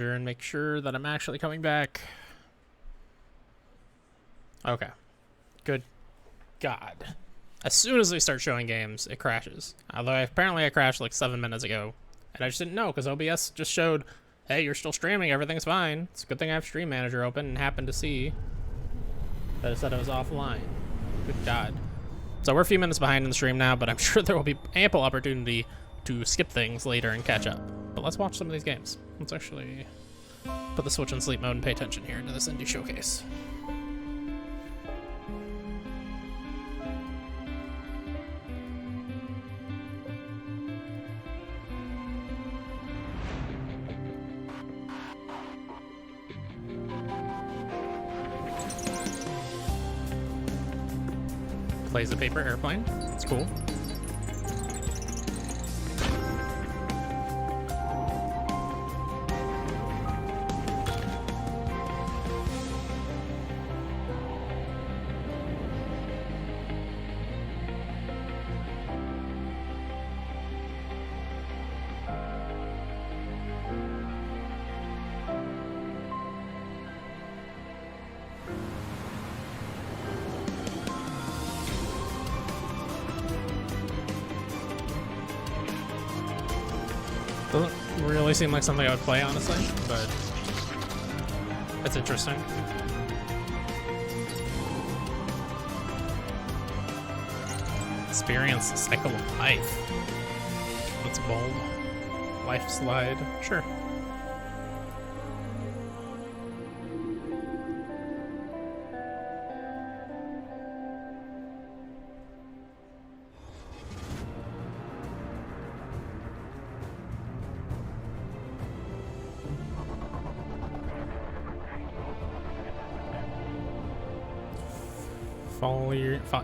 and make sure that I'm actually coming back. Okay. Good God. As soon as they start showing games, it crashes. Although apparently I crashed like 7 minutes ago. And I just didn't know because OBS just showed, hey, you're still streaming, everything's fine. It's a good thing I have Stream Manager open and happened to see that it said it was offline. Good God. So we're a few minutes behind in the stream now, but I'm sure there will be ample opportunity to skip things later and catch up. But let's watch some of these games. Let's actually put the Switch in sleep mode and pay attention here to this indie showcase. Plays a paper airplane. It's cool. Doesn't really seem like something I would play, honestly, but it's interesting. Experience the cycle of life. That's bold. Life slide. Sure.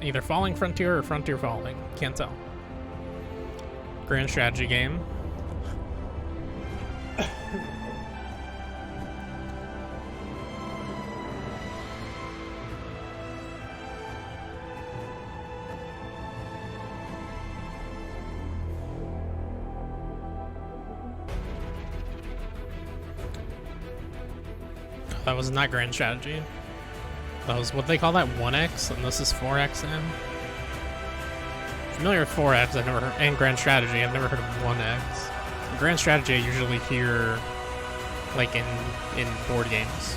Either Falling Frontier or Frontier Falling. Can't tell. Grand strategy game. That was not grand strategy. That was what they call that 1X, and this is 4XM. Familiar with 4X, I've never heard, and Grand Strategy, I've never heard of 1X. Grand Strategy I usually hear like in board games.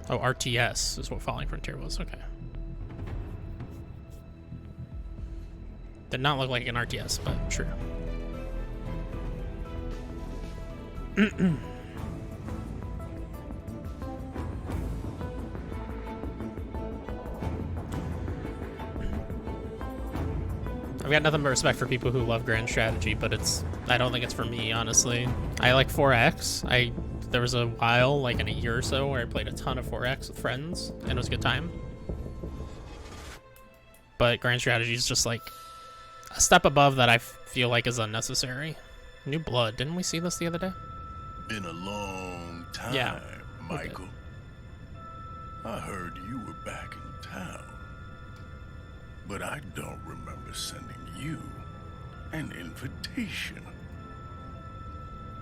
Oh, RTS is what Falling Frontier was, okay. Did not look like an RTS, but sure. I've got nothing but respect for people who love Grand Strategy, but I don't think it's for me, honestly. I like 4X. There was a while, like in a year or so, where I played a ton of 4X with friends, and it was a good time. But Grand Strategy is just like a step above that I feel like is unnecessary. New Blood, didn't we see this the other day? Been a long time, yeah, Michael. I heard you were back in town, but I don't remember sending you an invitation.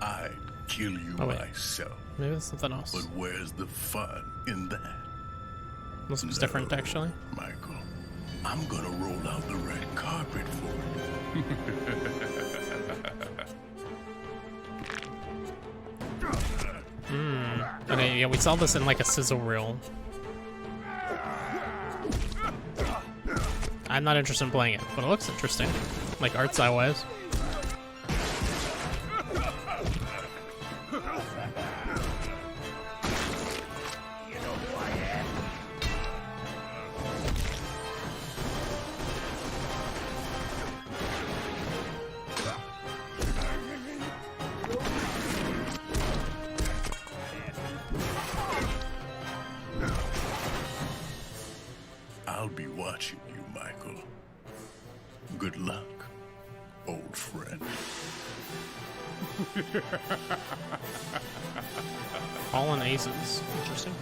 I'd kill you myself. Maybe it's something else. But where's the fun in that? This was different, actually. Michael, I'm gonna roll out the red carpet for you. Okay, yeah, we saw this in like a sizzle reel. I'm not interested in playing it, but it looks interesting, like art style wise. I'll be watching you, Michael. Good luck, old friend. Fallen Aces. Interesting.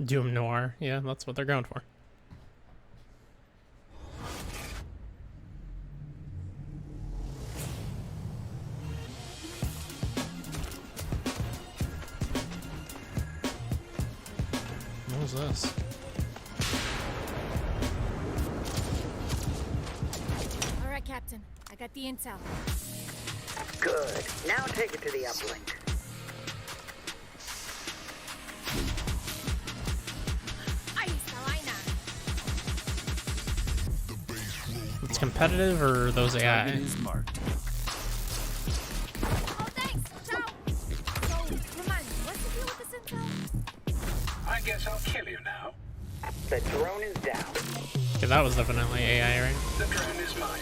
Doom Noir. Yeah, that's what they're going for. this? All right, Captain. I got the intel. Good. Now take it to the uplink. Ahí está vaina. It's competitive or those AI? Is marked. Oh, thanks. Ciao. So, remind me, what's the deal with this intel? I guess I'll kill you now. The drone is down. Okay, that was definitely AI, right? The drone is mine.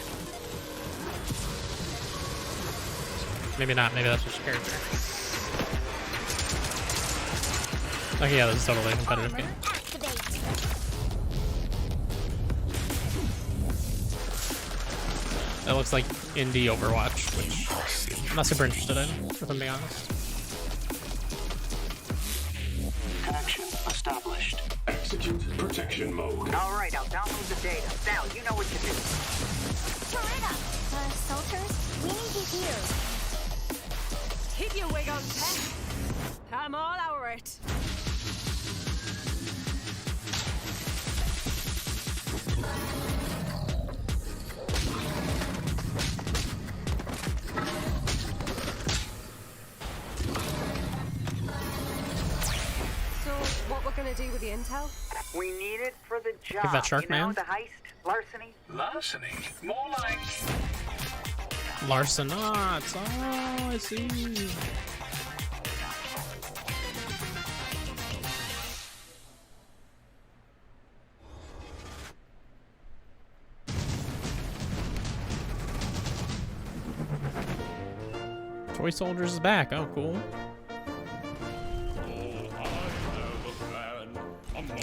Maybe not. Maybe that's just character. Okay, yeah, this is totally a competitive Armor game. activate. That looks like indie Overwatch, which I'm not super interested in, if I'm being honest. Connection established. Execute protection mode. All right, I'll download the data. Now, you know what to do. Toretta. Soldiers, we need you here. Keep your wig on, Tech. I'm all over it. So, what we're gonna do with the intel? We need it for the job. that shark you know, man? the heist, larceny. Larceny. More like Larcenauts. Oh, I see. Toy Soldiers is back. Oh, cool.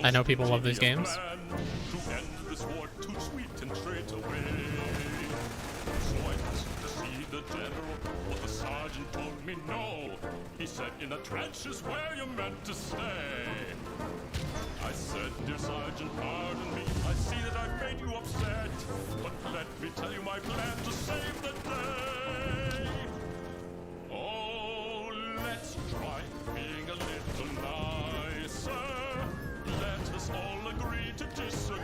I know people love these games. He said, in the trenches where you're meant to stay. I said, dear Sergeant, pardon me. I see that I've made you upset. But let me tell you my plan to save the day. Oh, let's try being a little nicer. Let us all agree to disagree.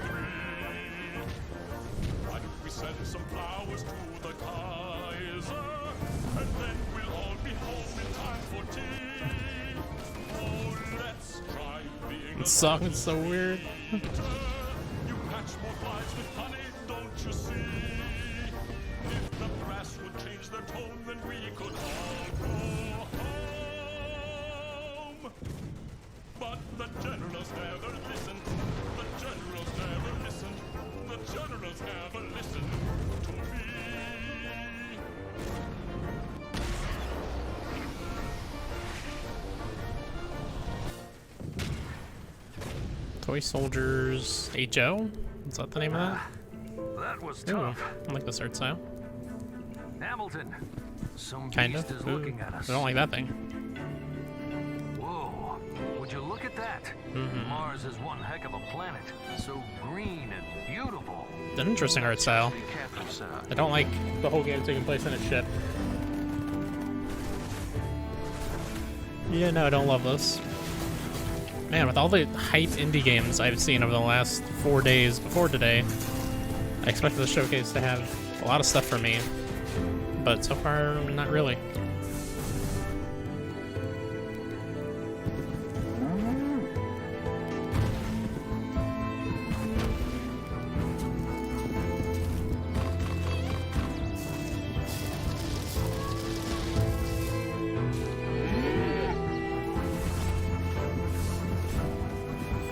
Why don't we send some flowers to the Kaiser? And then we'll all be home in time for tea. Oh, let's try being This song is so weird. you catch more flies with honey, don't you see? If the brass would change their tone, then we could all go home. But the generals never listened. The generals never listened. The generals never listened to me. Toy Soldiers HO? Is that the name of that? That was Ooh, tough. I like this art style. Hamilton, some Kind beast of. is Ooh, looking at us. I don't like that thing. Whoa, would you look at that? Mm-hmm. Mars is one heck of a planet. So green and beautiful. It's an interesting art style. Be careful, sir. I don't like the whole game taking place in a ship. Yeah, no, I don't love this. Man, with all the hype indie games I've seen over the last 4 days before today, I expected the showcase to have a lot of stuff for me, but so far, not really.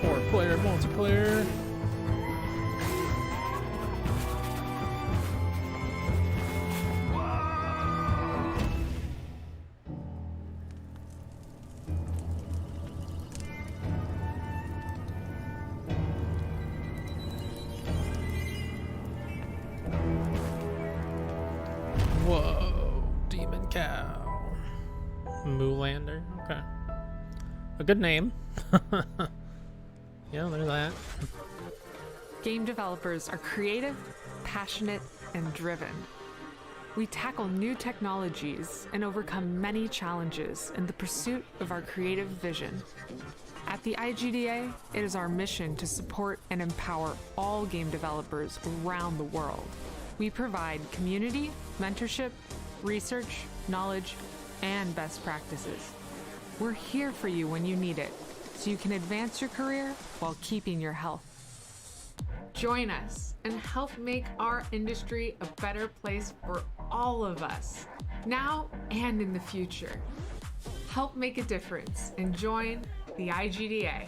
Four-player multiplayer. Whoa, Demon Cow. Moolander, okay. A good name. Yeah, there's that. Game developers are creative, passionate, and driven. We tackle new technologies and overcome many challenges in the pursuit of our creative vision. At the IGDA, it is our mission to support and empower all game developers around the world. We provide community, mentorship, research, knowledge, and best practices. We're here for you when you need it, so you can advance your career while keeping your health. Join us and help make our industry a better place for all of us, now and in the future. Help make a difference and join the IGDA.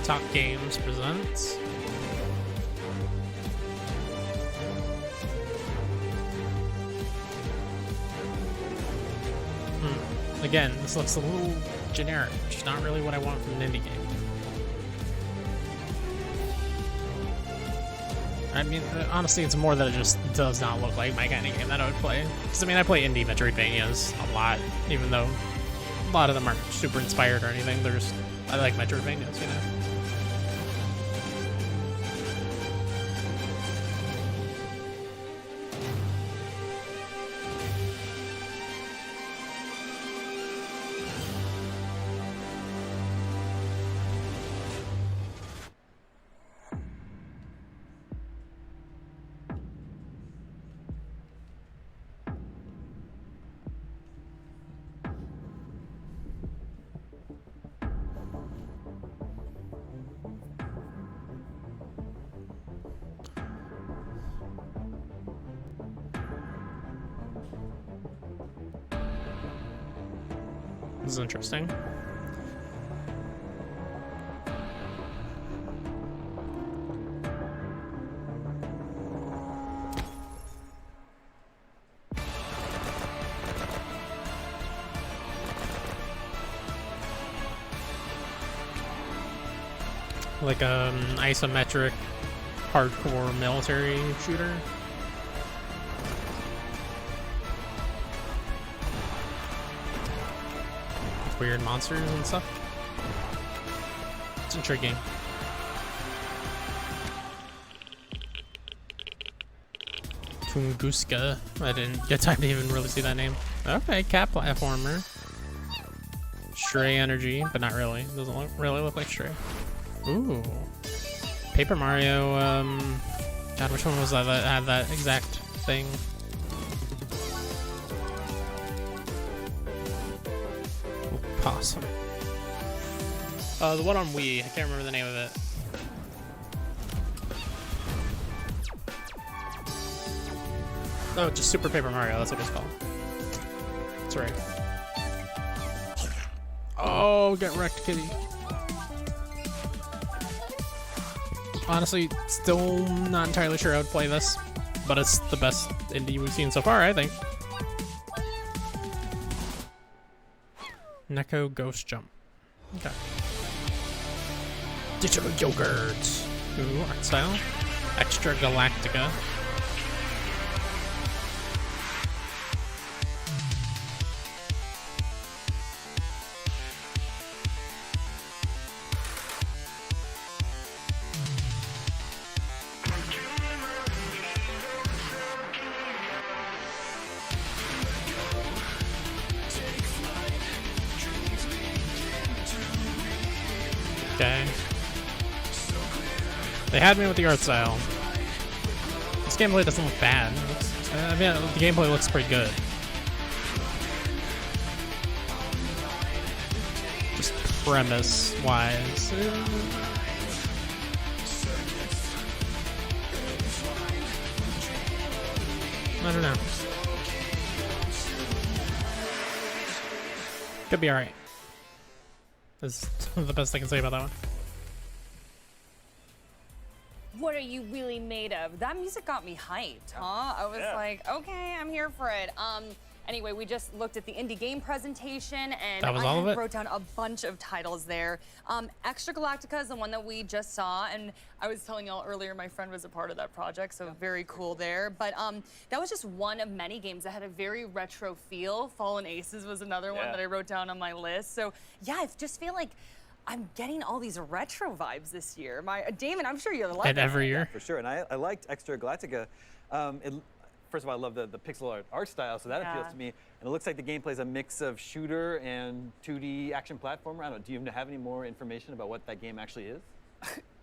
Top Games presents. Again, this looks a little generic, which is not really what I want from an indie game. I mean, honestly, it's more that it just does not look like my kind of game that I would play. Because, I mean, I play indie Metroidvanias a lot, even though a lot of them aren't super inspired or anything. They're just, I like Metroidvanias, you know? This is interesting. Like isometric hardcore military shooter. Weird monsters and stuff. It's intriguing. Tunguska. I didn't get time to even really see that name. Okay, cat platformer. Stray Energy, but not really. Doesn't really look like Stray. Ooh. Paper Mario, God, which one was that had that exact thing? Awesome. The one on Wii, I can't remember the name of it. Oh, just Super Paper Mario, that's what it's called. That's right. Oh, get wrecked, kitty. Honestly, still not entirely sure I would play this, but it's the best indie we've seen so far, I think. Neko Ghost Jump. Okay. Digital Yogurt. Ooh, art style. Extra Galactica. Okay. They had me with the art style. This gameplay doesn't look bad. I mean, the gameplay looks pretty good. Just premise-wise. I don't know. Could be alright. That's the best I can say about that one. What are you really made of? That music got me hyped, huh? I was like, okay, I'm here for it. Anyway, we just looked at the indie game presentation, and that was all of it? wrote down a bunch of titles there. Extra Galactica is the one that we just saw, and I was telling y'all earlier, my friend was a part of that project, so very cool there. But that was just one of many games that had a very retro feel. Fallen Aces was another one that I wrote down on my list. So yeah, I just feel like I'm getting all these retro vibes this year. Damon, I'm sure you love And it. every year. For sure, and I liked Extra Galactica. First of all, I love the pixel art style, so that appeals to me. And it looks like the gameplay is a mix of shooter and 2D action platformer. I don't know, do you have any more information about what that game actually is?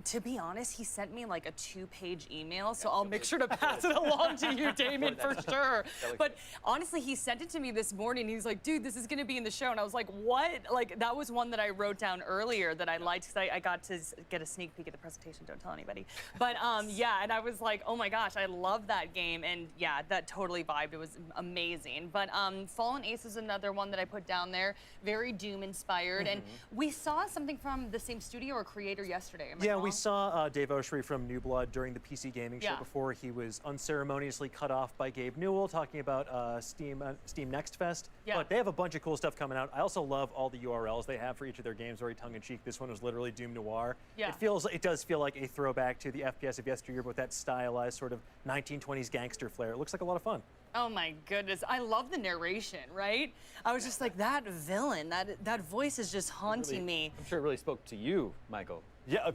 To be honest, he sent me like a 2-page email, so I'll make sure to pass it along to you, Damon, for sure. But honestly, he sent it to me this morning. He's like, dude, this is gonna be in the show. And I was like, what? Like, that was one that I wrote down earlier that I liked, because I got to get a sneak peek at the presentation. Don't tell anybody. But yeah, and I was like, oh my gosh, I love that game. And yeah, that totally vibed. It was amazing. But Fallen Ace is another one that I put down there. Very Doom inspired. And we saw something from the same studio or creator yesterday. Am I wrong? We saw Dave Oshry from New Blood during the PC Gaming Show before he was unceremoniously cut off by Gabe Newell talking about Steam Next Fest. But they have a bunch of cool stuff coming out. I also love all the URLs they have for each of their games, very tongue-in-cheek. This one was literally Doom Noir. It does feel like a throwback to the FPS of yesteryear, but with that stylized sort of 1920s gangster flair. It looks like a lot of fun. Oh my goodness, I love the narration, right? I was just like, that villain, that voice is just haunting me. I'm sure it really spoke to you, Michael. Yeah.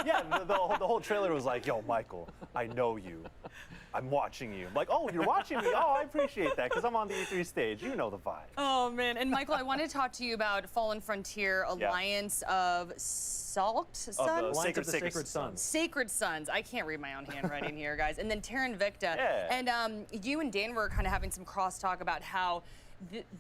The whole trailer was like, yo, Michael, I know you. I'm watching you. I'm like, oh, you're watching me? Oh, I appreciate that, because I'm on the E3 stage. You know the vibe. Oh, man. And Michael, I want to talk to you about Fallen Frontier Alliance of Salt Sons? Alliance of the Sacred Sons. Sacred Sons. I can't read my own handwriting here, guys. And then Terra Invicta. And you and Dan were kind of having some crosstalk about how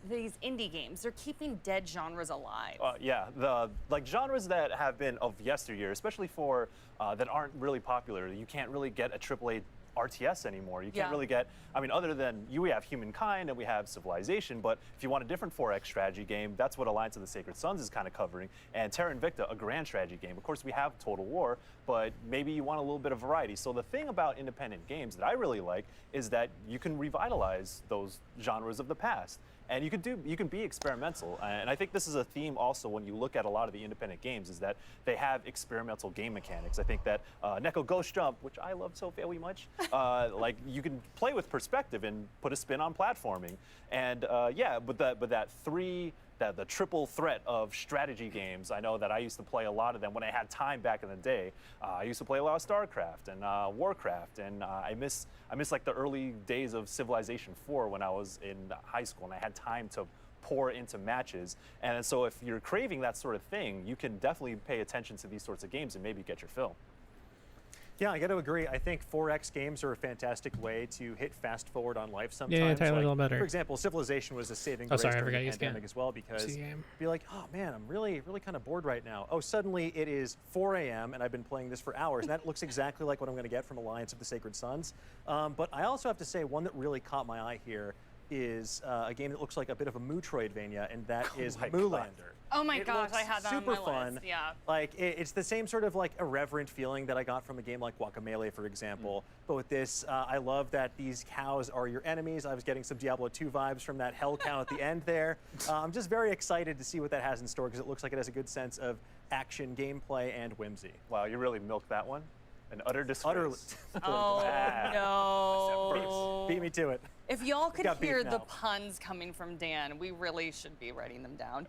these indie games, they're keeping dead genres alive. The genres that have been of yesteryear, especially for that aren't really popular. You can't really get a AAA RTS anymore. You can't really get, I mean, other than we have Humankind and we have Civilization, but if you want a different 4X strategy game, that's what Alliance of the Sacred Sons is kind of covering. And Terra Invicta, a grand strategy game. Of course, we have Total War, but maybe you want a little bit of variety. So the thing about independent games that I really like is that you can revitalize those genres of the past. And you can be experimental. And I think this is a theme also when you look at a lot of the independent games, is that they have experimental game mechanics. I think that Neko Ghost Jump, which I love so very much, like you can play with perspective and put a spin on platforming. And the triple threat of strategy games, I know that I used to play a lot of them when I had time back in the day. I used to play a lot of StarCraft and Warcraft, and I miss like the early days of Civilization 4 when I was in high school and I had time to pour into matches. And so if you're craving that sort of thing, you can definitely pay attention to these sorts of games and maybe get your fill. Yeah, I got to agree. I think 4X games are a fantastic way to hit fast forward on life sometimes. Yeah, Tyler, a little better. For example, Civilization was a saving grace during the pandemic as well, because be like, oh man, I'm really kind of bored right now. Oh, suddenly it is 4 a.m. and I've been playing this for hours. And that looks exactly like what I'm going to get from Alliance of the Sacred Sons. But I also have to say, one that really caught my eye here is a game that looks like a bit of a Metroidvania, and that is Moolander. Oh my gosh, I had that on my super fun. list. Yeah. Like it's the same sort of like irreverent feeling that I got from a game like Guacamelee, for example. But with this, I love that these cows are your enemies. I was getting some Diablo 2 vibes from that hell cow at the end there. I'm just very excited to see what that has in store, because it looks like it has a good sense of action, gameplay, and whimsy. Wow, you really milked that one. An utter disgrace. Oh no. Beat me to it. If y'all could Got beat hear the now. puns coming from Dan, we really should be writing them down.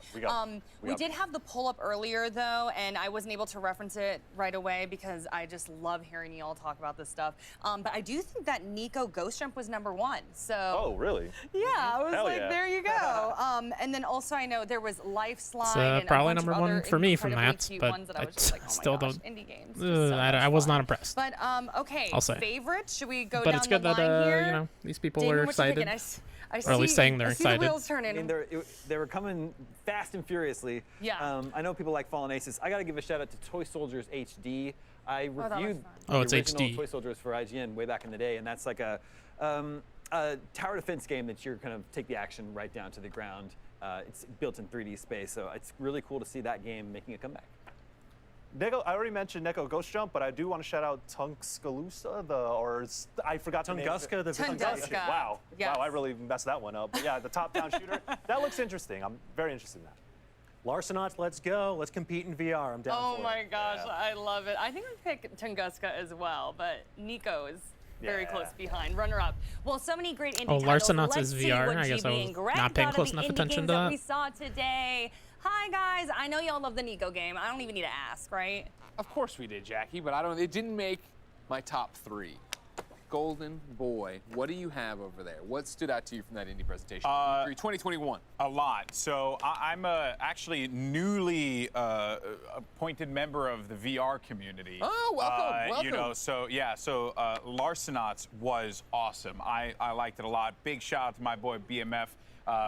We did have the pull up earlier though, and I wasn't able to reference it right away because I just love hearing y'all talk about this stuff. But I do think that Neko Ghost Jump was #1. So. Oh, really? Yeah, I was Hell like, yeah. there you go. And then also I know there was Life Slide. It's and probably a bunch of #1 other for me from incredibly that, cute but ones that I I was just like, oh my still gosh, don't. indie games. Just so I much was fun. not impressed. But okay, I'll say. favorite? Should we go But down it's good the that line here? you know these people Damon, are what you thinking? excited. I Or at least saying they're I excited. see the wheels turning. I mean, they were coming fast and furiously. Yeah. I know people like Fallen Aces. I got to give a shout out to Toy Soldiers HD. I that was reviewed fun. It's the original HD. Toy Soldiers for IGN way back in the day, and that's like a tower defense game that you're kind of take the action right down to the ground. It's built in 3D space, so it's really cool to see that game making a comeback. I already mentioned Neko Ghost Jump, but I do want to shout out Tunguska, I forgot the name. Tunguska, the Tunguska. Wow. Yes. Wow, I really messed that one up. But yeah, the top-down shooter, that looks interesting. I'm very interested in that. Larcenauts, let's go. Let's compete in VR. I'm down for it. Oh my gosh, I love it. I think we picked Tunguska as well, but Nico is very close behind, runner-up. Well, so many great indie titles. Larcenauts Let's is see VR. what I guess GB I and was Greg not paying thought close of the enough indie attention games to that that. we saw today. Hi guys, I know y'all love the Nico game. I don't even need to ask, right? Of course we did, Jackie, but it didn't make my top 3. Golden Boy, what do you have over there? What stood out to you from that indie presentation? 2021. A lot. So I'm actually newly appointed member of the VR community. Oh, welcome. You know, so yeah, so Larcenauts was awesome. I liked it a lot. Big shout out to my boy BMF.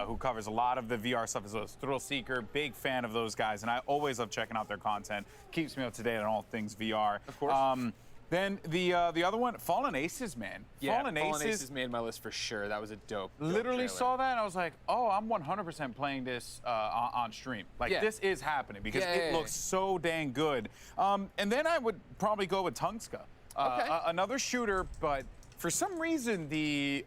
Who covers a lot of the VR stuff, as a thrill seeker, big fan of those guys, and I always love checking out their content. Keeps me up to date on all things VR. Of course. Then the other one, Fallen Aces, man. Yeah, Fallen Aces made my list for sure. That was a dope. Literally saw that, and I was like, oh, I'm 100% playing this on stream. Like, this is happening because it looks so dang good. And then I would probably go with Tungska. Another shooter, but for some reason the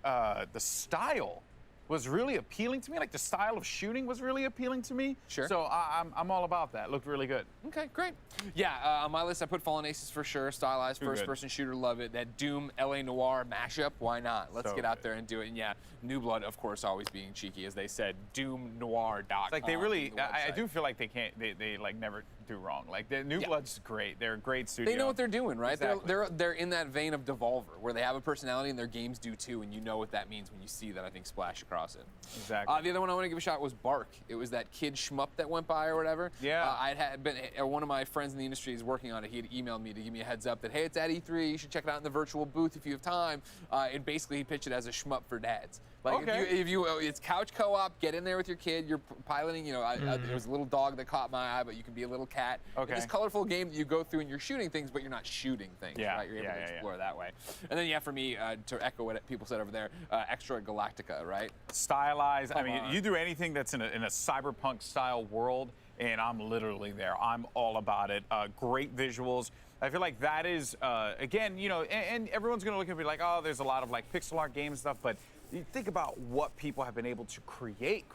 style was really appealing to me. Like, the style of shooting was really appealing to me. Sure. So I'm all about that. Looked really good. Okay, great. Yeah, on my list I put Fallen Aces for sure. Stylized first-person shooter, love it. That Doom LA Noire mashup, why not? Let's get out there and do it. And yeah, New Blood, of course, always being cheeky, as they said, doomnoir.com. Like, they really, I do feel like they like never do wrong. Like, the New Blood's great. They're a great studio. They know what they're doing, right? Exactly. They're in that vein of Devolver, where they have a personality and their games do too, and you know what that means when you see that, I think, splash across it. Exactly. The other one I want to give a shot was Bark. It was that kid shmup that went by or whatever. Yeah. I had been one of my friends in the industry is working on it. He had emailed me to give me a heads up that, hey, it's at E3. You should check it out in the virtual booth if you have time. And basically, he pitched it as a shmup for dads. Like, if you it's couch co-op, get in there with your kid. You're piloting, you know, there was a little dog that caught my eye, but you can be a little cat. Okay. This colorful game that you go through and you're shooting things, but you're not shooting things. Yeah. Right? You're able to explore that way. And then, for me, to echo what people said over there, Extra Galactica, right? Stylized. I mean, you do anything that's in a cyberpunk style world, and I'm literally there. I'm all about it. Great visuals. I feel like that is, again, you know, and everyone's going to look at me like, oh, there's a lot of like pixel art game stuff, but you think about what people have been able to create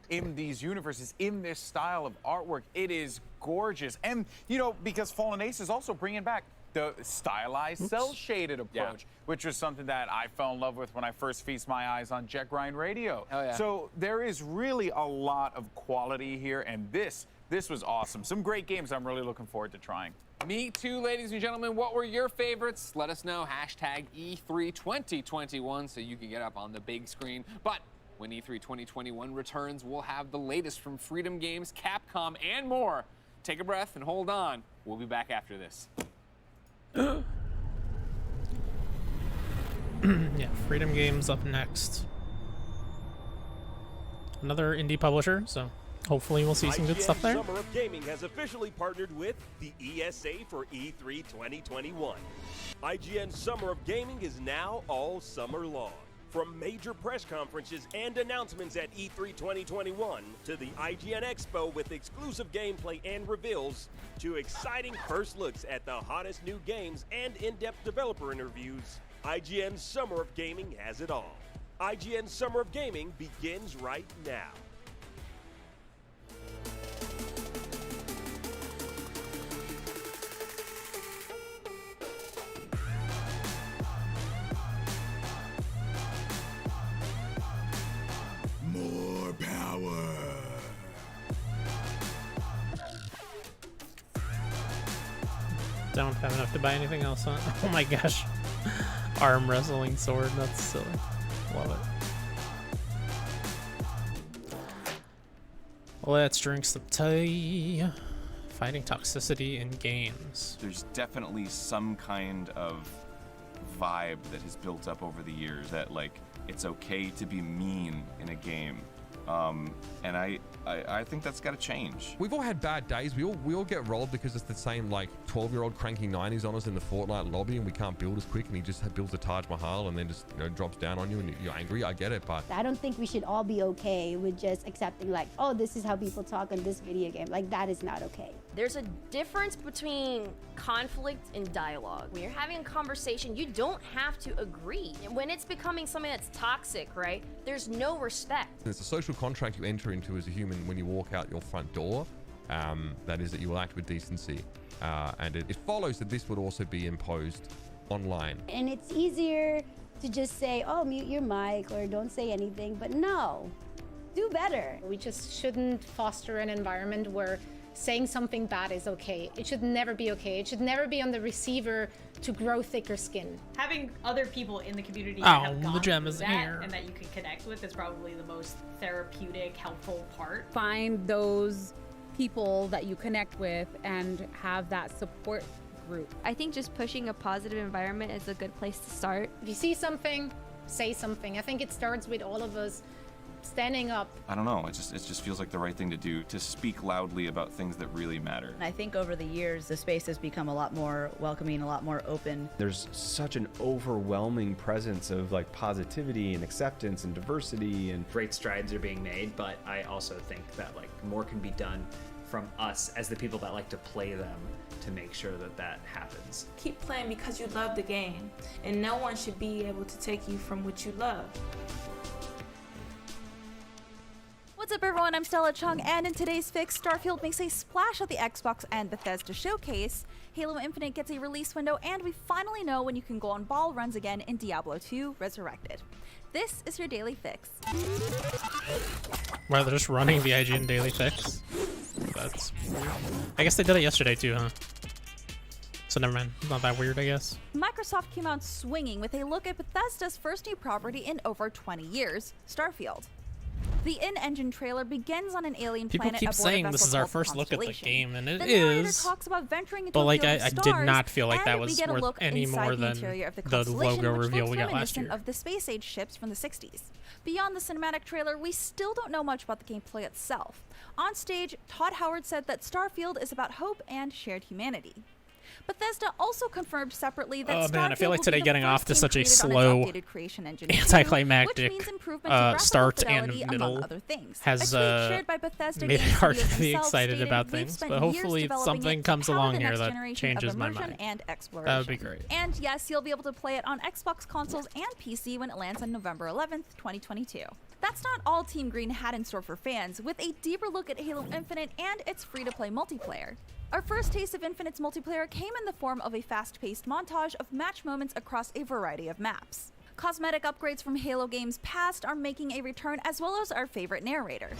in these universes, in this style of artwork. It is gorgeous. And, you know, because Fallen Ace is also bringing back the stylized, cel-shaded approach, which was something that I fell in love with when I first feast my eyes on Jet Grind Radio. So there is really a lot of quality here, and this was awesome. Some great games I'm really looking forward to trying. Me too, ladies and gentlemen. What were your favorites? Let us know. Hashtag E3 2021 so you can get up on the big screen. But when E3 2021 returns, we'll have the latest from Freedom Games, Capcom, and more. Take a breath and hold on. We'll be back after this. Yeah, Freedom Games up next. Another indie publisher, so hopefully we'll see some good stuff there. Summer of Gaming has officially partnered with the ESA for E3 2021. IGN Summer of Gaming is now all summer long. From major press conferences and announcements at E3 2021 to the IGN Expo with exclusive gameplay and reveals to exciting first looks at the hottest new games and in-depth developer interviews, IGN Summer of Gaming has it all. IGN Summer of Gaming begins right now. More power. Don't have enough to buy anything else, huh? Oh my gosh. Arm wrestling sword, that's silly. Love it. Let's drink some tea. Fighting toxicity in games. There's definitely some kind of vibe that has built up over the years that, like, it's okay to be mean in a game. And I think that's got to change. We've all had bad days. We all get rolled because it's the same, like, 12-year-old cranking 90s on us in the Fortnite lobby, and we can't build as quick, and he just builds a Taj Mahal and then just, you know, drops down on you and you're angry. I get it, but I don't think we should all be okay with just accepting, like, oh, this is how people talk on this video game. Like, that is not okay. There's a difference between conflict and dialogue. When you're having a conversation, you don't have to agree. When it's becoming something that's toxic, right, there's no respect. It's a social contract you enter into as a human when you walk out your front door. That is that you will act with decency. And it follows that this would also be imposed online. And it's easier to just say, oh, mute your mic or don't say anything, but no. do better. We just shouldn't foster an environment where saying something bad is okay. It should never be okay. It should never be on the receiver to grow thicker skin. Having other people in the community that have gone the gem through is that here. and that you can connect with is probably the most therapeutic, helpful part. Find those people that you connect with and have that support group. I think just pushing a positive environment is a good place to start. If you see something, say something. I think it starts with all of us standing up. I don't know. It just feels like the right thing to do, to speak loudly about things that really matter. I think over the years, the space has become a lot more welcoming, a lot more open. There's such an overwhelming presence of like positivity and acceptance and diversity, and great strides are being made, but I also think that like more can be done from us as the people that like to play them to make sure that that happens. Keep playing because you love the game, and no one should be able to take you from what you love. What's up, everyone? I'm Stella Chung, and in today's fix, Starfield makes a splash at the Xbox and Bethesda showcase, Halo Infinite gets a release window, and we finally know when you can go on ball runs again in Diablo 2 Resurrected. This is your daily fix. Wow, they're just running the IGN daily fix. That's weird. I guess they did it yesterday too, huh? So never mind. Not that weird, I guess. Microsoft came out swinging with a look at Bethesda's first new property in over 20 years, Starfield. The in-engine trailer begins on an alien People planet keep aboard saying a this vessel is our called first look at the Constellation. game, and it The narrator is. talks about venturing into But a like, field of I did stars, not feel like that and we was get a worth look any inside more the than interior of the the Constellation, logo which reveal looks we got last reminiscent year. of the space-age ships from the 60s. Beyond the cinematic trailer, we still don't know much about the gameplay itself. On stage, Todd Howard said that Starfield is about hope and shared humanity. Bethesda also confirmed separately that Oh man, I feel Starfield like will today be the getting first off to game such a created on its slow, updated Creation Engine 2, anticlimactic which means improvement to graphical start and fidelity, among middle other things. has A tweet shared by Bethesda made it Game hard to Studios be themselves excited stated, about "We've things, spent but years hopefully developing something it to comes power along the here next that generation of changes my immersion mind. and exploration." That would be great. And yes, you'll be able to play it on Xbox consoles and PC when it lands on November 11th, 2022. That's not all Team Green had in store for fans, with a deeper look at Halo Infinite and its free-to-play multiplayer. Our first taste of Infinite's multiplayer came in the form of a fast-paced montage of match moments across a variety of maps. Cosmetic upgrades from Halo games past are making a return, as well as our favorite narrator.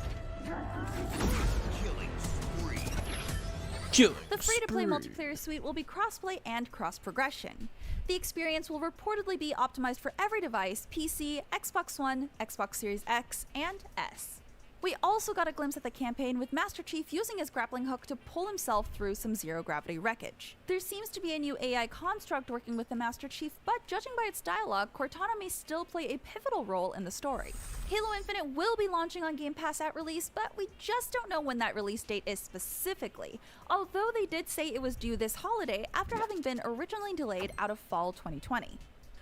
The free-to-play multiplayer suite will be crossplay and cross-progression. The experience will reportedly be optimized for every device: PC, Xbox One, Xbox Series X, and S. We also got a glimpse at the campaign, with Master Chief using his grappling hook to pull himself through some zero-gravity wreckage. There seems to be a new AI construct working with the Master Chief, but judging by its dialogue, Cortana may still play a pivotal role in the story. Halo Infinite will be launching on Game Pass at release, but we just don't know when that release date is specifically, although they did say it was due this holiday after having been originally delayed out of fall 2020.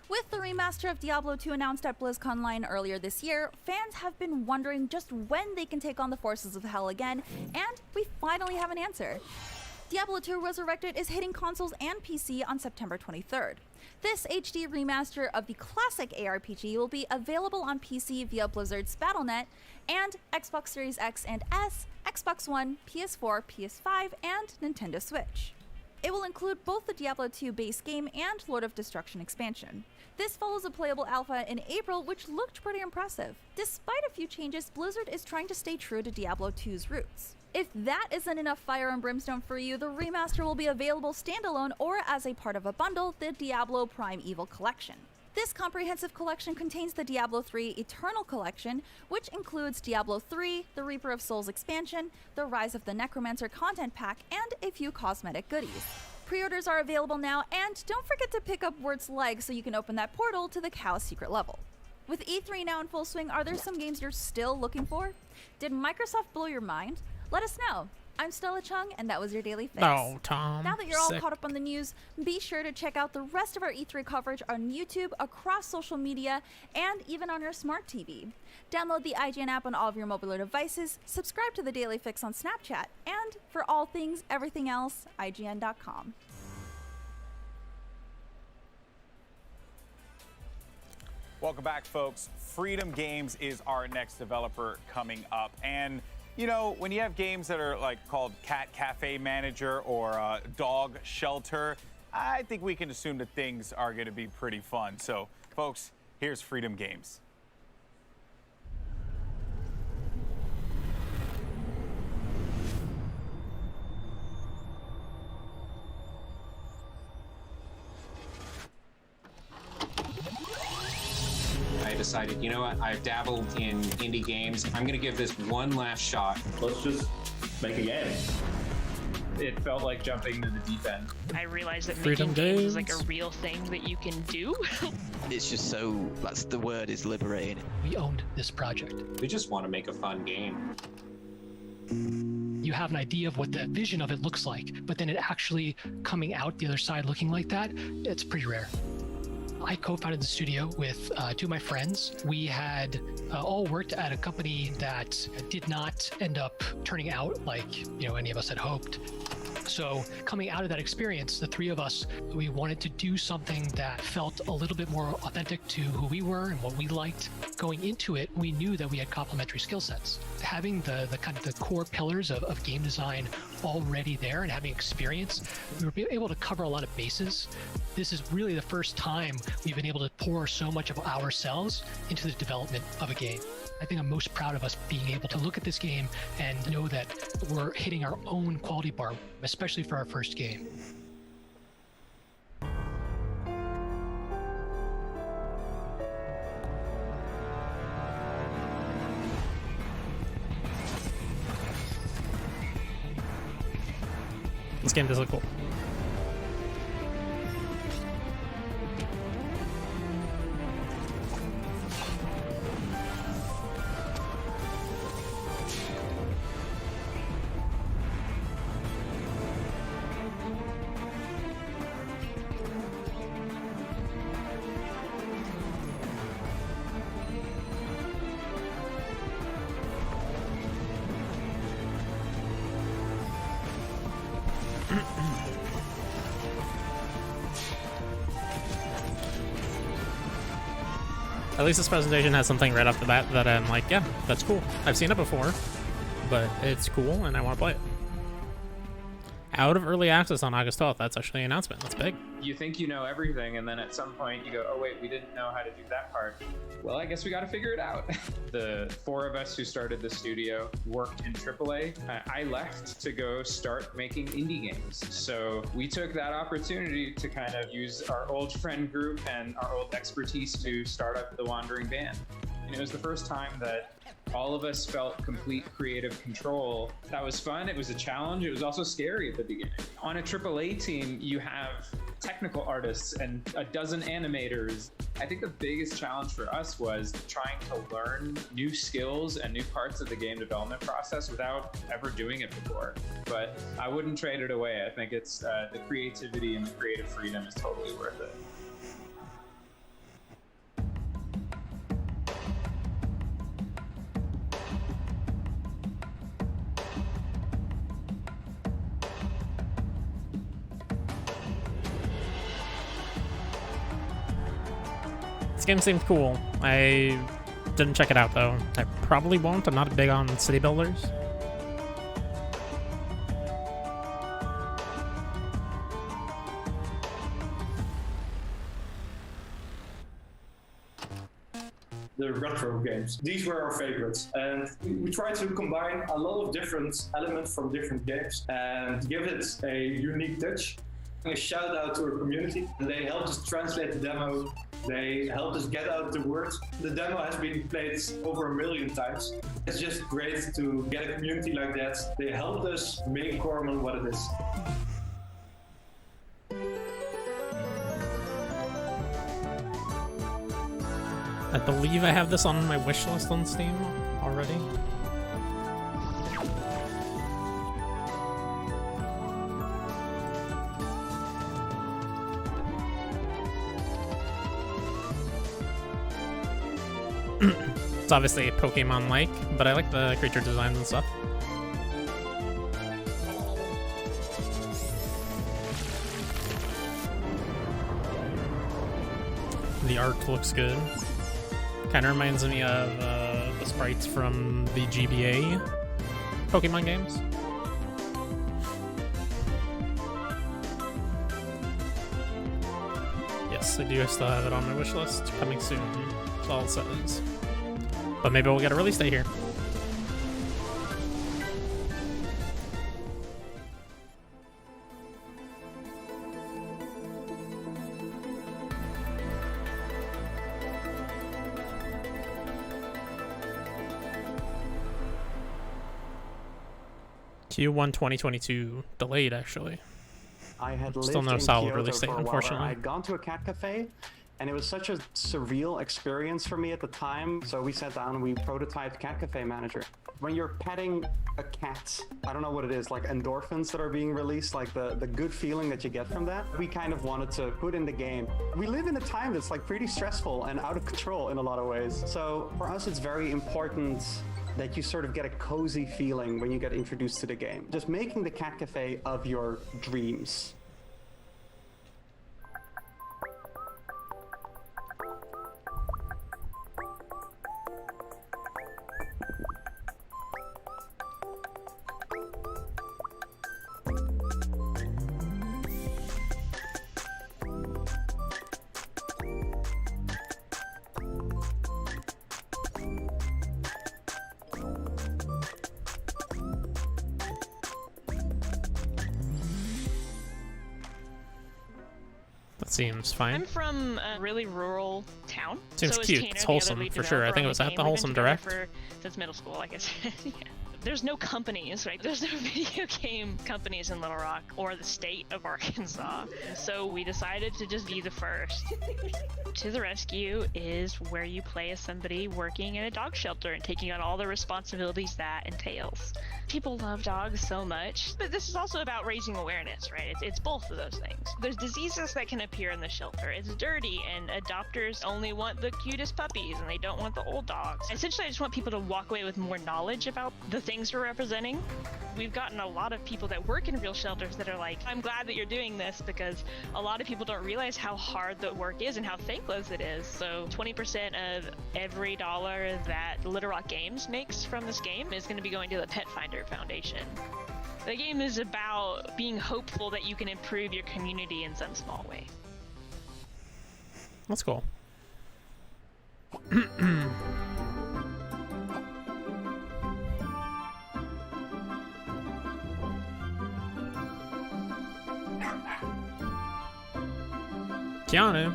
With the remaster of Diablo 2 announced at BlizzConline earlier this year, fans have been wondering just when they can take on the forces of hell again, and we finally have an answer. Diablo 2 Resurrected is hitting consoles and PC on September 23rd. This HD remaster of the classic ARPG will be available on PC via Blizzard's Battle.net and Xbox Series X and S, Xbox One, PS4, PS5, and Nintendo Switch. It will include both the Diablo 2 base game and Lord of Destruction expansion. This follows a playable alpha in April, which looked pretty impressive. Despite a few changes, Blizzard is trying to stay true to Diablo 2's roots. If that isn't enough fire and brimstone for you, the remaster will be available standalone or as a part of a bundle, the Diablo Prime Evil Collection. This comprehensive collection contains the Diablo 3 Eternal Collection, which includes Diablo 3, the Reaper of Souls expansion, the Rise of the Necromancer content pack, and a few cosmetic goodies. Pre-orders are available now, and don't forget to pick up Wurt's leg so you can open that portal to the Chaos secret level. With E3 now in full swing, are there some games you're still looking for? Did Microsoft blow your mind? Let us know. I'm Stella Chung, and that was your Daily Fix. No, Tom. Now that you're all Sick. caught up on the news, be sure to check out the rest of our E3 coverage on YouTube, across social media, and even on your smart TV. Download the IGN app on all of your mobile devices, subscribe to the Daily Fix on Snapchat, and for all things, everything else, IGN.com. Welcome back, folks. Freedom Games is our next developer coming up. And, you know, when you have games that are like called Cat Cafe Manager or Dog Shelter, I think we can assume that things are going to be pretty fun. So, folks, here's Freedom Games. decided, you know what, I've dabbled in indie games. I'm gonna give this one last shot. Let's just make a game. It felt like jumping into the deep end. I realized that Freedom making games is games. like a real thing that you can do. It's just so, that's the word, is liberating. We owned this project. We just want to make a fun game. You have an idea of what the vision of it looks like, but then it actually coming out the other side looking like that, it's pretty rare. I co-founded the studio with two of my friends. We had all worked at a company that did not end up turning out like, you know, any of us had hoped. So coming out of that experience, the three of us, we wanted to do something that felt a little bit more authentic to who we were and what we liked. Going into it, we knew that we had complementary skill sets. Having the kind of the core pillars of game design already there and having experience, we were able to cover a lot of bases. This is really the first time we've been able to pour so much of ourselves into the development of a game. I think I'm most proud of us being able to look at this game and know that we're hitting our own quality bar, especially for our first game. This game does look cool. At least this presentation has something right off the bat that I'm like, yeah, that's cool. I've seen it before, but it's cool and I want to play it. Out of early access on August 12th. That's actually an announcement. That's big. You think you know everything, and then at some point you go, oh wait, we didn't know how to do that part. Well, I guess we got to figure it out. The four of us who started the studio worked in AAA. I left to go start making indie games. So we took that opportunity to kind of use our old friend group and our old expertise to start up the Wandering Band. And it was the first time that all of us felt complete creative control. That was fun. It was a challenge. It was also scary at the beginning. On a AAA team, you have technical artists and a dozen animators. I think the biggest challenge for us was trying to learn new skills and new parts of the game development process without ever doing it before. But I wouldn't trade it away. I think it's the creativity and the creative freedom is totally worth it. This game seemed cool. I didn't check it out though. I probably won't. I'm not big on city builders. The retro games. These were our favorites, and we tried to combine a lot of different elements from different games and give it a unique touch. A shout out to our community. They helped us translate the demo. They helped us get out the word. The demo has been played over 1 million times. It's just great to get a community like that. They helped us make Corman what it is. I believe I have this on my wish list on Steam already. It's obviously Pokemon-like, but I like the creature designs and stuff. The art looks good. Kind of reminds me of the sprites from the GBA Pokemon games. Yes, I do still have it on my wish list. Coming soon. That's all it says. But maybe we'll get a release date here. Q1 2022 delayed, actually. I had lived Still no in solid Kyoto release date, for a while. unfortunately. I'd gone to a cat cafe, and it was such a surreal experience for me at the time. So we sat down and we prototyped Cat Cafe Manager. When you're petting a cat, I don't know what it is, like endorphins that are being released, like the good feeling that you get from that, we kind of wanted to put in the game. We live in a time that's like pretty stressful and out of control in a lot of ways. So for us, it's very important that you sort of get a cozy feeling when you get introduced to the game. Just making the cat cafe of your dreams. That seems fine. I'm from a really rural town. Seems so is cute. Tanner, It's the wholesome, other lead for sure. I developer think it on was the at game. the We've been Wholesome together Direct. Since middle school, I guess. Yeah. There's no companies, right? There's no video game companies in Little Rock or the state of Arkansas. So we decided to just be the first. To the Rescue is where you play as somebody working in a dog shelter and taking on all the responsibilities that entails. People love dogs so much, but this is also about raising awareness, right? It's both of those things. There's diseases that can appear in the shelter. It's dirty, and adopters only want the cutest puppies, and they don't want the old dogs. Essentially, I just want people to walk away with more knowledge about the things we're representing. We've gotten a lot of people that work in real shelters that are like, I'm glad that you're doing this, because a lot of people don't realize how hard the work is and how thankless it is. So 20% of every dollar that Little Rock Games makes from this game is going to be going to the Pet Finder Foundation. The game is about being hopeful that you can improve your community in some small way. That's cool. Keanu.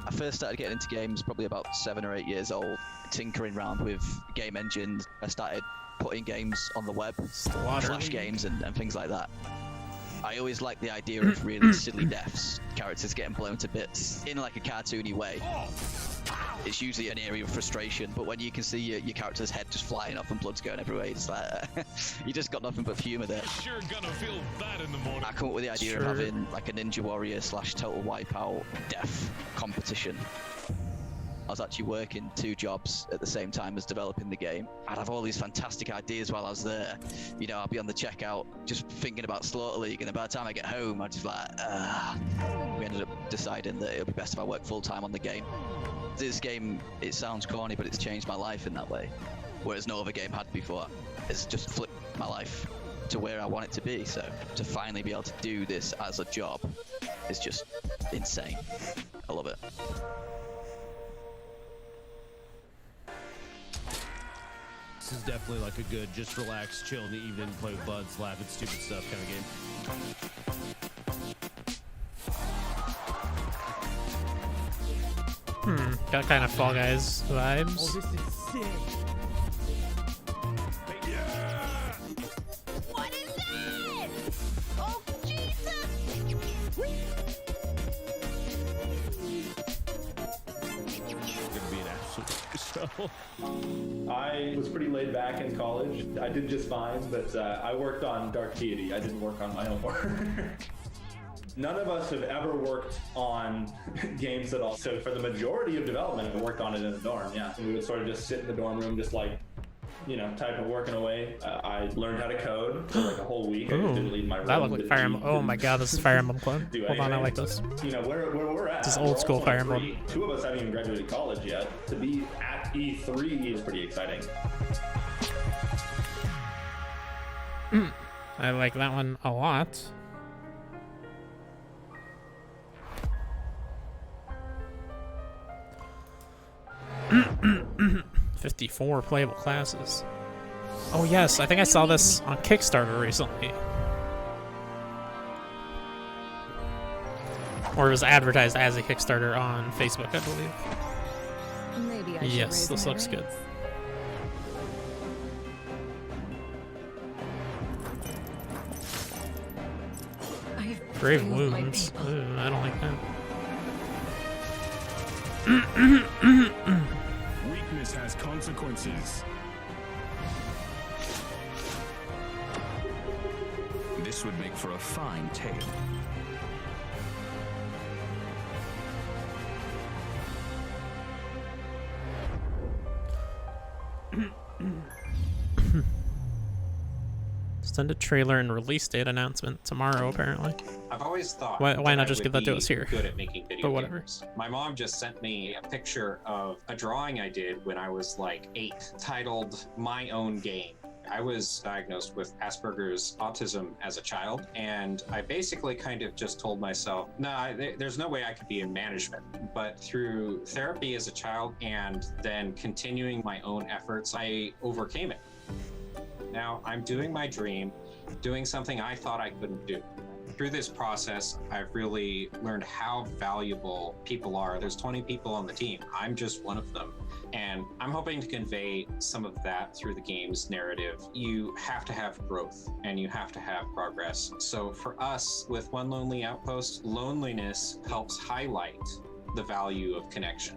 I first started getting into games probably about 7 or 8 years old, tinkering around with game engines. I started putting games on the web, Flash games and things like that. I always liked the idea of really silly deaths, characters getting blown to bits in like a cartoony way. It's usually an area of frustration, but when you can see your character's head just flying off and blood's going everywhere, it's like you just got nothing but humour there. Sure gonna feel bad in the morning. I come up with the idea of having like a Ninja Warrior / Total Wipeout death competition. I was actually working 2 jobs at the same time as developing the game. I'd have all these fantastic ideas while I was there. You know, I'd be on the checkout just thinking about Slaughter League, and by the time I get home, I'd just like, we ended up deciding that it would be best if I worked full-time on the game. This game, it sounds corny, but it's changed my life in that way, whereas no other game had before. It's just flipped my life to where I want it to be, so to finally be able to do this as a job is just insane. I love it. This is definitely like a good, just relax, chill in the evening, play with buds, laugh at stupid stuff kind of game. Got kind of Fall Guys vibes. Oh, this is sick. What is that? Oh, Jesus! It's gonna be an absolute show. I was pretty laid back in college. I did just fine, but I worked on Dark Deity. I didn't work on my own work. None of us have ever worked on games at all. So for the majority of development, I worked on it in the dorm, yeah. And we would sort of just sit in the dorm room, just like, you know, typing, working away. I learned how to code for like a whole week. I just didn't leave my room. That looked like Fire Emblem. Oh my god, this is Fire Emblem Clone. Hold on, I like this. You know, where we're at. This is old school Fire Emblem. 2 of us haven't even graduated college yet. To be at E3 is pretty exciting. I like that one a lot. $54 playable classes. Oh yes, I think I saw this on Kickstarter recently. Or it was advertised as a Kickstarter on Facebook, I believe. Maybe I should Yes, raise this my looks good. rates. Grave wounds. Ooh, I don't like that. Weakness has consequences. This would make for a fine tale. Send a trailer and release date announcement tomorrow, apparently. I've always thought. Why that not I just would give that to be us here? Good at making video But whatever. games. My mom just sent me a picture of a drawing I did when I was like 8, titled "My Own Game." I was diagnosed with Asperger's autism as a child, and I basically kind of just told myself, nah, there's no way I could be in management. But through therapy as a child and then continuing my own efforts, I overcame it. Now I'm doing my dream, doing something I thought I couldn't do. Through this process, I've really learned how valuable people are. There's 20 people on the team. I'm just one of them. And I'm hoping to convey some of that through the game's narrative. You have to have growth and you have to have progress. So for us, with One Lonely Outpost, loneliness helps highlight the value of connection.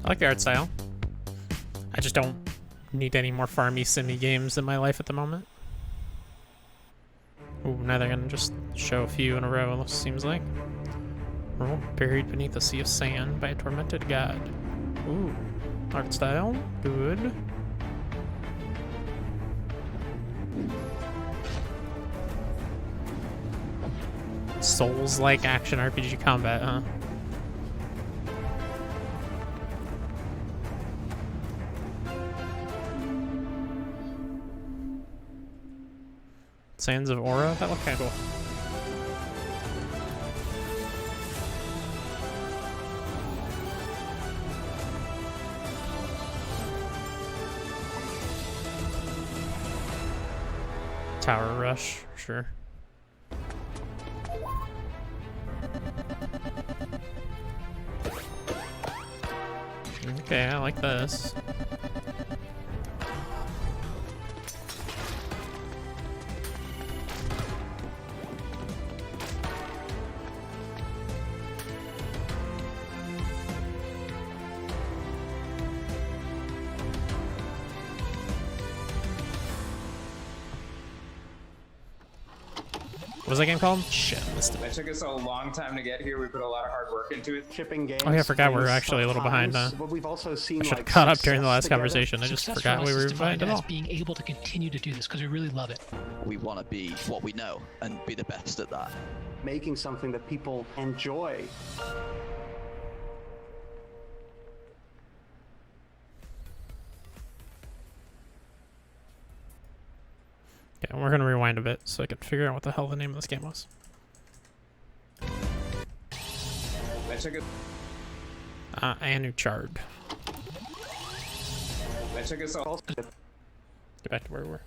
I like the art style. I just don't need any more farmy simmy games in my life at the moment. Ooh, now they're gonna just show a few in a row, it seems like. Oh, buried beneath a sea of sand by a tormented god. Ooh, art style, good. Souls-like action RPG combat, huh? Sands of Aura? That looked kind of cool. Tower Rush, sure. Okay, I like this. What was that game called? Shit, I missed it. It took us a long time to get here. We put a lot of hard work into it. Shipping games. Oh yeah, I forgot we're actually a little behind. But we've also seen I should have like caught up during the last success together. conversation. I just Success forgot for us we were is defined behind at as all. being able to continue to do this because we really love it. We want to be what we know and be the best at that. Making something that people enjoy. Yeah, we're gonna rewind a bit so I can figure out what the hell the name of this game was. That took us. Anuchard. That took us all. Get back to where we were.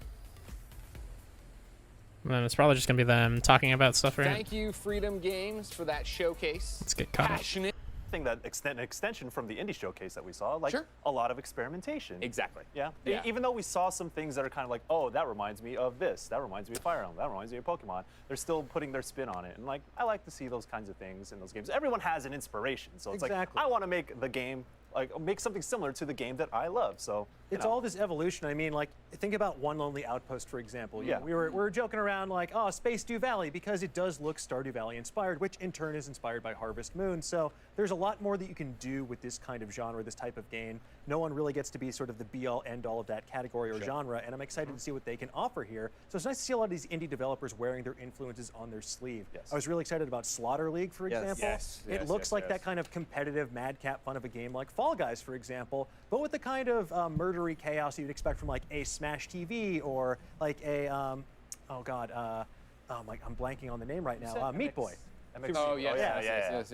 And then it's probably just gonna be them talking about stuff, right? Thank you, Freedom Games, for that showcase. Let's get caught up. Passionate. Thing that an extension from the indie showcase that we saw, like Sure. a lot of experimentation. Exactly. Yeah. Yeah. Even though we saw some things that are kind of like, oh, that reminds me of this, that reminds me of Fire Emblem, that reminds me of Pokemon. They're still putting their spin on it, and like I like to see those kinds of things in those games. Everyone has an inspiration, so it's like I want to make the game like make something similar to the game that I love. So it's all this evolution. I mean, like, think about One Lonely Outpost, for example. Yeah. We were joking around like, oh, Space Dew Valley, because it does look Stardew Valley inspired, which in turn is inspired by Harvest Moon. So there's a lot more that you can do with this kind of genre, this type of game. No one really gets to be sort of the be-all, end-all of that category or genre, and I'm excited to see what they can offer here. So it's nice to see a lot of these indie developers wearing their influences on their sleeve. I was really excited about Slaughter League, for example. It looks like that kind of competitive madcap fun of a game like Fall Guys, for example, but with the kind of murdery chaos you'd expect from like a Smash TV or like a, I'm blanking on the name right now, Meat Boy. Oh, yes.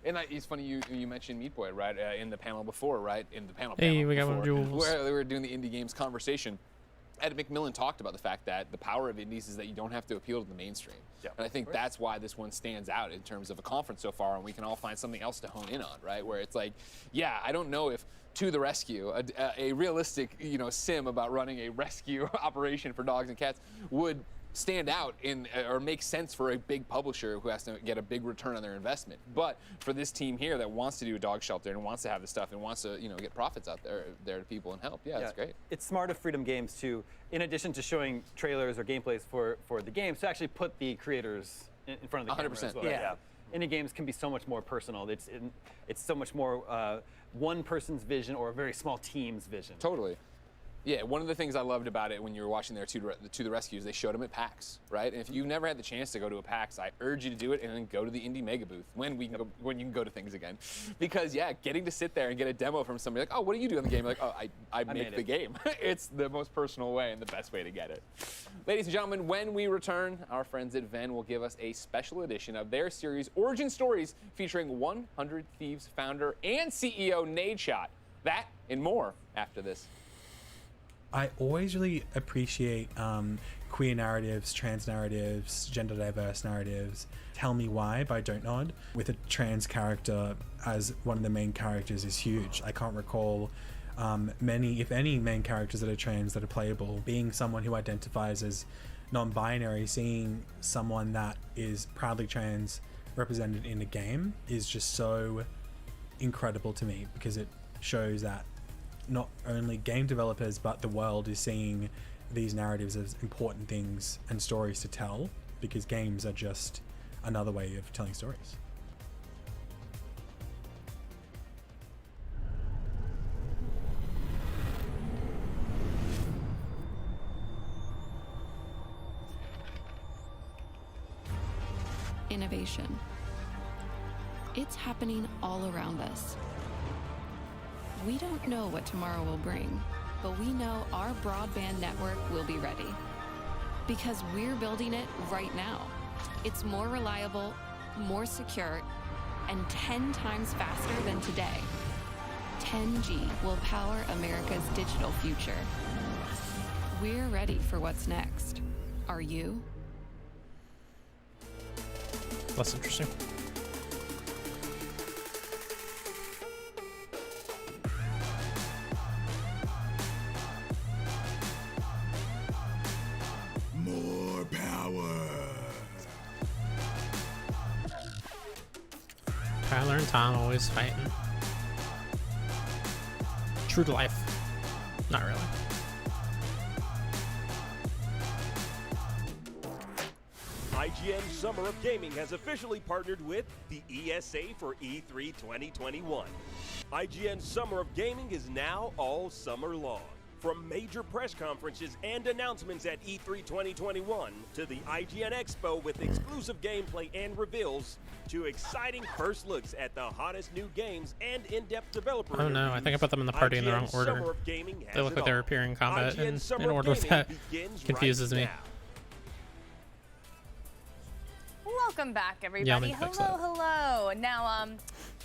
And it's funny you mentioned Meat Boy, right, in the panel before, right? In the panel we got one, before, Jules. where they were doing the indie games conversation. Ed McMillan talked about the fact that the power of indies is that you don't have to appeal to the mainstream. And I think that's why this one stands out in terms of a conference so far, and we can all find something else to hone in on, right? Where it's like, yeah, I don't know if To the Rescue, a realistic, sim about running a rescue operation for dogs and cats would stand out in or make sense for a big publisher who has to get a big return on their investment. But for this team here that wants to do a dog shelter and wants to have this stuff and wants to get profits out there to people and help, it's great. It's smart of Freedom Games to, in addition to showing trailers or gameplays for the games, to actually put the creators in front of the camera as well. Indie games can be so much more personal. It's so much more one person's vision or a very small team's vision. Totally. Yeah, one of the things I loved about it when you were watching their To the Rescue is they showed them at PAX, right? And if you've never had the chance to go to a PAX, I urge you to do it and then go to the Indie Mega Booth when you can go to things again. Because, getting to sit there and get a demo from somebody like, oh, what do you do in the game? You're like, oh, I make the game. It's the most personal way and the best way to get it. Ladies and gentlemen, when we return, our friends at Venn will give us a special edition of their series, Origin Stories, featuring 100 Thieves founder and CEO Nadeshot. That and more after this. I always really appreciate queer narratives, trans narratives, gender diverse narratives. Tell Me Why by Don't Nod, with a trans character as one of the main characters, is huge. I can't recall many, if any, main characters that are trans that are playable. Being someone who identifies as non-binary, seeing someone that is proudly trans represented in a game is just so incredible to me, because it shows that not only game developers but the world is seeing these narratives as important things and stories to tell, because games are just another way of telling stories. Innovation. It's happening all around us. We don't know what tomorrow will bring, but we know our broadband network will be ready. Because we're building it right now. It's more reliable, more secure, and 10 times faster than today. 10G will power America's digital future. We're ready for what's next. Are you? That's interesting. More power. Tyler and Tom always fighting. True to life. Not really. IGN Summer of Gaming has officially partnered with the ESA for E3 2021. IGN Summer of Gaming is now all summer long. From major press conferences and announcements at E3 2021 to the IGN Expo with exclusive gameplay and reveals to exciting first looks at the hottest new games and in-depth developer Oh no, I think I put them in the party in the wrong order. They look like they're appearing in combat in order that confuses me. Welcome back, everybody. Hello. Now,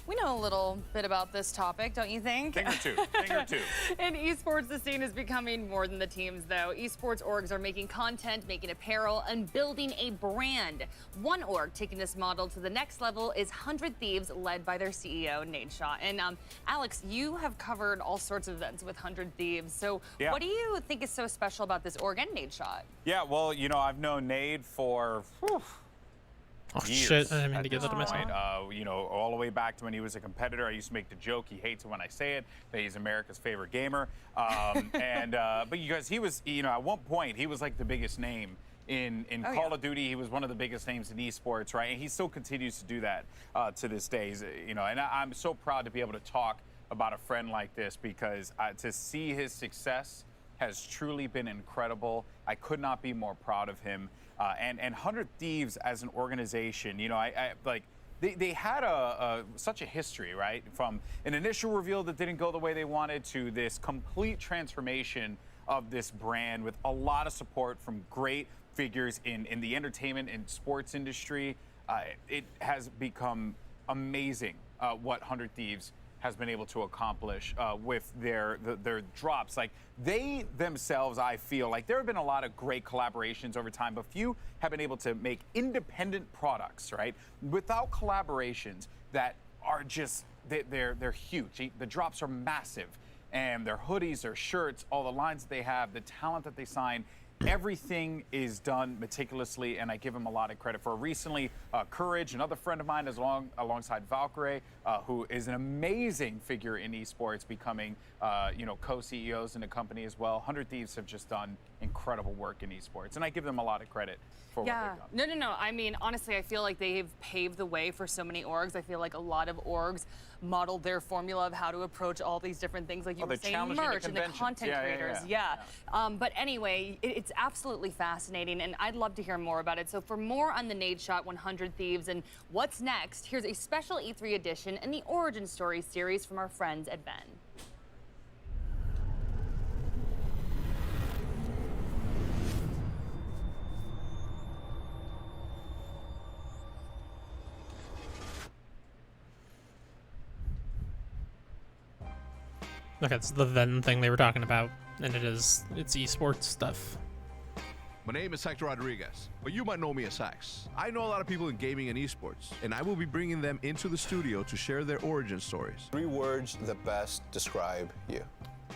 we know a little bit about this topic, don't you think? Thing or two. In esports, the scene is becoming more than the teams, though. Esports orgs are making content, making apparel, and building a brand. One org taking this model to the next level is 100 Thieves, led by their CEO, Nadeshot. And Alex, you have covered all sorts of events with 100 Thieves. So what do you think is so special about this org and Nadeshot? Yeah, well, I've known Nade for Oh, years. shit, I didn't mean at to give this that to myself. point. You know, all the way back to when he was a competitor. I used to make the joke, he hates it when I say it, that he's America's favorite gamer. But because he was, you know, at one point, he was like the biggest name in Call of Duty. He was one of the biggest names in esports, right? And he still continues to do that to this day. You know, and I'm so proud to be able to talk about a friend like this, because to see his success has truly been incredible. I could not be more proud of him. And 100 Thieves as an organization, you know, they had such a history, right? From an initial reveal that didn't go the way they wanted to this complete transformation of this brand with a lot of support from great figures in the entertainment and sports industry. It has become amazing what 100 Thieves has been able to accomplish with their drops. Like, they themselves, I feel like there have been a lot of great collaborations over time, but few have been able to make independent products, right? Without collaborations that are just, they're huge. The drops are massive, and their hoodies, their shirts, all the lines that they have, the talent that they sign, everything is done meticulously, and I give him a lot of credit for it. Recently, Courage, another friend of mine, is alongside Valkyrie, who is an amazing figure in esports, becoming you know, co-CEOs in the company as well. 100 Thieves have just done incredible work in esports, and I give them a lot of credit for what they've done. No. I mean, honestly, I feel like they've paved the way for so many orgs. I feel like a lot of orgs modeled their formula of how to approach all these different things, like you were saying, merch and the content creators. But anyway, it's absolutely fascinating, and I'd love to hear more about it. So for more on the Nadeshot 100 Thieves and what's next, here's a special E3 edition and the Origin Story series from our friends at Ben. Okay, it's the then thing they were talking about, and it's esports stuff. My name is Hector Rodriguez, but you might know me as Hex. I know a lot of people in gaming and esports, and I will be bringing them into the studio to share their origin stories. 3 words that best describe you.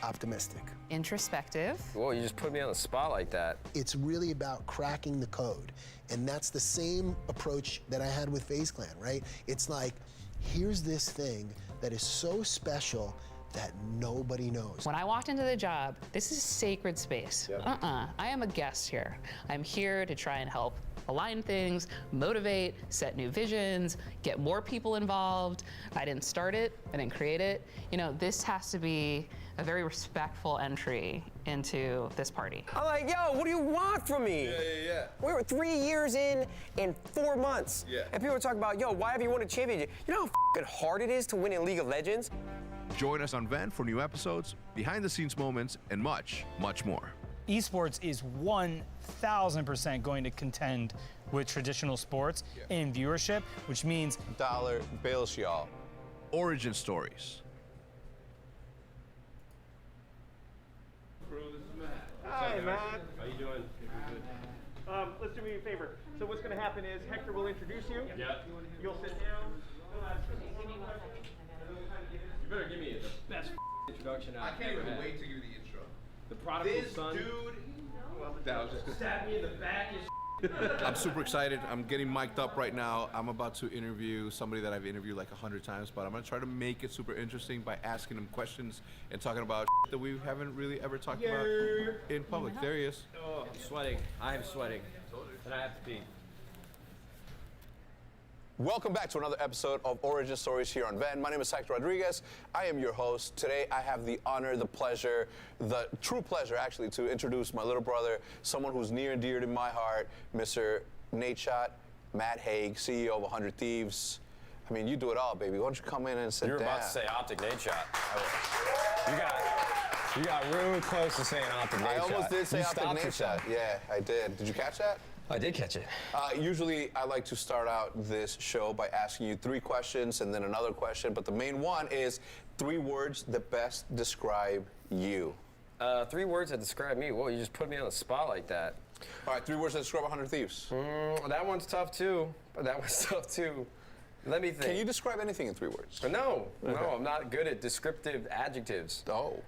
Optimistic. Introspective. Whoa, you just put me on the spot like that. It's really about cracking the code. And that's the same approach that I had with FaZe Clan, right? It's like, here's this thing that is so special that nobody knows. When I walked into the job, this is sacred space. I am a guest here. I'm here to try and help align things, motivate, set new visions, get more people involved. I didn't start it, I didn't create it. You know, this has to be a very respectful entry into this party. I'm like, yo, what do you want from me? Yeah. We were 3 years in 4 months. And people were talking about, yo, why have you won a championship? You know how f***ing hard it is to win in League of Legends? Join us on Vent for new episodes, behind-the-scenes moments, and much, much more. Esports is 1,000% going to contend with traditional sports in viewership, which means dollar bills, y'all. Origin stories. Bro, this is Matt. Hi, Matt. How you doing? Good. Let's do me a favor. So what's going to happen is Hector will introduce you. Yeah. You'll sit down. You better give me the best introduction I can't even wait to give you the intro. The prodigal son. Dude. That was just stab me in the back. I'm super excited. I'm getting mic'd up right now. I'm about to interview somebody that I've interviewed like 100 times, but I'm gonna try to make it super interesting by asking him questions and talking about that we haven't really ever talked about in public. There he is. Oh, I'm sweating. I'm sweating. And I have to pee. Welcome back to another episode of Origin Stories here on Ven. My name is Hector Rodriguez. I am your host. Today I have the honor, the pleasure, the true pleasure actually, to introduce my little brother, someone who's near and dear to my heart, Mr. Nadeshot, Matt Haig, CEO of 100 Thieves. I mean, you do it all, baby. Why don't you come in and sit down? You're about to say Optic Nadeshot. You got really close to saying Optic Nadeshot. I almost did say Optic Nadeshot. Yeah, I did. Did you catch that? I did catch it. Usually, I like to start out this show by asking you 3 questions and then another question, but the main one is 3 words that best describe you. 3 words that describe me? Whoa, you just put me on the spot like that. All right, 3 words that describe 100 Thieves. That one's tough too. Let me think. Can you describe anything in 3 words? No, Okay. I'm not good at descriptive adjectives. Oh.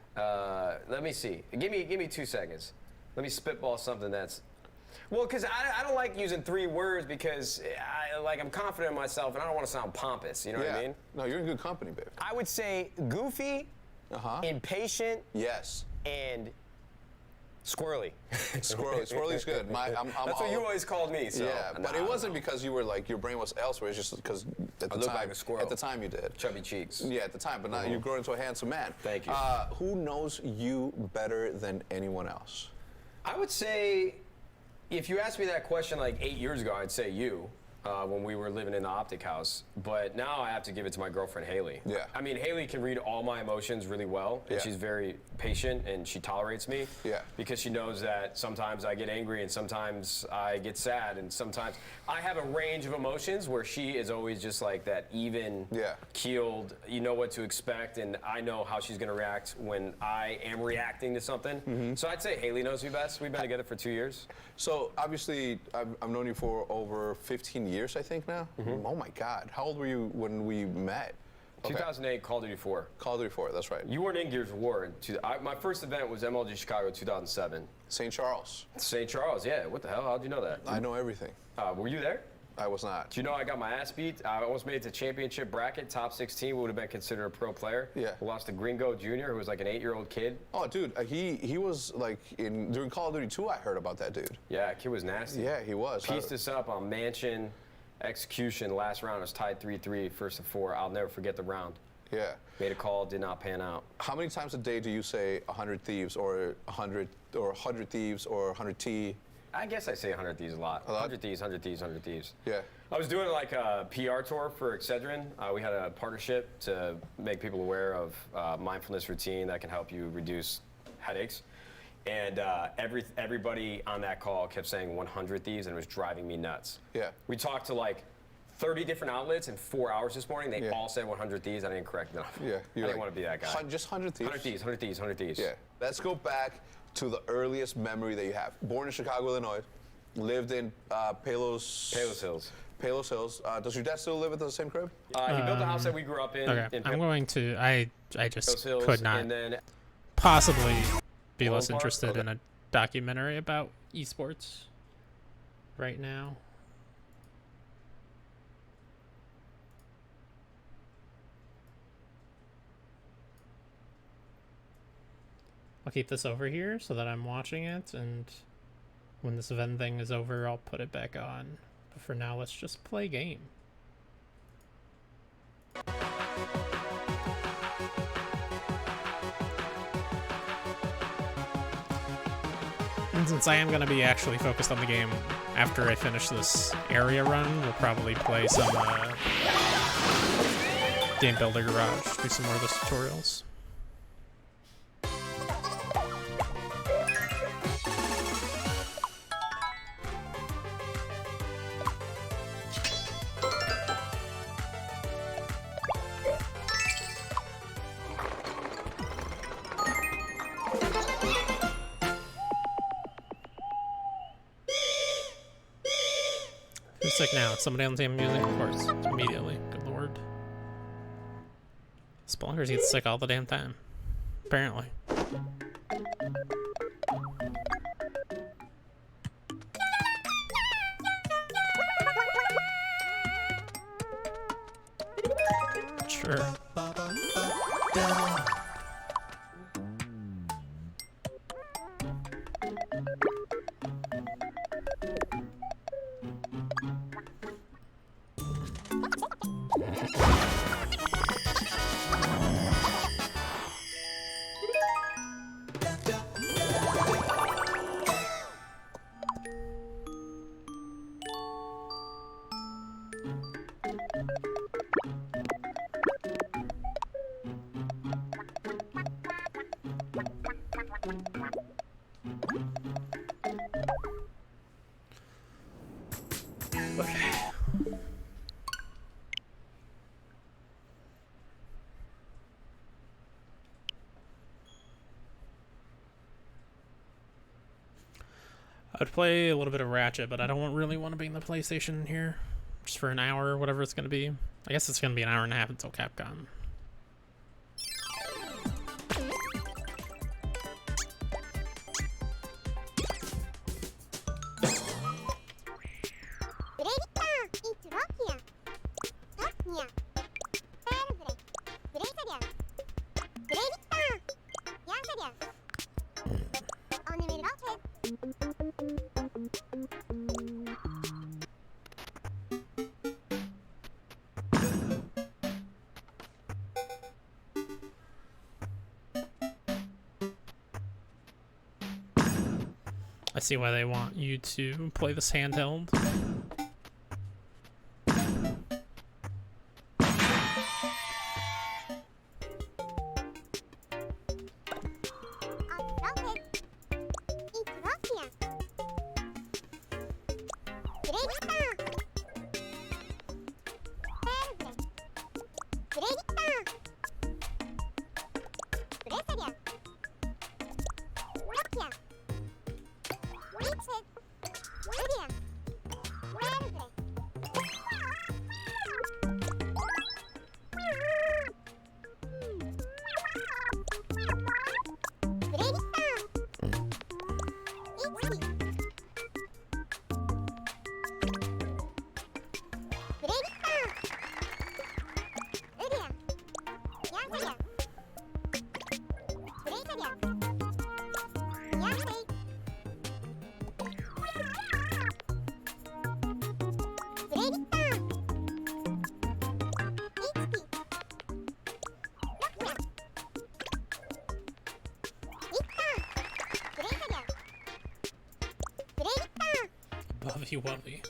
Let me see. Give me 2 seconds. Let me spitball something that's Well, because I don't like using 3 words because I'm confident in myself and I don't want to sound pompous. You know what I mean? No, you're in good company, babe. I would say goofy, impatient, yes, and squirrely. Squirrely's good. That's what you always called me. So. Yeah, but it wasn't because you were like your brain was elsewhere. It's just because at the look time, like a squirrel. At the time you did. Chubby cheeks. Yeah, at the time, but now you've grown into a handsome man. Thank you. Who knows you better than anyone else? I would say, if you asked me that question like 8 years ago, I'd say you. When we were living in the Optic House. But now I have to give it to my girlfriend, Haley. Yeah. I mean, Haley can read all my emotions really well, and she's very patient, and she tolerates me. Yeah. Because she knows that sometimes I get angry, and sometimes I get sad, and sometimes I have a range of emotions where she is always just like that even, keeled, you know what to expect, and I know how she's gonna react when I am reacting to something. So I'd say Haley knows me best. We've been together for 2 years. So obviously, I've known you for over 15 years, I think now. Oh my God! How old were you when we met? 2008, Call of Duty 4. Call of Duty 4, that's right. You weren't in Gears of War. My first event was MLG Chicago 2007. St. Charles. St. Charles, yeah. What the hell? How'd you know that? I know everything. Were you there? I was not. Do you know I got my ass beat? I almost made it to championship bracket, top 16, would have been considered a pro player. Yeah. Lost to Gringo Jr., who was like an 8-year-old kid. Oh, dude, he was like during Call of Duty 2. I heard about that dude. Yeah, kid was nasty. Yeah, he was. Pieced us up on Mansion, execution. Last round was tied 3-3, first of 4. I'll never forget the round. Yeah. Made a call, did not pan out. How many times a day do you say 100 thieves or 100 thieves or 100 T? I guess I say 100 Thieves a lot. 100 Thieves, 100 Thieves, 100 Thieves. Yeah. I was doing like a PR tour for Excedrin. We had a partnership to make people aware of mindfulness routine that can help you reduce headaches. And everybody on that call kept saying 100 Thieves, and it was driving me nuts. Yeah. We talked to like 30 different outlets in 4 hours this morning. They all said 100 Thieves. I didn't correct them. Yeah. I didn't want to be that guy. Just 100 Thieves? 100 Thieves, 100 Thieves, 100 Thieves. Yeah. Let's go back to the earliest memory that you have. Born in Chicago, Illinois, lived in Palos Hills. Palos Hills. Does your dad still live at the same crib? He built the house that we grew up in. Okay, in I'm going to. I just Hills, could not and then possibly be Orland less Park? interested Okay. in a documentary about esports right now. I'll keep this over here so that I'm watching it, and when this event thing is over, I'll put it back on. But for now, let's just play game. And since I am going to be actually focused on the game after I finish this area run, we'll probably play some Game Builder Garage, do some more of those tutorials. Who's sick now? Somebody on the same music? Of course. Immediately. Good lord. Spelunkers get sick all the damn time. Apparently. Sure. I'd play a little bit of Ratchet, but I don't really want to be in the PlayStation here. Just for an hour or whatever it's going to be. I guess it's going to be an hour and a half until Capcom. I see why they want you to play this handheld. Buffy Wuffy.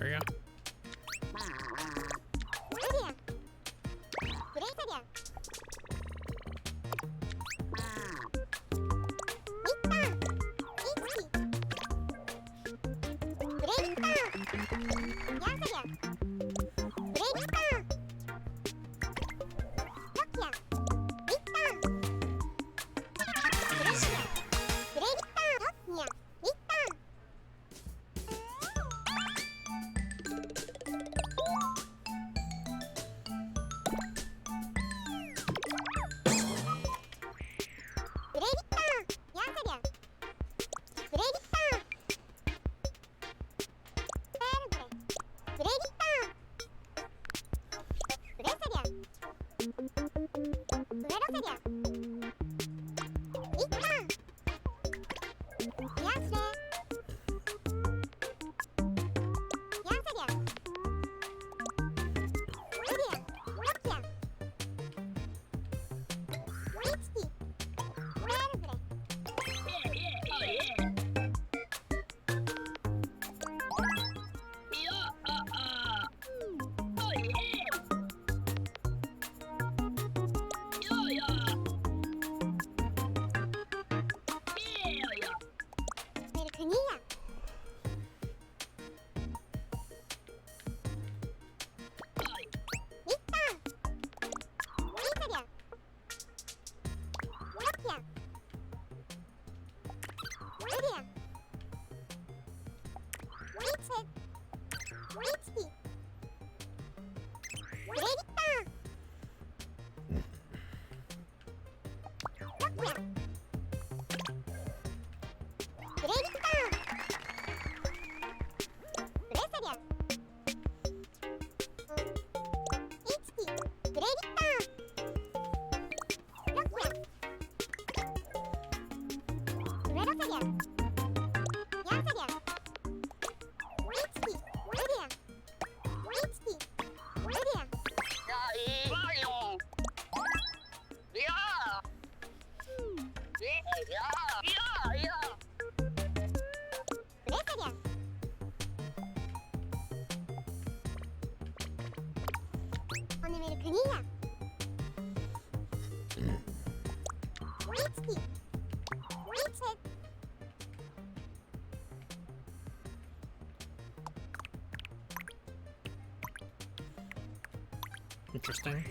There we go. Interesting.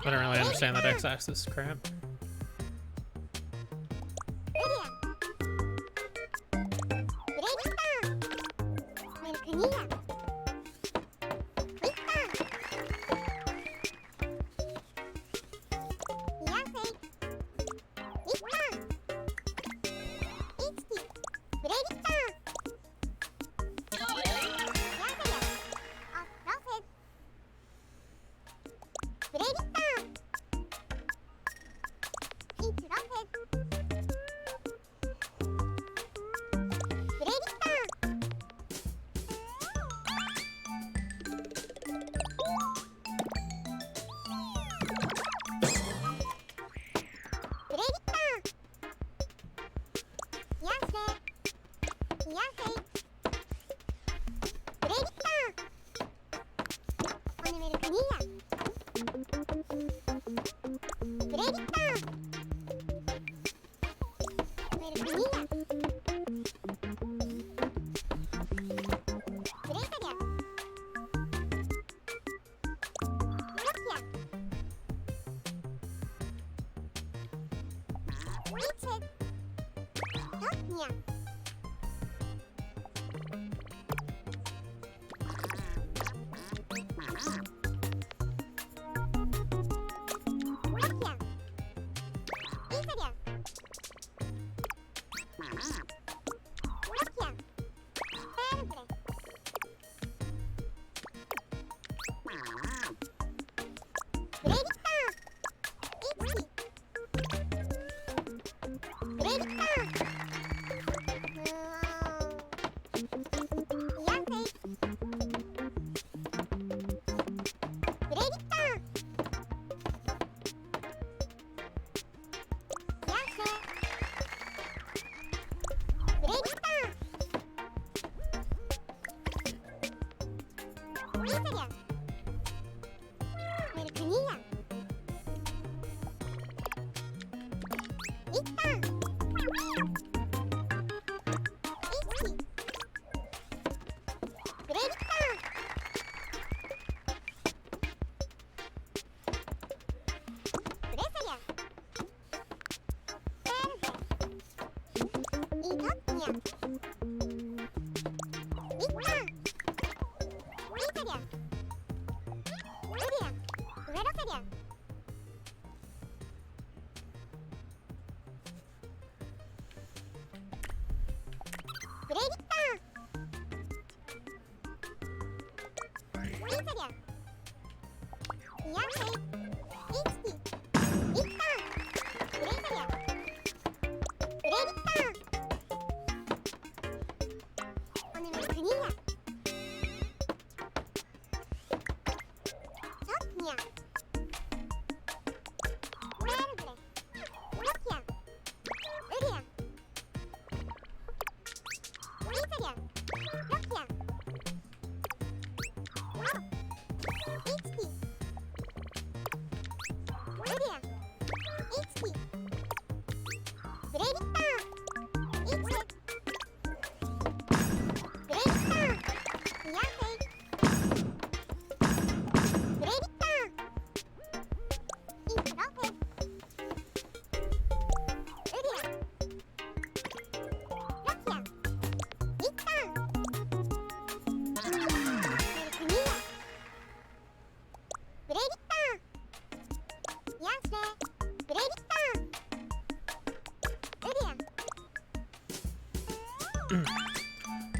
I don't really understand that x-axis crap.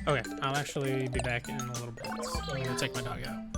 Okay, I'll actually be back in a little bit. I'm gonna take my dog out.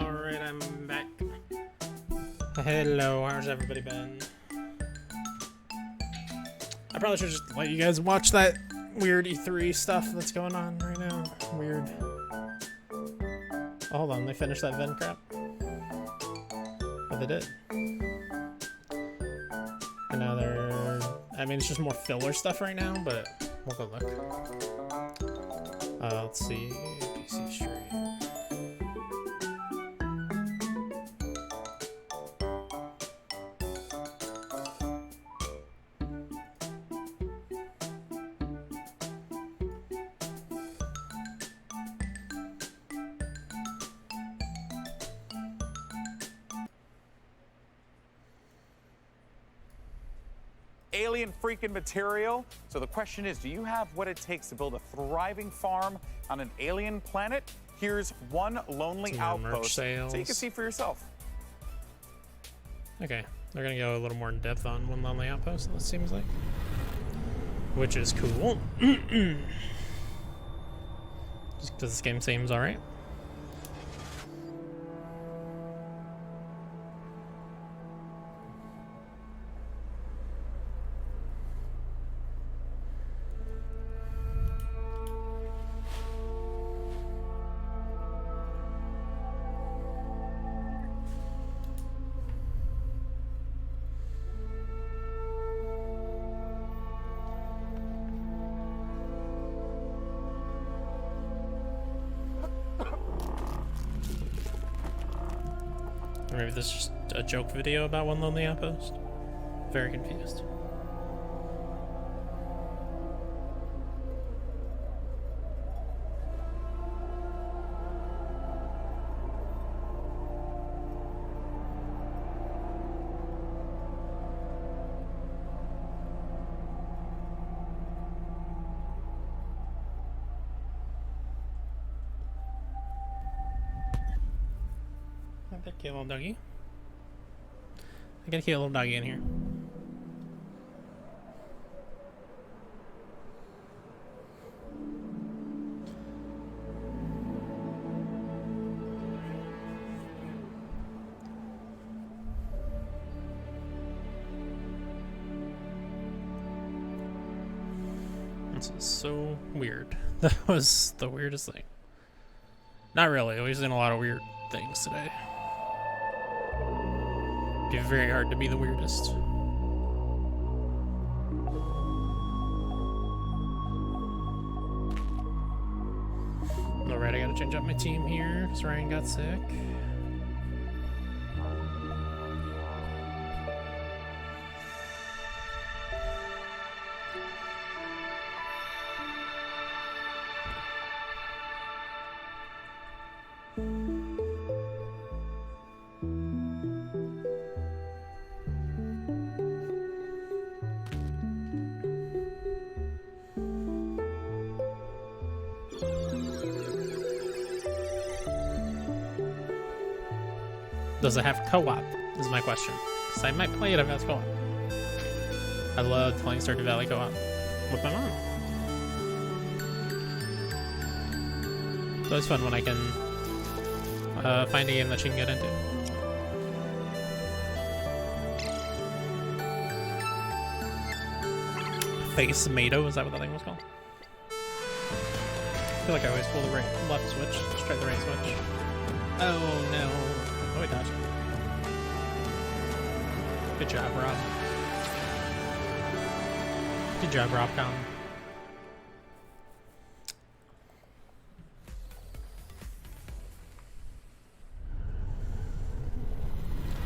Alright, I'm back. Hello, how's everybody been? I probably should just let you guys watch that weird E3 stuff that's going on right now. Weird. Oh, hold on, they finished that Ven crap? Oh, they did. And now they're... I mean, it's just more filler stuff right now, but we'll go look. Let's see. PC stream. Alien freaking material. So the question is, do you have what it takes to build a thriving farm on an alien planet? Here's one lonely outpost so you can see for yourself. Okay, they're gonna go a little more in depth on One Lonely Outpost, it seems like. Which is cool. Just because this game seems alright. Or maybe this is just a joke video about One Lonely Outpost. Very confused. Get a little doggy. I gotta get a little doggy in here. This is so weird. That was the weirdest thing. Not really. We've seen a lot of weird things today. It'd be very hard to be the weirdest. Alright, I gotta change up my team here because Ryan got sick. Does it have co-op? Is my question. Because I might play it if it has co-op. I love playing Stardew Valley co-op with my mom. So it's fun when I can find a game that she can get into. Face Tomato, is that what that thing was called? I feel like I always pull the left switch. Let's try the right switch. Oh no. Oh, I dodged. Good job, Rob. Good job, Robcom.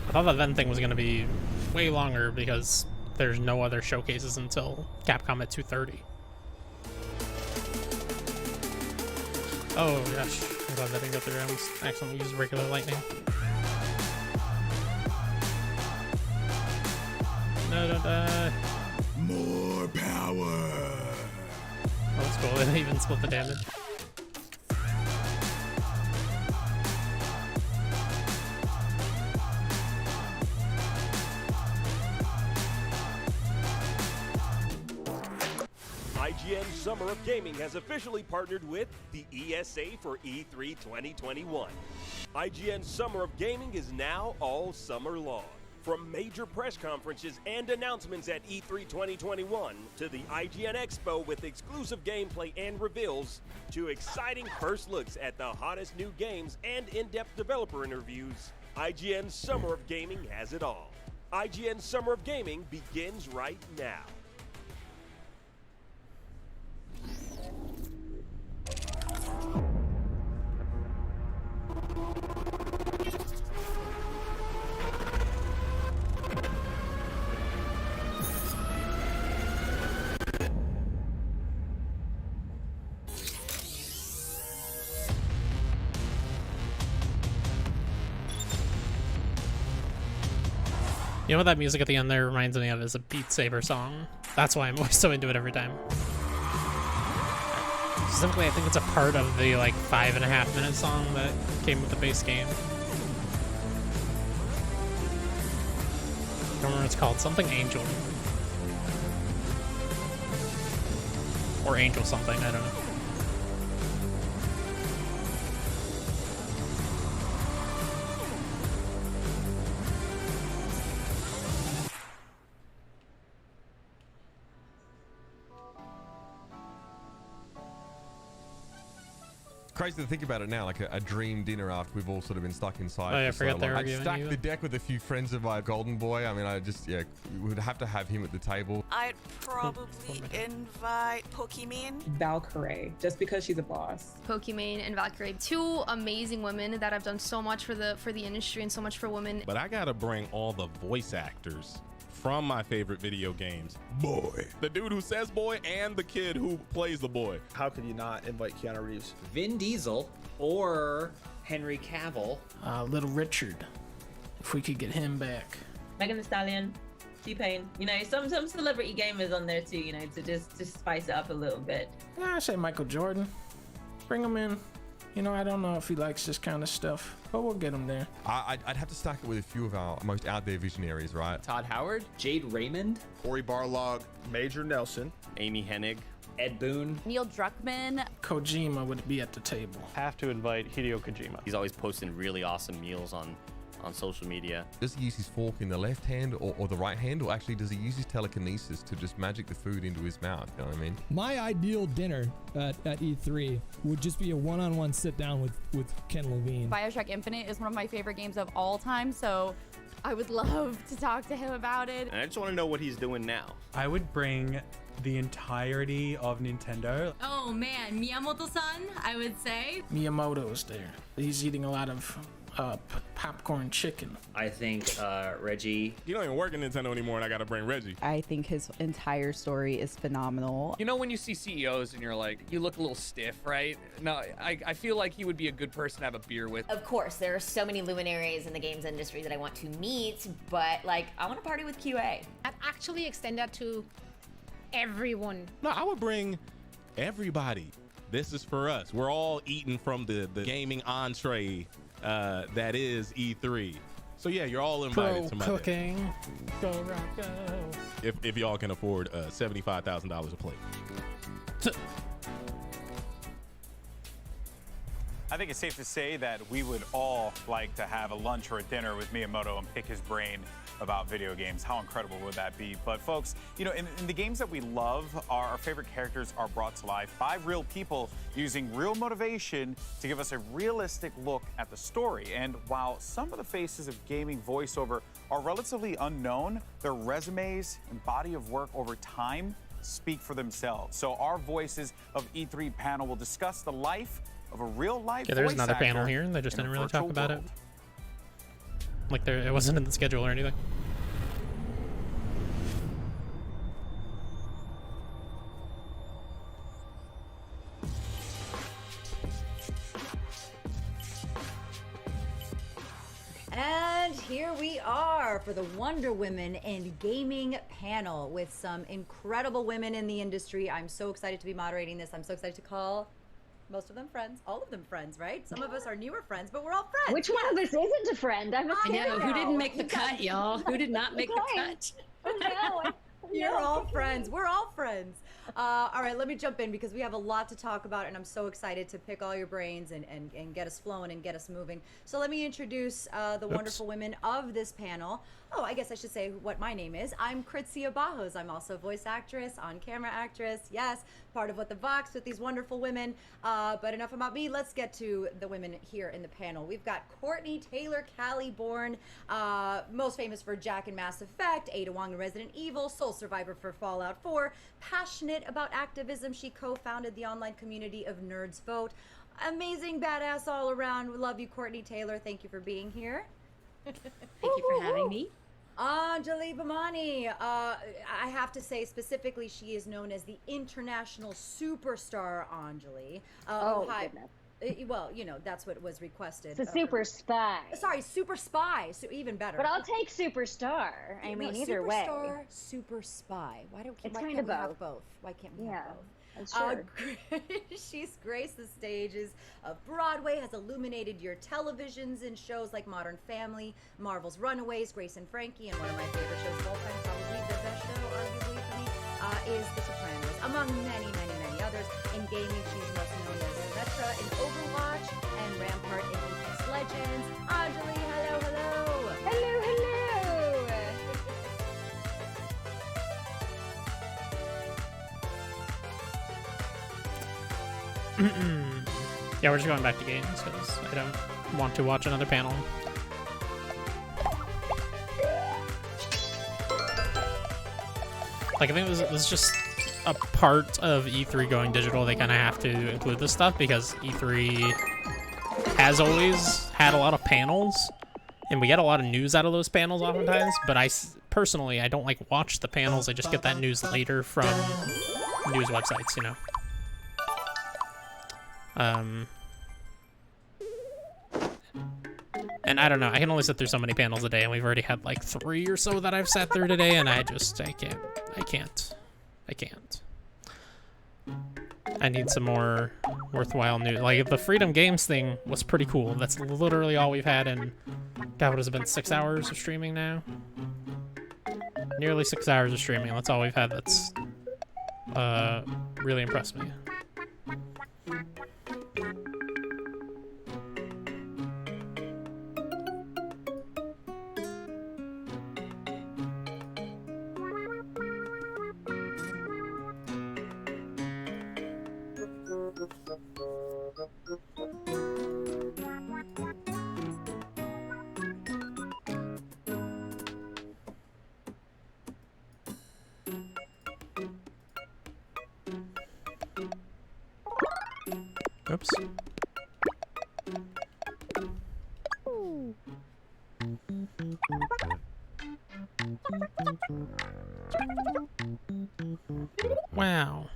I thought that Ven thing was going to be way longer because there's no other showcases until Capcom at 2:30. Oh gosh, I'm glad that didn't go through. I almost accidentally used regular lightning. No, don't die. More power. Oh, that's cool. They even split the damage. IGN Summer of Gaming has officially partnered with the ESA for E3 2021. IGN Summer of Gaming is now all summer long. From major press conferences and announcements at E3 2021 to the IGN Expo with exclusive gameplay and reveals to exciting first looks at the hottest new games and in-depth developer interviews, IGN Summer of Gaming has it all. IGN Summer of Gaming begins right now. You know what that music at the end there reminds me of is a Beat Saber song. That's why I'm always so into it every time. Simply, I think it's a part of the like 5.5-minute song that came with the base game. I don't remember what it's called. Something Angel. Or Angel something, I don't know. Crazy to think about it now, like a dream dinner after we've all sort of been stuck inside. Oh, yeah, I for forgot so they long. were I'd giving stack you the deck with a few friends of my golden boy. I mean, I just, yeah, would have to have him at the table. I'd probably invite Pokimane. Valkyrie, just because she's a boss. Pokimane and Valkyrie, two amazing women that have done so much for the industry and so much for women. But I gotta bring all the voice actors from my favorite video games. Boy. The dude who says boy and the kid who plays the boy. How could you not invite Keanu Reeves? Vin Diesel or Henry Cavill. Little Richard, if we could get him back. Megan Thee Stallion, T-Pain. You know, some celebrity gamers on there too, you know, to just spice it up a little bit. Yeah, I say Michael Jordan. Bring him in. You know, I don't know if he likes this kind of stuff, but we'll get him there. I'd have to stack it with a few of our most out there visionaries, right? Todd Howard, Jade Raymond, Cory Barlog, Major Nelson, Amy Hennig, Ed Boon, Neil Druckmann. Kojima would be at the table. Have to invite Hideo Kojima. He's always posting really awesome meals on social media. Does he use his fork in the left hand or the right hand, or actually does he use his telekinesis to just magic the food into his mouth? You know what I mean? My ideal dinner at E3 would just be a one-on-one sit down with Ken Levine. Bioshock Infinite is one of my favorite games of all time, so I would love to talk to him about it. And I just want to know what he's doing now. I would bring the entirety of Nintendo. Oh man, Miyamoto-san, I would say. Miyamoto's there. He's eating a lot of popcorn chicken. I think Reggie. You don't even work at Nintendo anymore, and I gotta bring Reggie. I think his entire story is phenomenal. You know when you see CEOs and you're like, you look a little stiff, right? No, I feel like he would be a good person to have a beer with. Of course, there are so many luminaries in the games industry that I want to meet, but like, I want to party with QA. I'd actually extend that to everyone. No, I would bring everybody. This is for us. We're all eating from the gaming entree that is E3. So yeah, you're all invited to my cooking. day. Go rock go. If y'all can afford $75,000 a plate. I think it's safe to say that we would all like to have a lunch or a dinner with Miyamoto and pick his brain about video games. How incredible would that be? But folks, you know, in the games that we love, our favorite characters are brought to life by real people using real motivation to give us a realistic look at the story. And while some of the faces of gaming voiceover are relatively unknown, their resumes and body of work over time speak for themselves. So our Voices of E3 panel will discuss the life of a real-life Yeah, there's voice another panel actor here. They just in a didn't really talk virtual about world. it. Like it wasn't in the schedule or anything. And here we are for the Wonder Women and Gaming panel with some incredible women in the industry. I'm so excited to be moderating this. I'm so excited to call most of them friends, all of them friends, right? Some of us are newer friends, but we're all friends. Which one of us isn't a friend? I know. Who didn't make the cut, y'all? Who did not make the cut? Oh no, You're all friends. We're all friends. All right, let me jump in because we have a lot to talk about, and I'm so excited to pick all your brains and get us flowing and get us moving. So let me introduce the wonderful women of this panel. Oh, I guess I should say what my name is. I'm Kritzia Bajos. I'm also a voice actress, on-camera actress. Yes, part of What the Vox with these wonderful women. But enough about me. Let's get to the women here in the panel. We've got Courtney Taylor Callie-Bourne, most famous for Jack and Mass Effect, Ada Wong in Resident Evil, Soul Survivor for Fallout 4, passionate about activism. She co-founded the online community of Nerds Vote. Amazing badass all around. We love you, Courtney Taylor. Thank you for being here. Thank you for having me. Anjali Bhimani, I have to say specifically, she is known as the international superstar Anjali. Goodness. Well, you know, that's what was requested. It's a super spy. Sorry, super spy. So even better. But I'll take superstar. I mean, either way. Superstar, super spy. Why can't we have both? Why can't we have both? Sure. She's graced the stages of Broadway, has illuminated your televisions in shows like Modern Family, Marvel's Runaways, Grace and Frankie, and one of my favorite shows of all time, probably the best show, arguably for me, is The Sopranos, among many, many, many others. In gaming, she's most known as Symmetra in Overwatch and Rampart in Apex Legends. Anjali, hello, hello. Hello, hello. Yeah, we're just going back to games because I don't want to watch another panel. Like, I think this is just a part of E3 going digital. They kind of have to include this stuff because E3 has always had a lot of panels, and we get a lot of news out of those panels oftentimes, but personally, I don't like watch the panels. I just get that news later from news websites, you know. And I don't know, I can only sit through so many panels a day, and we've already had like 3 or so that I've sat through today, and I can't. I need some more worthwhile news. Like, the Freedom Games thing was pretty cool. That's literally all we've had in, God, what has it been, 6 hours of streaming now? Nearly 6 hours of streaming, that's all we've had that's really impressed me. Oops. Wow.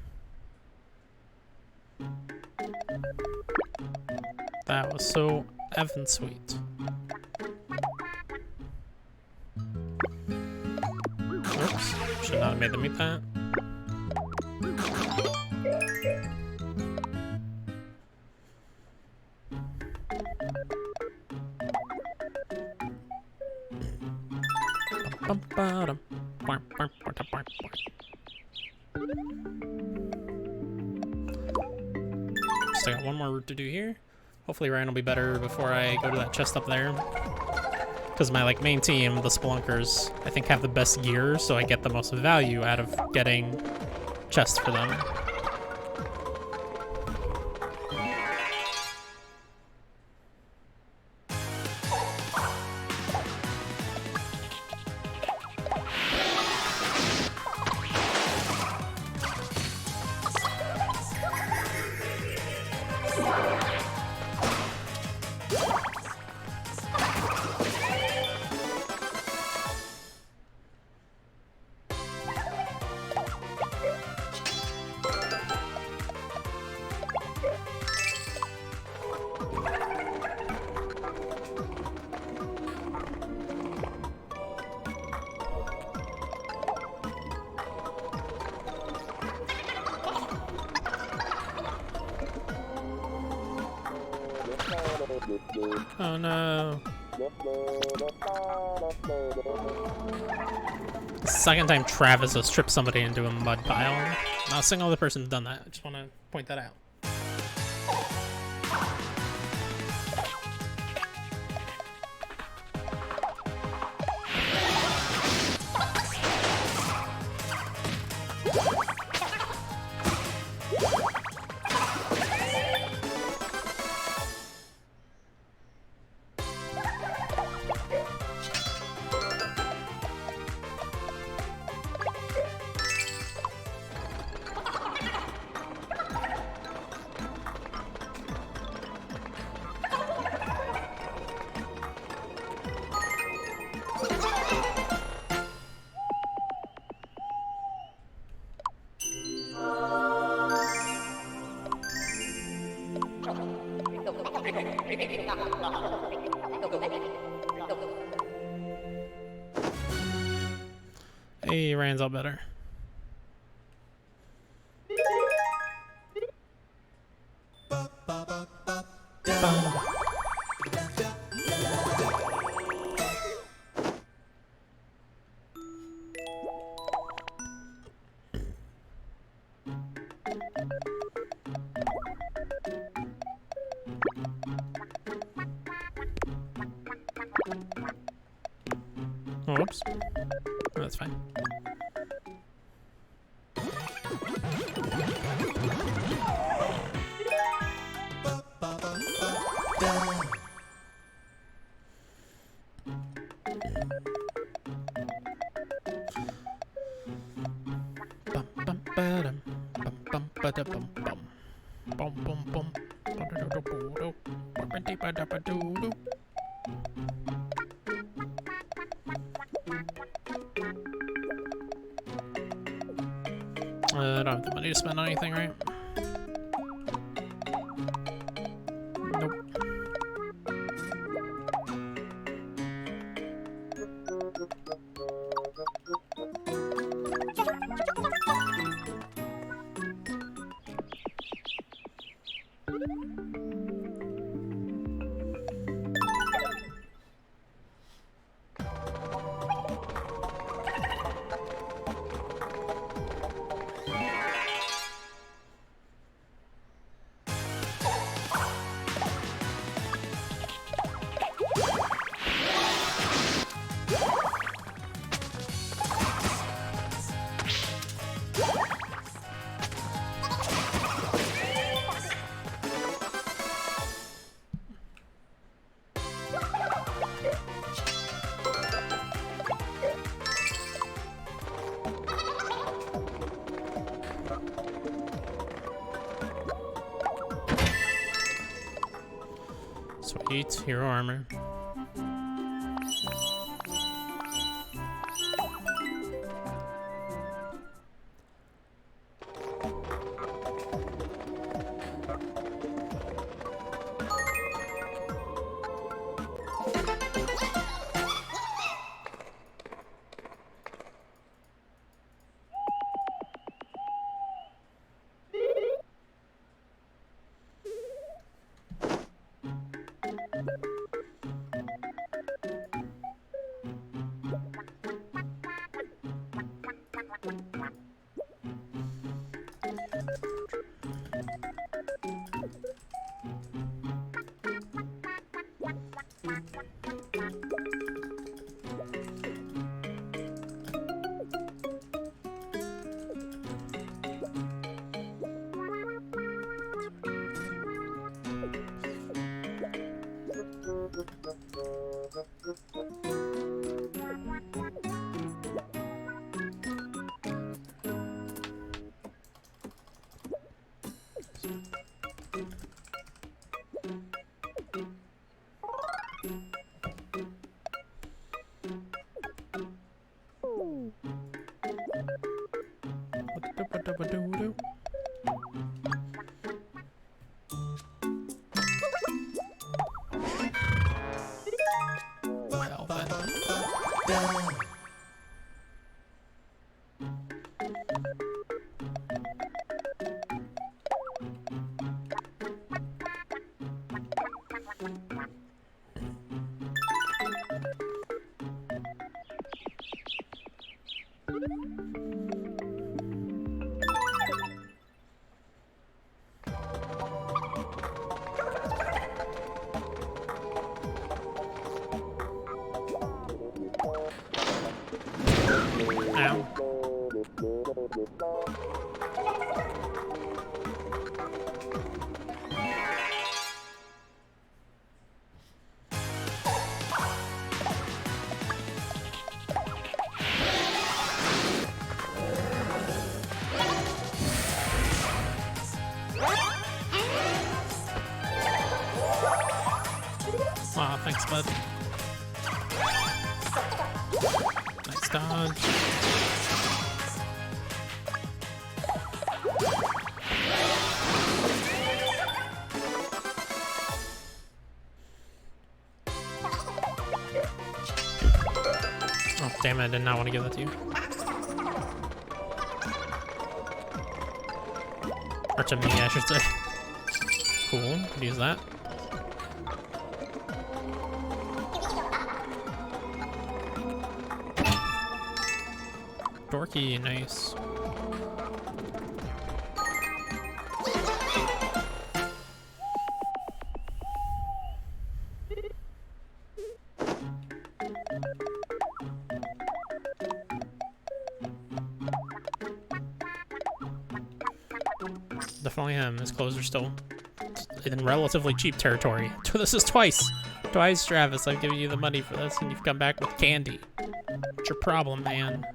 That was so effing sweet. Oops. Should not have made them eat that. Still got one more route to do here. Hopefully Ryan will be better before I go to that chest up there. Because my main team, the Spelunkers, I think have the best gear, so I get the most value out of getting chests for them. Oh no. Second time Travis has tripped somebody into a mud pile. Not a single other person's done that. I just want to point that out. Hey, Rand's all better. Whoops. Oh, that's fine. I don't have the money to spend on anything, right? Nope. Sweet, hero armor. Aw, thanks, bud. Nice dodge. Oh, damn it, I did not want to give that to you. Or to me, I should say. Cool, could use that. Dorky, nice. Definitely him. His clothes are still in relatively cheap territory. This is twice. Twice, Travis, I've given you the money for this, and you've come back with candy. What's your problem, man?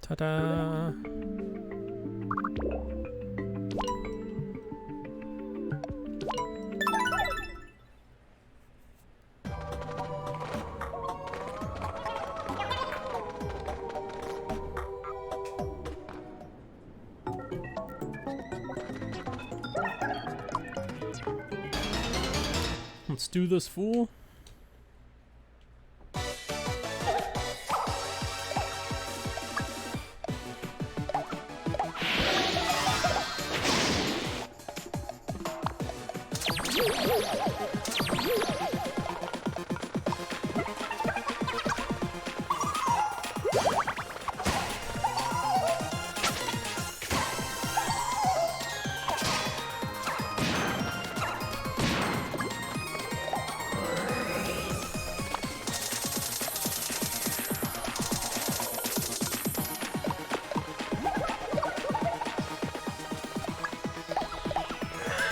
Ta-da! Let's do this, fool.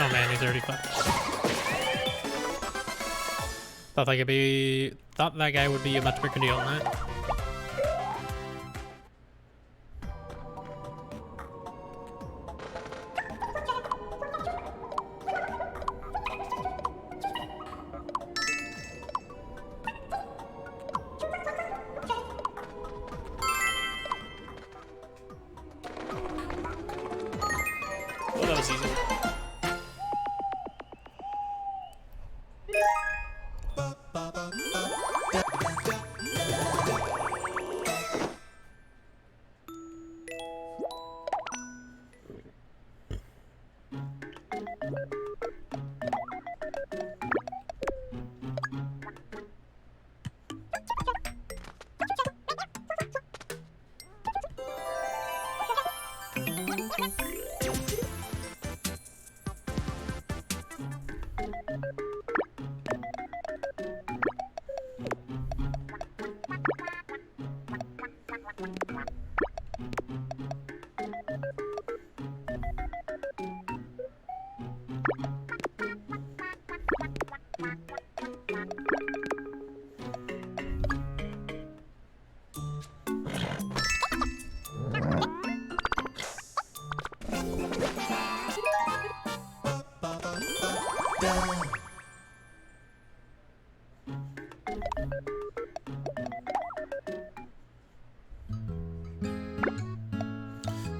Oh man, he's already fucked. Thought that guy would be a much bigger deal than that. Oh, that was easy.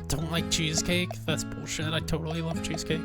Don't like cheesecake? That's bullshit. I totally love cheesecake.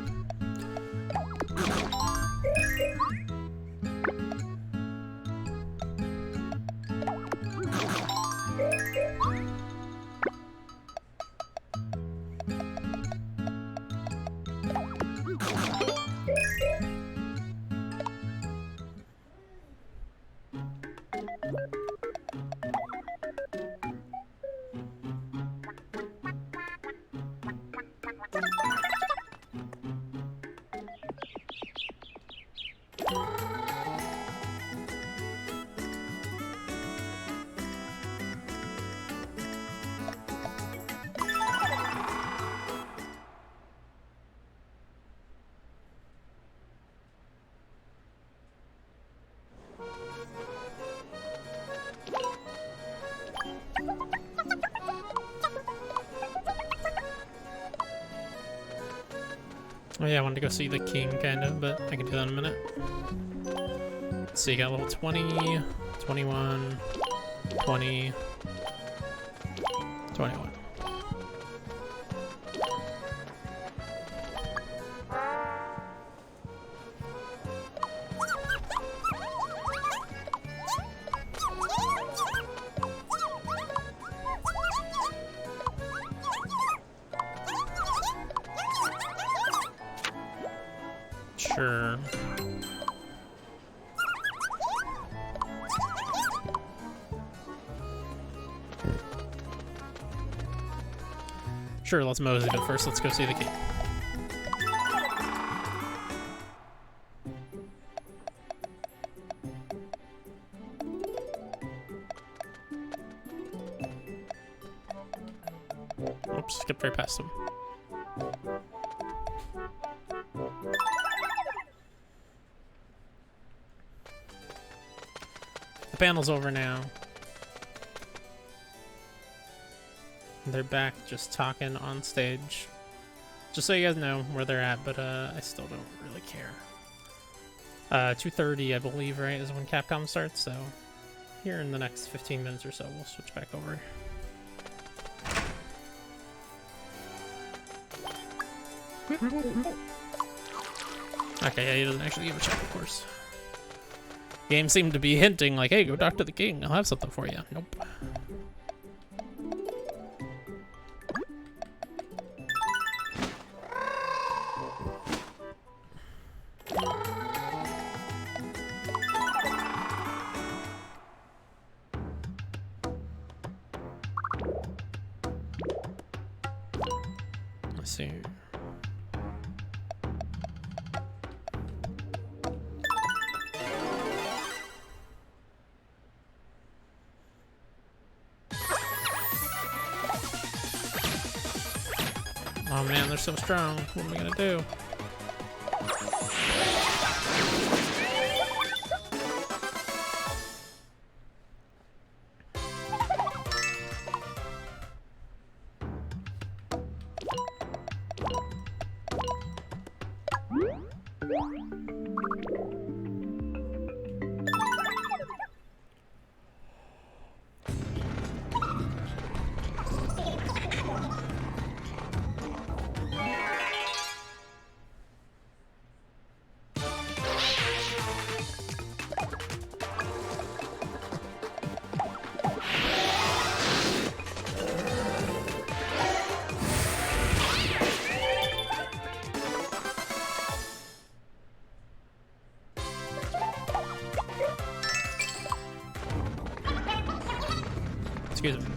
Oh yeah, I wanted to go see the king, kind of, but I can do that in a minute. Let's see, got a level 20, 21, 20, 21. Sure. Sure, let's mosey, but first let's go see the king. Oops, skipped right past him. The panel's over now. They're back just talking on stage. Just so you guys know where they're at, but I still don't really care. 2:30, I believe, right, is when Capcom starts, so here in the next 15 minutes or so, we'll switch back over. Okay, yeah, he doesn't actually give a check, of course. Game seemed to be hinting like, hey, go talk to the king. I'll have something for you. Nope. Let's see. Oh man, they're so strong. What am I gonna do? Excuse me.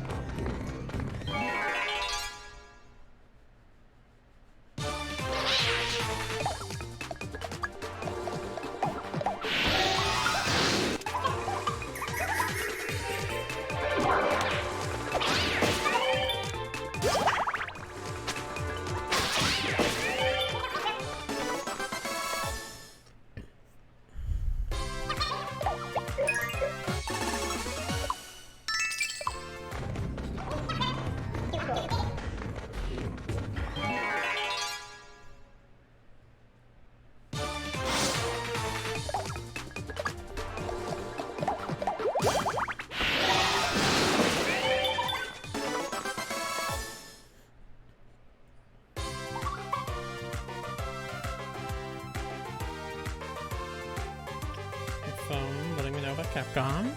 Phone letting me know about Capcom.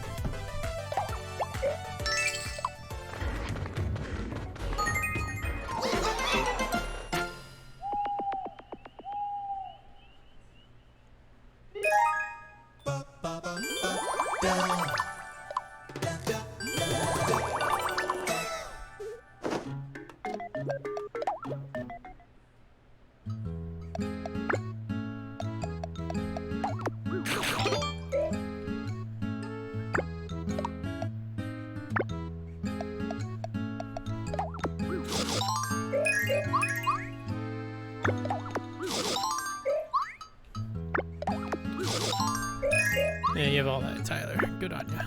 Yeah, you have all that, Tyler. Good on ya.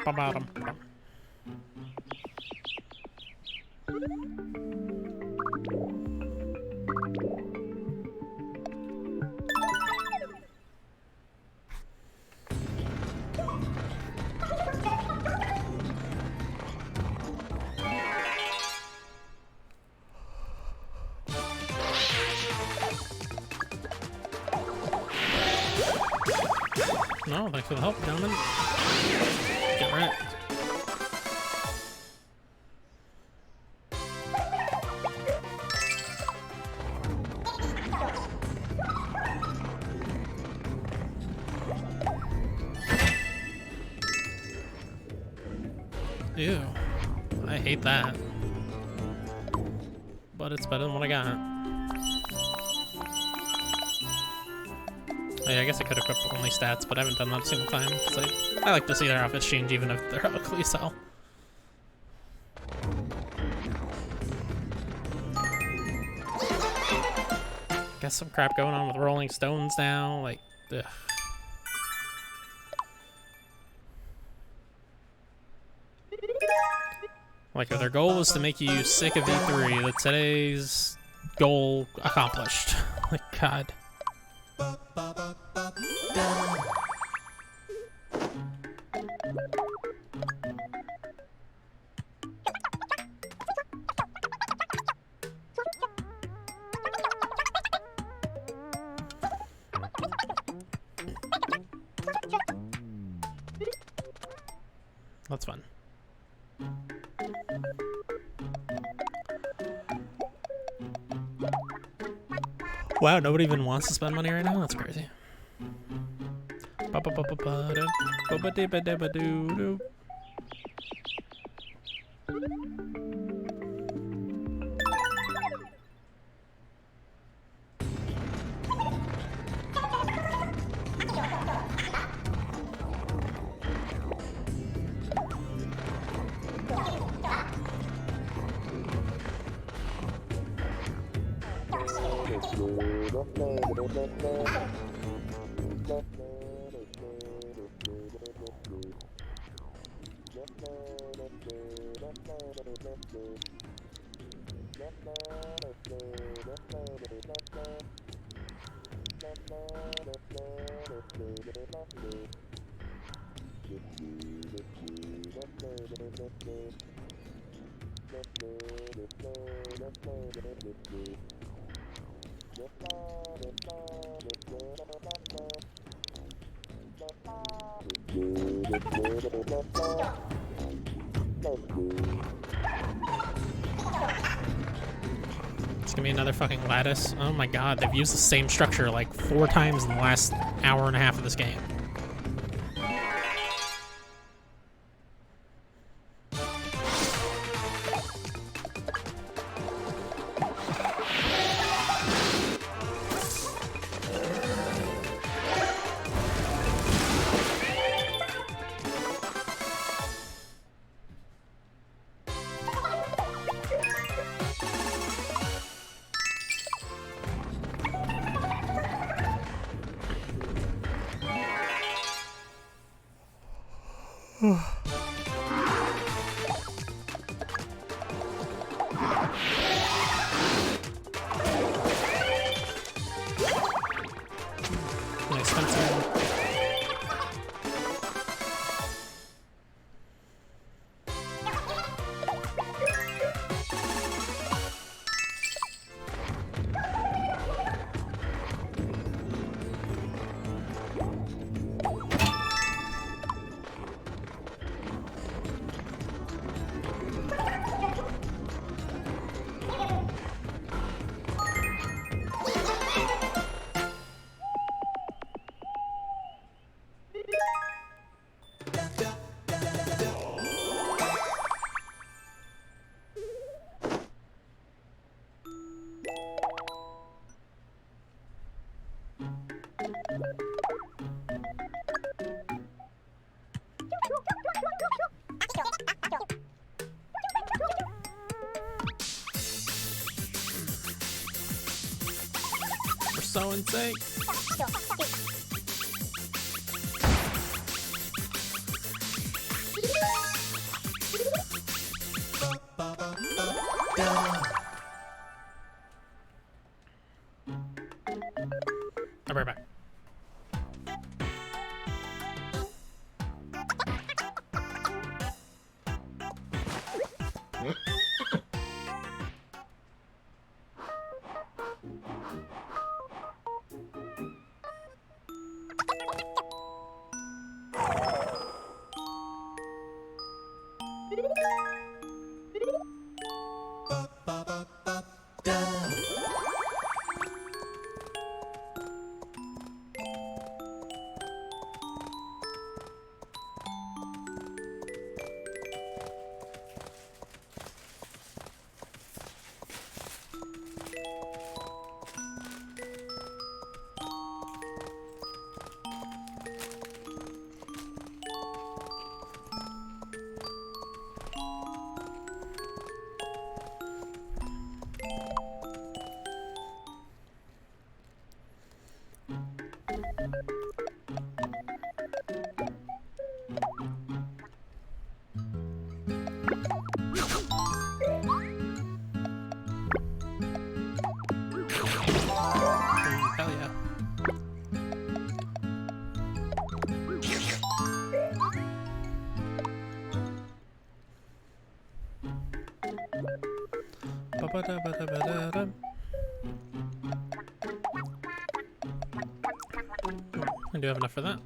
Ba-ba-dum. No, thanks for the help, gentlemen. Get right. Ew. I hate that. But it's better than what I got. Oh, yeah, I guess I could equip only stats, but I haven't done that a single time. So I like to see their outfits change even if they're ugly as hell. Got some crap going on with Rolling Stones now, like, ugh. Like, if their goal was to make you sick of E3, that today's goal accomplished. Like, God. That's fun. Wow, nobody even wants to spend money right now? That's crazy. It's gonna be another fucking lattice. Oh my god, they've used the same structure like 4 times in the last hour and a half of this game. Nice fencing. We're so in sync. right back. Hell yeah. Ba-ba-da-ba-da-ba-da-da. I do have enough for that.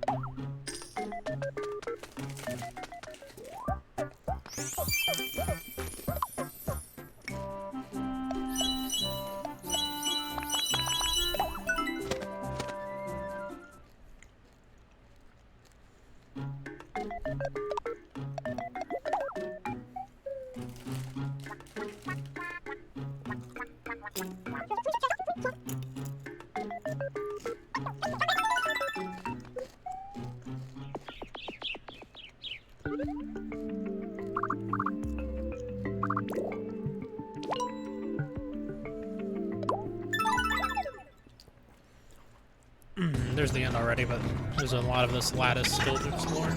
There's the end already, but there's a lot of this lattice still to explore.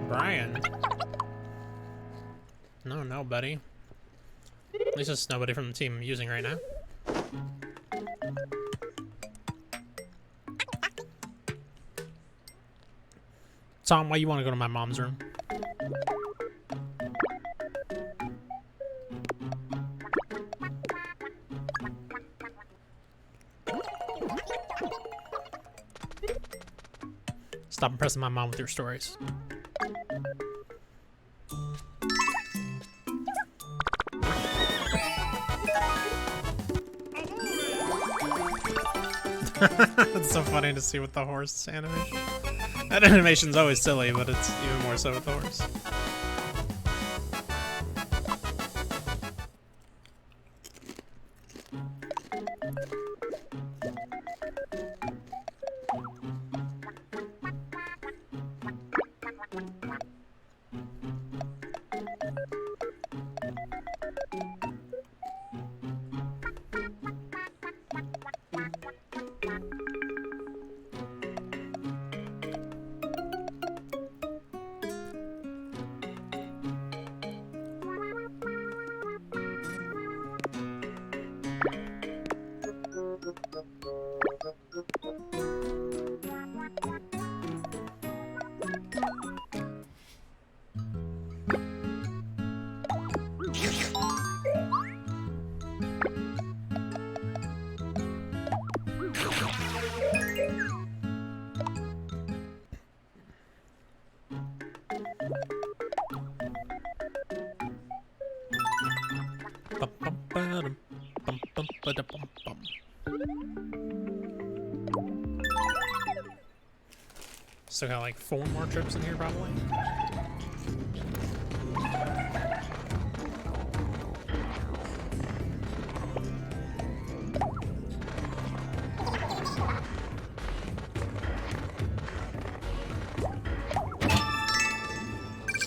Brian. No, buddy. At least it's nobody from the team I'm using right now. Tom, why you want to go to my mom's room? Stop impressing my mom with your stories. It's so funny to see with the horse animation. That animation's always silly, but it's even more so with the horse. Still got like 4 more trips in here, probably.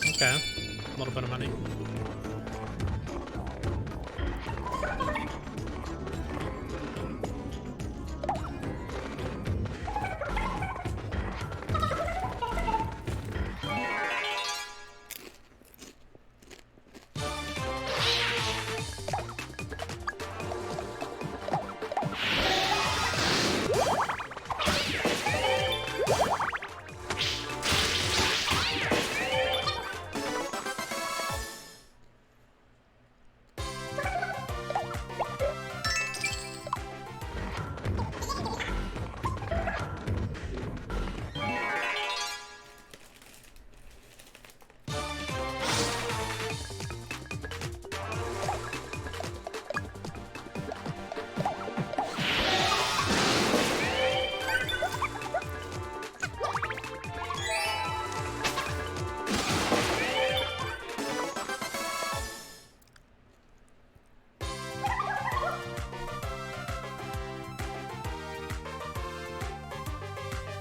Okay, a little bit of money.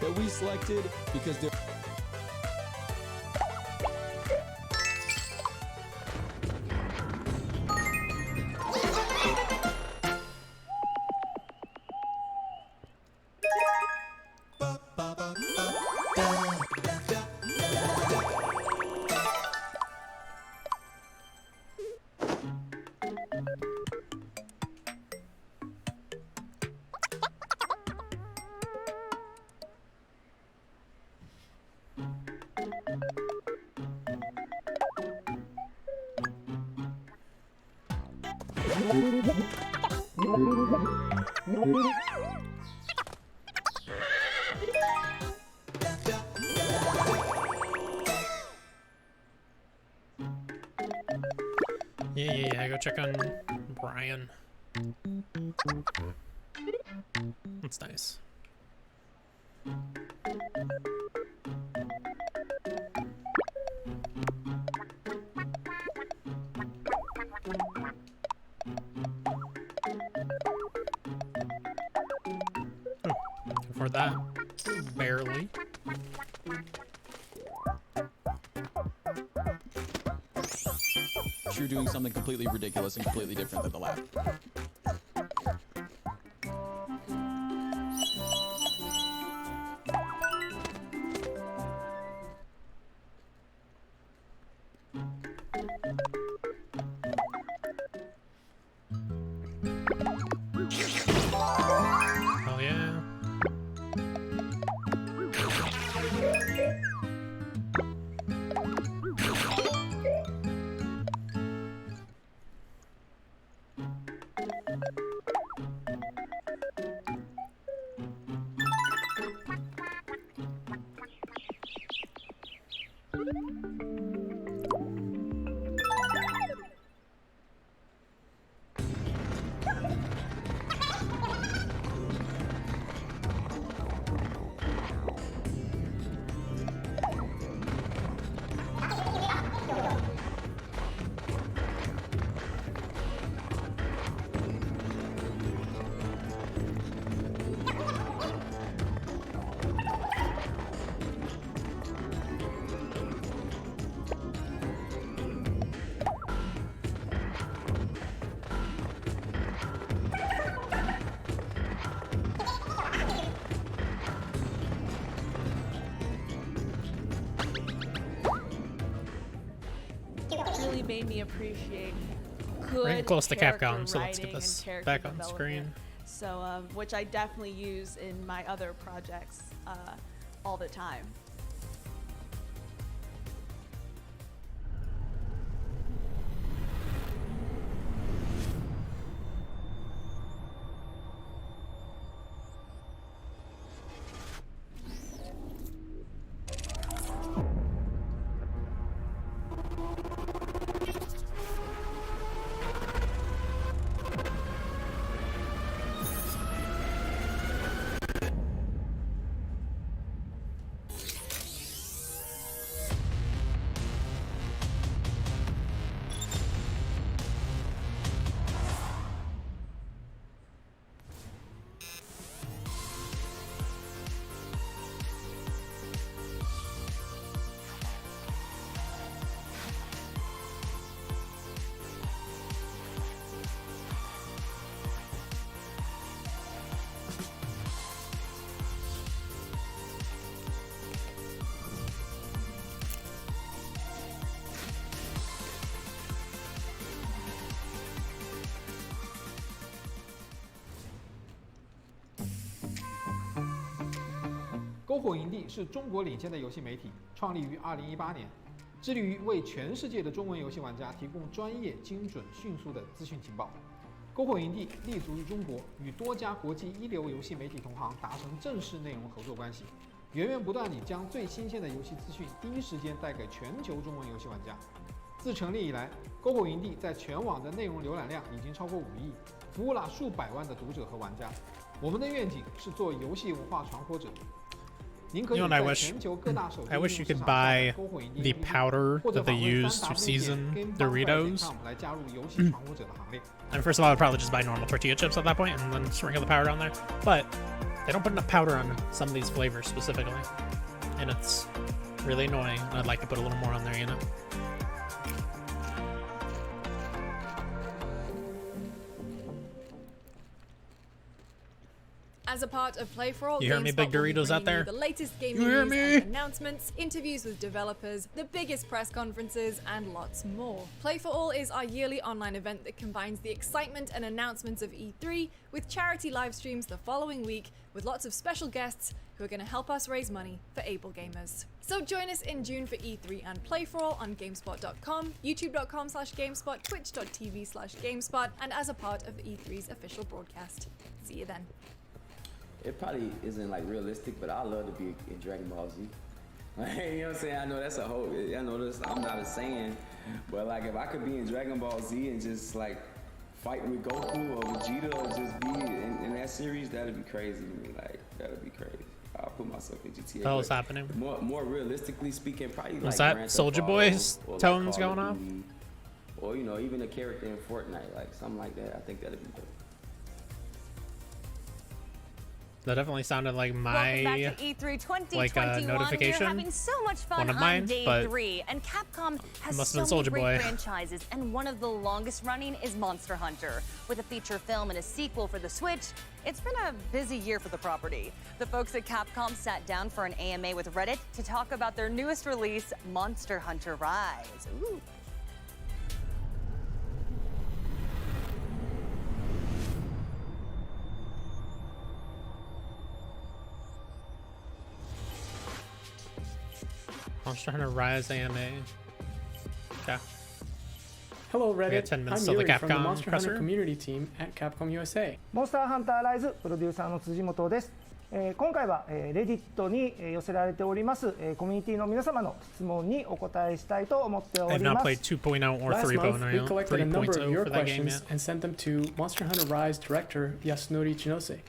That we selected because they're Yeah, go check on Brian. That's nice. For that, barely. you're doing something completely ridiculous and completely different than the lab. Hell yeah. Really made me appreciate We're getting good close to character Capcom, so let's get writing and this character back on development. screen. So, which I definitely use in my other projects all the time.篝火营地是中国领先的游戏媒体，创立于2018年，致力于为全世界的中文游戏玩家提供专业、精准、迅速的资讯情报。篝火营地立足于中国，与多家国际一流游戏媒体同行达成正式内容合作关系，源源不断地将最新鲜的游戏资讯第一时间带给全球中文游戏玩家。自成立以来，篝火营地在全网的内容浏览量已经超过5亿，服务了数百万的读者和玩家。我们的愿景是做游戏文化传播者。 You know what I wish you could buy the powder that they use to season Doritos. And first of all, I'd probably just buy normal tortilla chips at that point and then sprinkle the powder on there. But they don't put enough powder on some of these flavors specifically. And it's really annoying. I'd like to put a little more on there, you know? As a part of Play for All, you hear me, big Doritos out there? The latest gaming you hear news me? and announcements, interviews with developers, the biggest press conferences, and lots more. Play for All is our yearly online event that combines the excitement and announcements of E3 with charity live streams the following week with lots of special guests who are going to help us raise money for able gamers. So join us in June for E3 and Play for All on GameSpot.com, YouTube.com/GameSpot, Twitch.tv/GameSpot, and as a part of E3's official broadcast. See you then. It probably isn't like realistic, but I love to be in Dragon Ball Z. Like, you know what I'm saying? I know that's a whole, I know this, I'm not a saying, but like if I could be in Dragon Ball Z and just like fight with Goku or Vegeta or just be in that series, that'd be crazy to me. Like, that'd be crazy. I'll put myself in GTA. What the hell's happening? More realistically speaking, probably was like that Soulja Boy's tones going off? Or, you know, even a character in Fortnite, like something like that. I think that'd be dope. That definitely sounded like my Welcome back to E3 2021. like notification. We're having so much fun One of mine, on day but 3, and Capcom has must so have many been Soulja great Boy. franchises, and one of the longest running is Monster Hunter. With a feature film and a sequel for the Switch, it's been a busy year for the property. The folks at Capcom sat down for an AMA with Reddit to talk about their newest release, Monster Hunter Rise. Ooh. Monster Hunter Rise AMA. Okay. Hello We got Reddit, 10 minutes I'm till the Yuri from the Capcom Monster presser. Hunter community team at Capcom USA. モンスターハンターライズプロデューサーの辻本です。今回はレディットに寄せられておりますコミュニティの皆様の質問にお答えしたいと思ってお I've り not ます。 played 2.0 or Last month, we 3.0 collected a number of your for that game questions yet. and sent them to Monster Hunter Rise director Yasunori Chinose.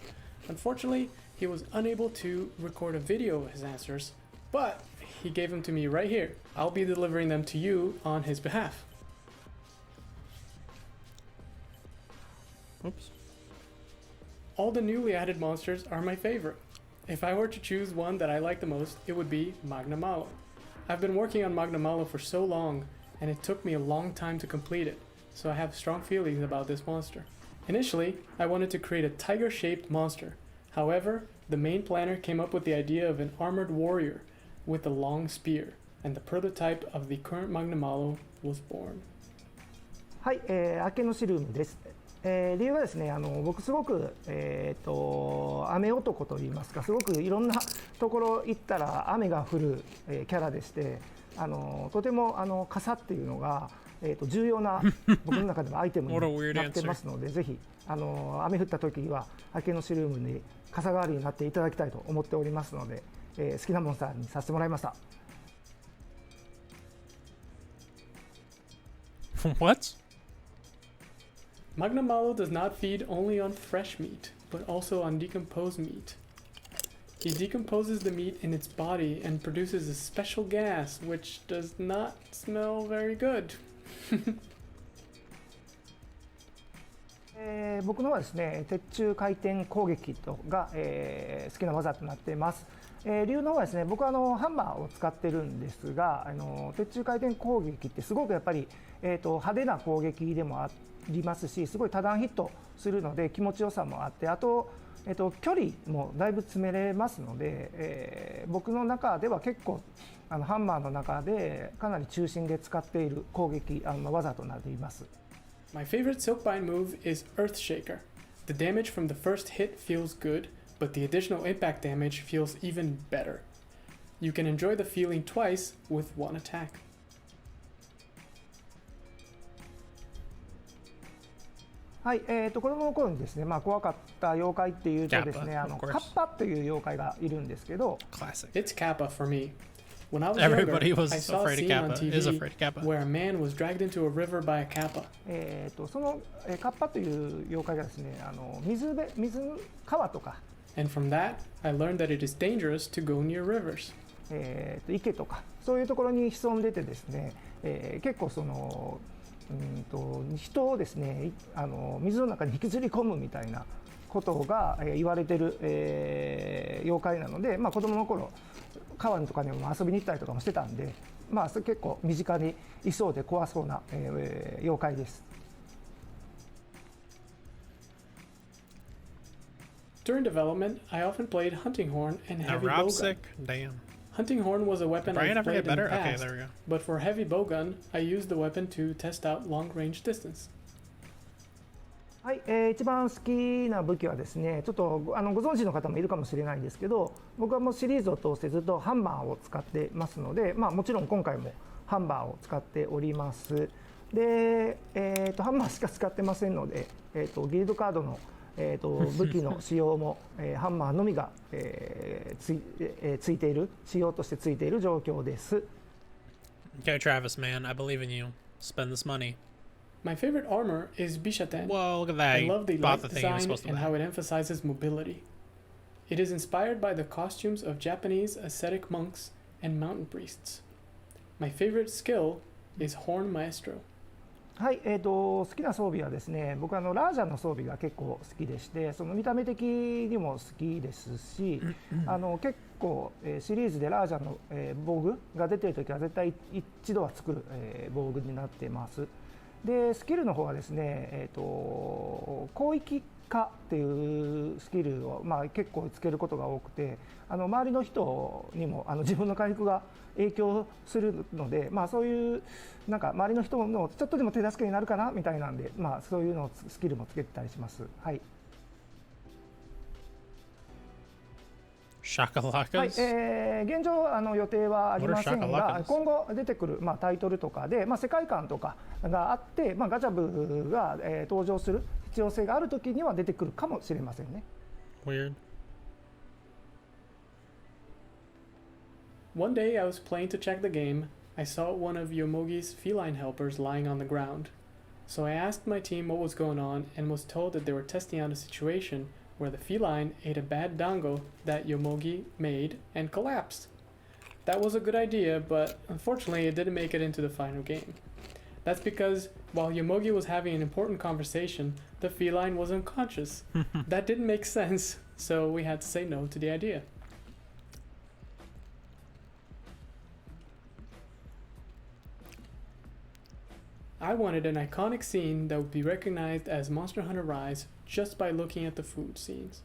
Unfortunately, he was unable to record a video of his answers, but he gave them to me right here. I'll be delivering them to you on his behalf. Oops. All the newly added monsters are my favorite. If I were to choose one that I like the most, it would be Magna Malo. I've been working on Magna Malo for so long, and it took me a long time to complete it, so I have strong feelings about this monster. Initially, I wanted to create a tiger-shaped monster. However, the main planner came up with the idea of an armored warrior with a long spear, and the prototype of the current Magna Malo was born. はい、明けのシルームです。理由はですね、僕すごく、雨男といいますか、すごくいろんなところ行ったら雨が降る、キャラでして、とても傘っていうのが、重要な僕の中でもアイテムになってますので、ぜひ雨降った時は明けのシルームに傘代わりになっていただきたいと思っておりますので、好きなモンスターにさせてもらいました。What? Magnamalo does not feed only on fresh meat, but also on decomposed meat. He decomposes the meat in its body and produces a special gas, which does not smell very good. 僕のはですね、鉄柱回転攻撃が、好きな技となっています。理由の方はですね、僕はハンマーを使ってるんですが、鉄柱回転攻撃ってすごくやっぱり、派手な攻撃でもありますし、すごい多段ヒットするので気持ちよさもあって、あと、距離もだいぶ詰めれますので、僕の中では結構ハンマーの中でかなり中心で使っている攻撃技となっています。My favorite Silkbind move is Earthshaker. The damage from the first hit feels good, but the additional impact damage feels even better. You can enjoy the feeling twice with one attack. はい、子供の頃にですね、怖かった妖怪っていうとですね、カッパという妖怪がいるんですけど、It's Kappa for me. When I was Everybody younger, was I saw a afraid of scene on Kappa, is TV afraid of Kappa. where a man was dragged into a river by a kappa. そのカッパという妖怪がですね、川とか、And from that, I learned that it is dangerous to go near rivers. 池とかそういうところに潜んでてですね、結構その人をですね、水の中に引きずり込むみたいなことが、言われてる、妖怪なので、子供の頃川とかにも遊びに行ったりとかもしてたんで、結構身近にいそうで怖そうな、妖怪です。During development, I often played Hunting Horn and Now Heavy Rob's Bowgun. sick? Damn. Hunting Horn was a weapon Brian I ever played get better? in the Okay, past, there we go. but for Heavy Bowgun, I used the weapon to test out long-range distance. はい、一番好きな武器はですね、ちょっとご存知の方もいるかもしれないんですけど、僕はもうシリーズを通してずっとハンマーを使ってますので、もちろん今回もハンマーを使っております。で、ハンマーしか使ってませんので、ギルドカードの、武器の使用も、ハンマーのみが、ついている、仕様としてついている状況です。Okay, Travis, man, I believe in you. Spend this money. My favorite armor is Bishaten. Whoa, look at that. I You love the bought light the thing you were design supposed to and buy. how it emphasizes mobility. It is inspired by the costumes of Japanese ascetic monks and mountain priests. My favorite skill is Horn Maestro. はい、好きな装備はですね、僕はラージャンの装備が結構好きでして、その見た目的にも好きですし、結構、シリーズでラージャンの、防具が出ているときは絶対一度は作る、防具になっています。で、スキルの方はですね、広域化っていうスキルを、結構つけることが多くて、周りの人にも自分の回復が影響するので、そういうなんか周りの人のちょっとでも手助けになるかなみたいなんで、そういうのをスキルもつけてたりします。はい。Shakalakas? はい、現状予定はありませんが、今後出てくる、タイトルとかで、世界観とかがあって、ガチャブが、登場する必要性があるときには出てくるかもしれませんね。Weird. One day I was playing to check the game. I saw one of Yomogi's feline helpers lying on the ground. So I asked my team what was going on and was told that they were testing out a situation where the feline ate a bad dango that Yomogi made and collapsed. That was a good idea, but unfortunately it didn't make it into the final game. That's because while Yomogi was having an important conversation, the feline was unconscious. That didn't make sense, so we had to say no to the idea. I wanted an iconic scene that would be recognized as Monster Hunter Rise just by looking at the food scenes.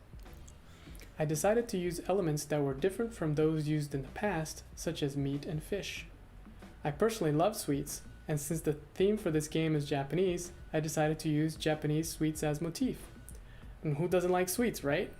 I decided to use elements that were different from those used in the past, such as meat and fish. I personally love sweets, And since the theme for this game is Japanese, I decided to use Japanese sweets as motif. And who doesn't like sweets, right?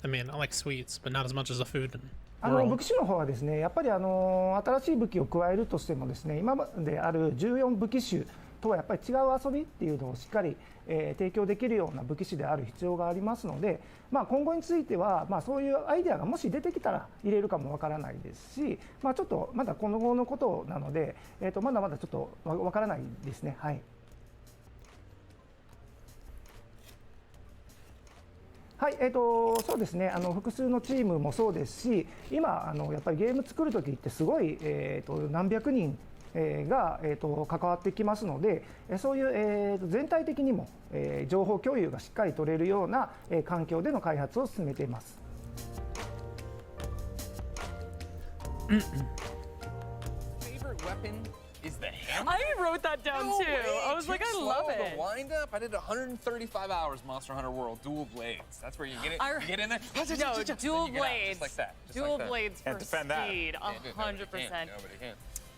I mean, I like sweets, but not as much as the food. 武器種の方はですね、やっぱり新しい武器を加えるとしてもですね、今まである14武器種とはやっぱり違う遊びっていうのをしっかり、提供できるような武器種である必要がありますので、今後については、そういうアイデアがもし出てきたら入れるかもわからないですし、ちょっとまだ今後のことなので、まだまだちょっとわからないですね。はい。はい、そうですね、複数のチームもそうですし、今やっぱりゲーム作るときってすごい、何百人が、関わってきますので、そういう、全体的にも、情報共有がしっかり取れるような、環境での開発を進めています。Favorite weapon is the hammer? I wrote that down No too. way. I was like, I Too love slow, it. The wind up. I did 135 hours Monster Hunter World dual blades. That's where you get it. You get in there. No, dual Then you get out, blades. just like that. Just Dual like that. blades for Can't defend that. speed. Can't do it. 100%. Nobody can.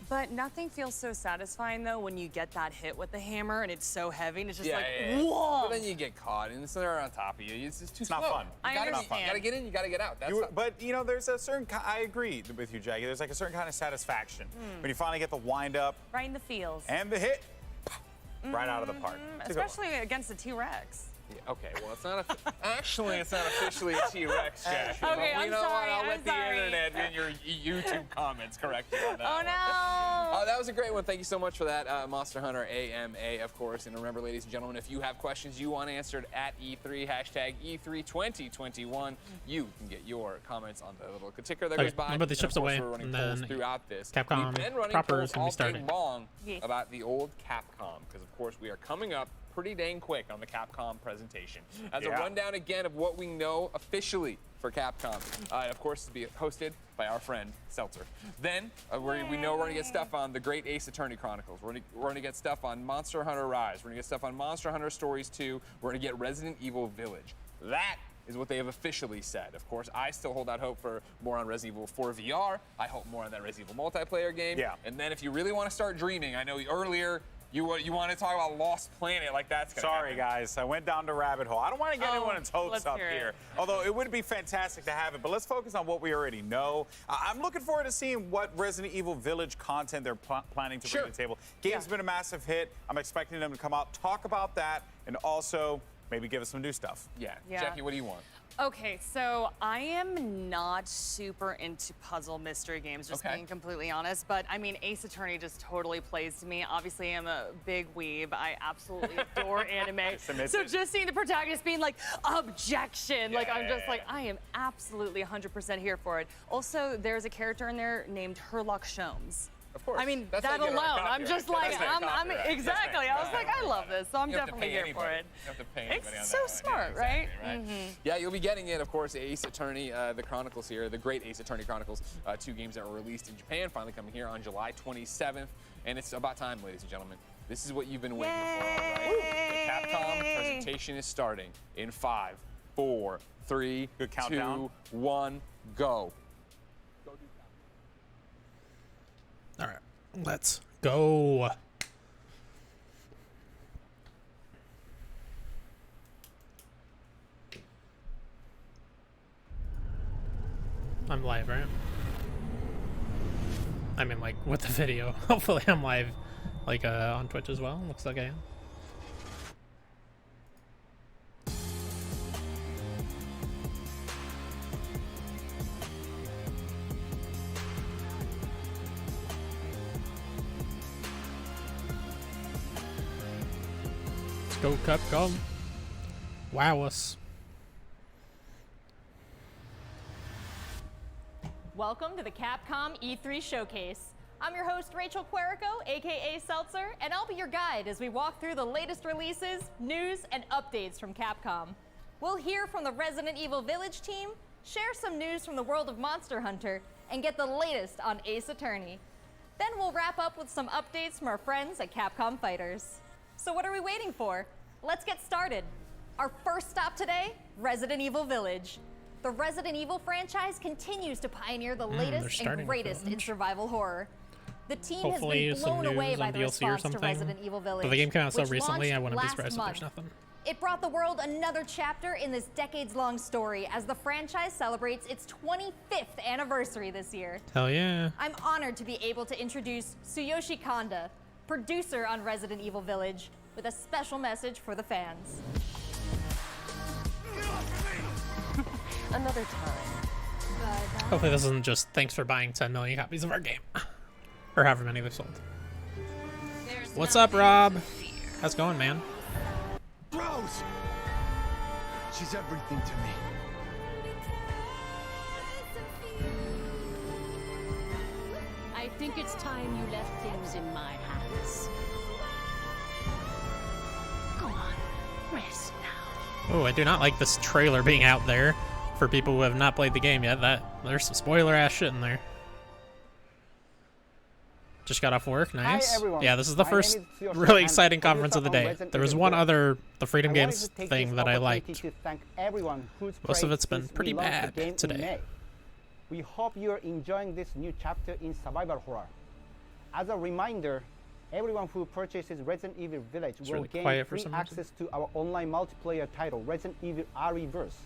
But nothing feels so satisfying though when you get that hit with the hammer and it's so heavy and it's just Yeah, like, yeah. whoa. But then you get caught and they're on top of you. It's just too It's not slow. fun. I understand. You gotta get in, you gotta get out. That's not- But you know, there's a certain. I agree with you, Jackie. There's like a certain kind of satisfaction when you finally get the wind up Right in the feels. and the hit, right out of the park. It's a good one. Especially against the T-Rex. Yeah, okay, well, it's not actually, it's not officially a T-Rex, Jackie. Okay, But I'm you know sorry, what? I'll I'm let the sorry. internet and your YouTube comments correct you on that. Oh one. no! That was a great one. Thank you so much for that, Monster Hunter AMA, of course. And remember, ladies and gentlemen, if you have questions you want answered at E3, hashtag E32021, you can get your comments on the little ticker that Okay, goes by. remember the And of ships course, away, we're running and polls then throughout this. Capcom We've been running proper polls is gonna be all starting. day long Yes. about the old Capcom, because of course we are coming up pretty dang quick on the Capcom presentation. As a Yeah. rundown again of what we know officially for Capcom, and of course to be hosted by our friend Seltzer. Then we know we're gonna get stuff on the Great Ace Attorney Chronicles. We're gonna get stuff on Monster Hunter Rise. We're gonna get stuff on Monster Hunter Stories 2. We're gonna get Resident Evil Village. That is what they have officially said. Of course, I still hold out hope for more on Resident Evil 4 VR. I hope more on that Resident Evil multiplayer game. Yeah. And then if you really want to start dreaming, I know earlier you want to talk about Lost Planet, like that's gonna Sorry, happen. guys. I went down the rabbit hole. I don't want to get anyone's hopes let's up hear it. here. Although it would be fantastic to have it, but let's focus on what we already know. I'm looking forward to seeing what Resident Evil Village content they're planning to bring to the table. Game's been a massive hit. I'm expecting them to come out, talk about that, and also maybe give us some new stuff. Yeah. Yeah. Jackie, what do you want? Okay, so I am not super into puzzle mystery games, just Okay. being completely honest. But I mean, Ace Attorney just totally plays to me. Obviously, I'm a big weeb. I absolutely adore anime. So just seeing the protagonist being like, objection, like I'm just like, I am absolutely 100% here for it. Also, there's a character in there named Herlock Sholmes. Of course. I mean, That's that how you get alone, our I'm just like, copyright. That's their I'm copyright. exactly. I was like, I love this, so I'm You don't have to definitely pay here anybody. for it. You don't have to pay anybody on It's that so one. smart, Yeah, right? exactly, right? Yeah, you'll be getting it, of course, Ace Attorney, the Chronicles here, the Great Ace Attorney Chronicles, 2 games that were released in Japan, finally coming here on July 27th. And it's about time, ladies and gentlemen. This is what you've been waiting for, all right? The Capcom presentation is starting in 5, 4, 3, Good countdown. 2, 1, go. All right, let's go. I'm live, right? I mean, like, with the video. Hopefully I'm live, like, on Twitch as well. Looks like I am. Let's go, Capcom. Wow us. Welcome to the Capcom E3 Showcase. I'm your host, Rachel Querico, aka Seltzer, and I'll be your guide as we walk through the latest releases, news, and updates from Capcom. We'll hear from the Resident Evil Village team, share some news from the world of Monster Hunter, and get the latest on Ace Attorney. Then we'll wrap up with some updates from our friends at Capcom Fighters. So what are we waiting for? Let's get started. Our first stop today, Resident Evil Village. The Resident Evil franchise continues to pioneer the latest and greatest in survival horror. The team Hopefully has been blown away by the DLC or response to something. Resident Evil Village, But the game came out so which recently, I launched wouldn't be last surprised if there's month. nothing. It brought the world another chapter in this decades-long story as the franchise celebrates its 25th anniversary this year. Hell yeah. I'm honored to be able to introduce Tsuyoshi Kanda, producer on Resident Evil Village, with a special message for the fans. Another time. Hopefully this isn't just thanks for buying 10 million copies of our game. Or however many they've sold. What's up, Rob? How's it going, man? Rose! She's everything to me. I think it's time you left things in my hands. Go on, rest now. Oh, I do not like this trailer being out there for people who have not played the game yet. There's some spoiler ass shit in there. Just got off work, nice. everyone. Yeah, this is the My first name is Tsuyoshi, really and exciting producer conference of the on day. Resident There was Evil one Village. other, the Freedom I wanted Games to take thing this that I opportunity liked. to thank everyone whose Most of praise it's been since pretty we launched the bad game in today. May. We hope you're enjoying this new chapter in survival horror. As a reminder, everyone who purchases Resident Evil Village will really gain quiet for free some reason. access to our online multiplayer title, Resident Evil Re:Verse,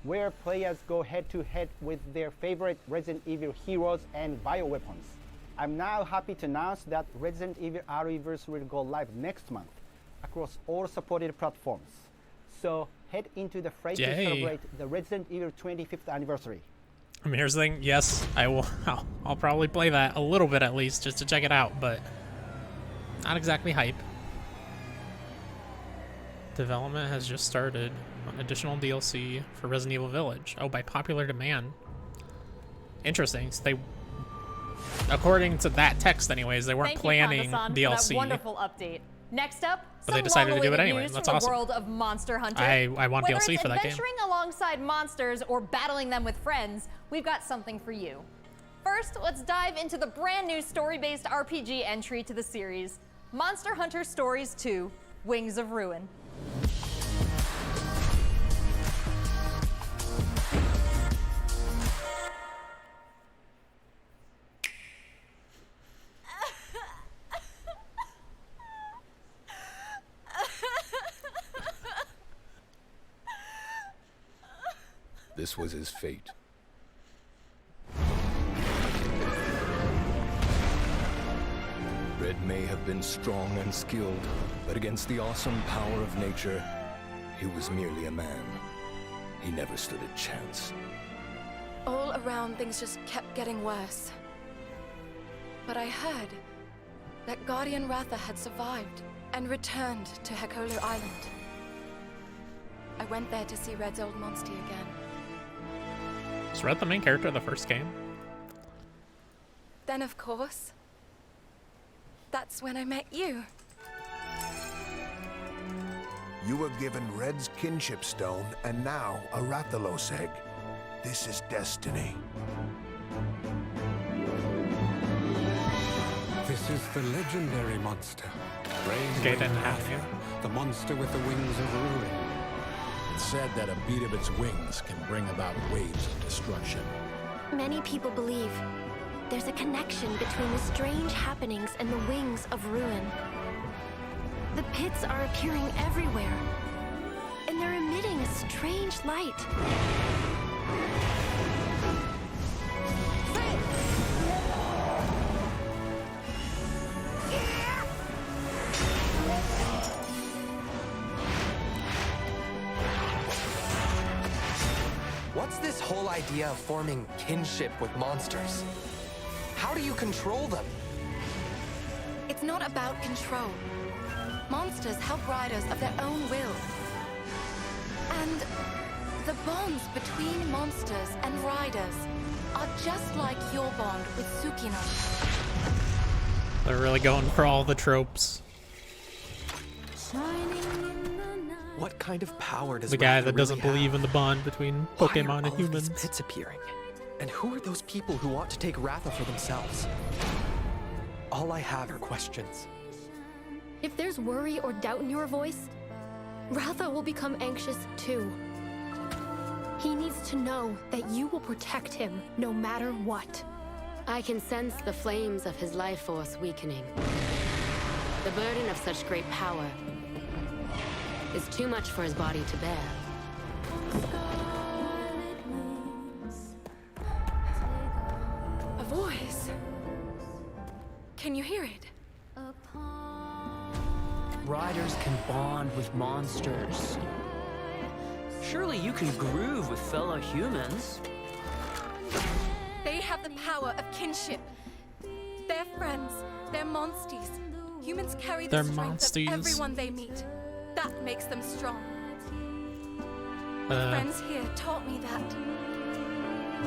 where players go head-to-head with their favorite Resident Evil heroes and bioweapons. I'm now happy to announce that Resident Evil Re:Verse will go live next month across all supported platforms. So head into the fray to Yay. celebrate the Resident Evil 25th anniversary. I mean, here's the thing. Yes, I will. I'll probably play that a little bit at least just to check it out, but not exactly hype. Development has just started on additional DLC for Resident Evil Village. Oh, by popular demand. Interesting. So they, according to that text, anyways, they weren't Thank planning you, Kanda-san, DLC. For that wonderful update. Next up, But they some decided to do it long-awaited anyway. news That's from awesome. the world of Monster Hunter. I want Whether DLC it's for that game. adventuring alongside monsters or battling them with friends, we've got something for you. First, let's dive into the brand new story-based RPG entry to the series, Monster Hunter Stories 2: Wings of Ruin. This was his fate. Red may have been strong and skilled, but against the awesome power of nature, he was merely a man. He never stood a chance. All around, things just kept getting worse. But I heard that Guardian Ratha had survived and returned to Hekolu Island. I went there to see Red's old monster again. Was Red the main character of the first game? Then, of course, that's when I met you. You were given Red's kinship stone and now a Rathalos egg. This is destiny. This is the legendary monster. Okay, then the monster with the wings of ruin. It's said that a beat of its wings can bring about waves of destruction. Many people believe there's a connection between the strange happenings and the wings of ruin. The pits are appearing everywhere, and they're emitting a strange light. What's this whole idea of forming kinship with monsters? How do you control them? It's not about control. Monsters help riders of their own will. And the bonds between monsters and riders are just like your bond with Tsukino. They're really going for all the tropes. What kind of power does The guy Ratha that doesn't really have? believe in the bond between Why Pokemon are and all of humans. these pits appearing? And who are those people who want to take Ratha for themselves? All I have are questions. If there's worry or doubt in your voice, Ratha will become anxious too. He needs to know that you will protect him no matter what. I can sense the flames of his life force weakening. The burden of such great power is too much for his body to bear. A voice. Can you hear it? Riders can bond with monsters. Surely you can groove with fellow humans. They have the power of kinship. They're friends. They're monsties. Humans carry the They're strength monsties. of everyone they meet. That makes them strong. My friends here taught me that.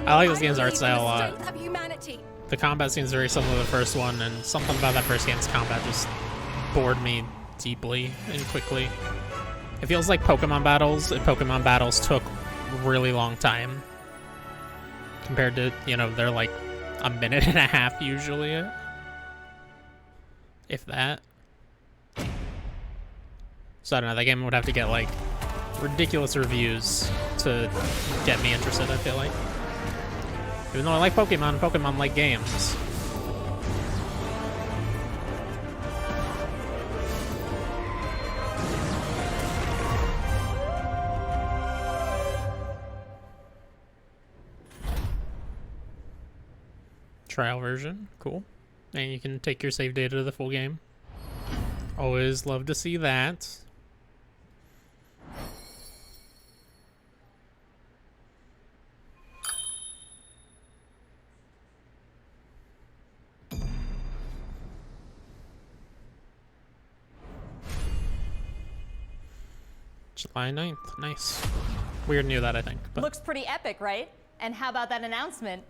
I like this game's art believe in style a the lot. strength of humanity. The combat seems very similar to the first one, and something about that first game's combat just bored me deeply and quickly. It feels like Pokemon battles, and Pokemon battles took a really long time. Compared to, you know, they're like a minute and a half usually. If that. So I don't know, that game would have to get like ridiculous reviews to get me interested, I feel like. Even though I like Pokemon, Pokemon like games. Trial version, cool. And you can take your save data to the full game. Always love to see that. July 9th, nice. We already knew that, I think. But Looks pretty epic, right? And how about that announcement?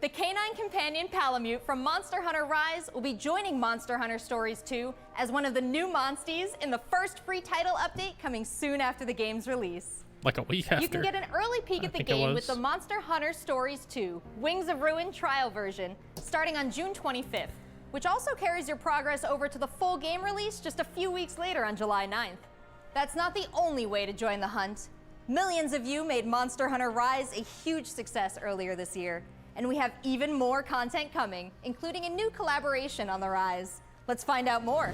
The canine companion Palamute from Monster Hunter Rise will be joining Monster Hunter Stories 2 as one of the new monsties in the first free title update coming soon after the game's release. like a week after. You can get an early peek I at the think it game was. with the Monster Hunter Stories 2 Wings of Ruin trial version starting on June 25th, which also carries your progress over to the full game release just a few weeks later on July 9th. That's not the only way to join the hunt. Millions of you made Monster Hunter Rise a huge success earlier this year, and we have even more content coming, including a new collaboration on the Rise. Let's find out more.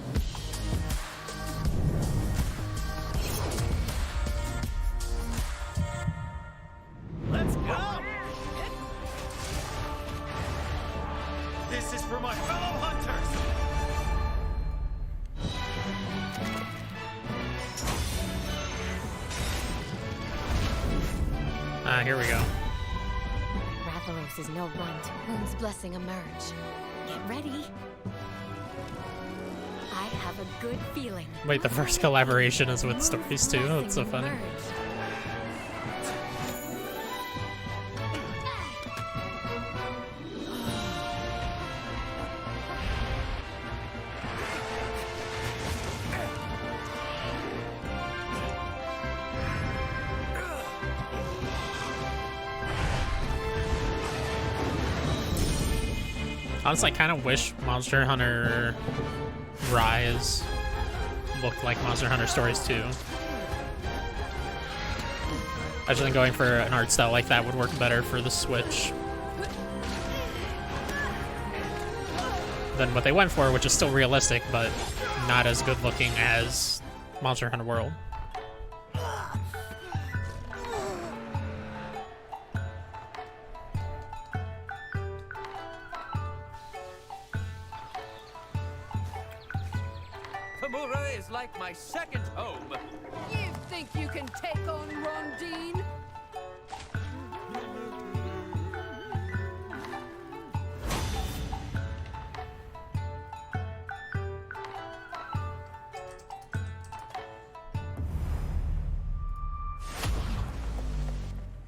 Let's go! This is for my fellow hunters! Ah, here we go. Rathalos is no one to whom's blessing emerge. Get ready. I have a good feeling. Wait, the first collaboration is with Stories too? That's so funny. Honestly, I kind of wish Monster Hunter Rise looked like Monster Hunter Stories 2. I just think going for an art style like that would work better for the Switch than what they went for, which is still realistic, but not as good looking as Monster Hunter World. Kamura is like my second home. You think you can take on Rondine?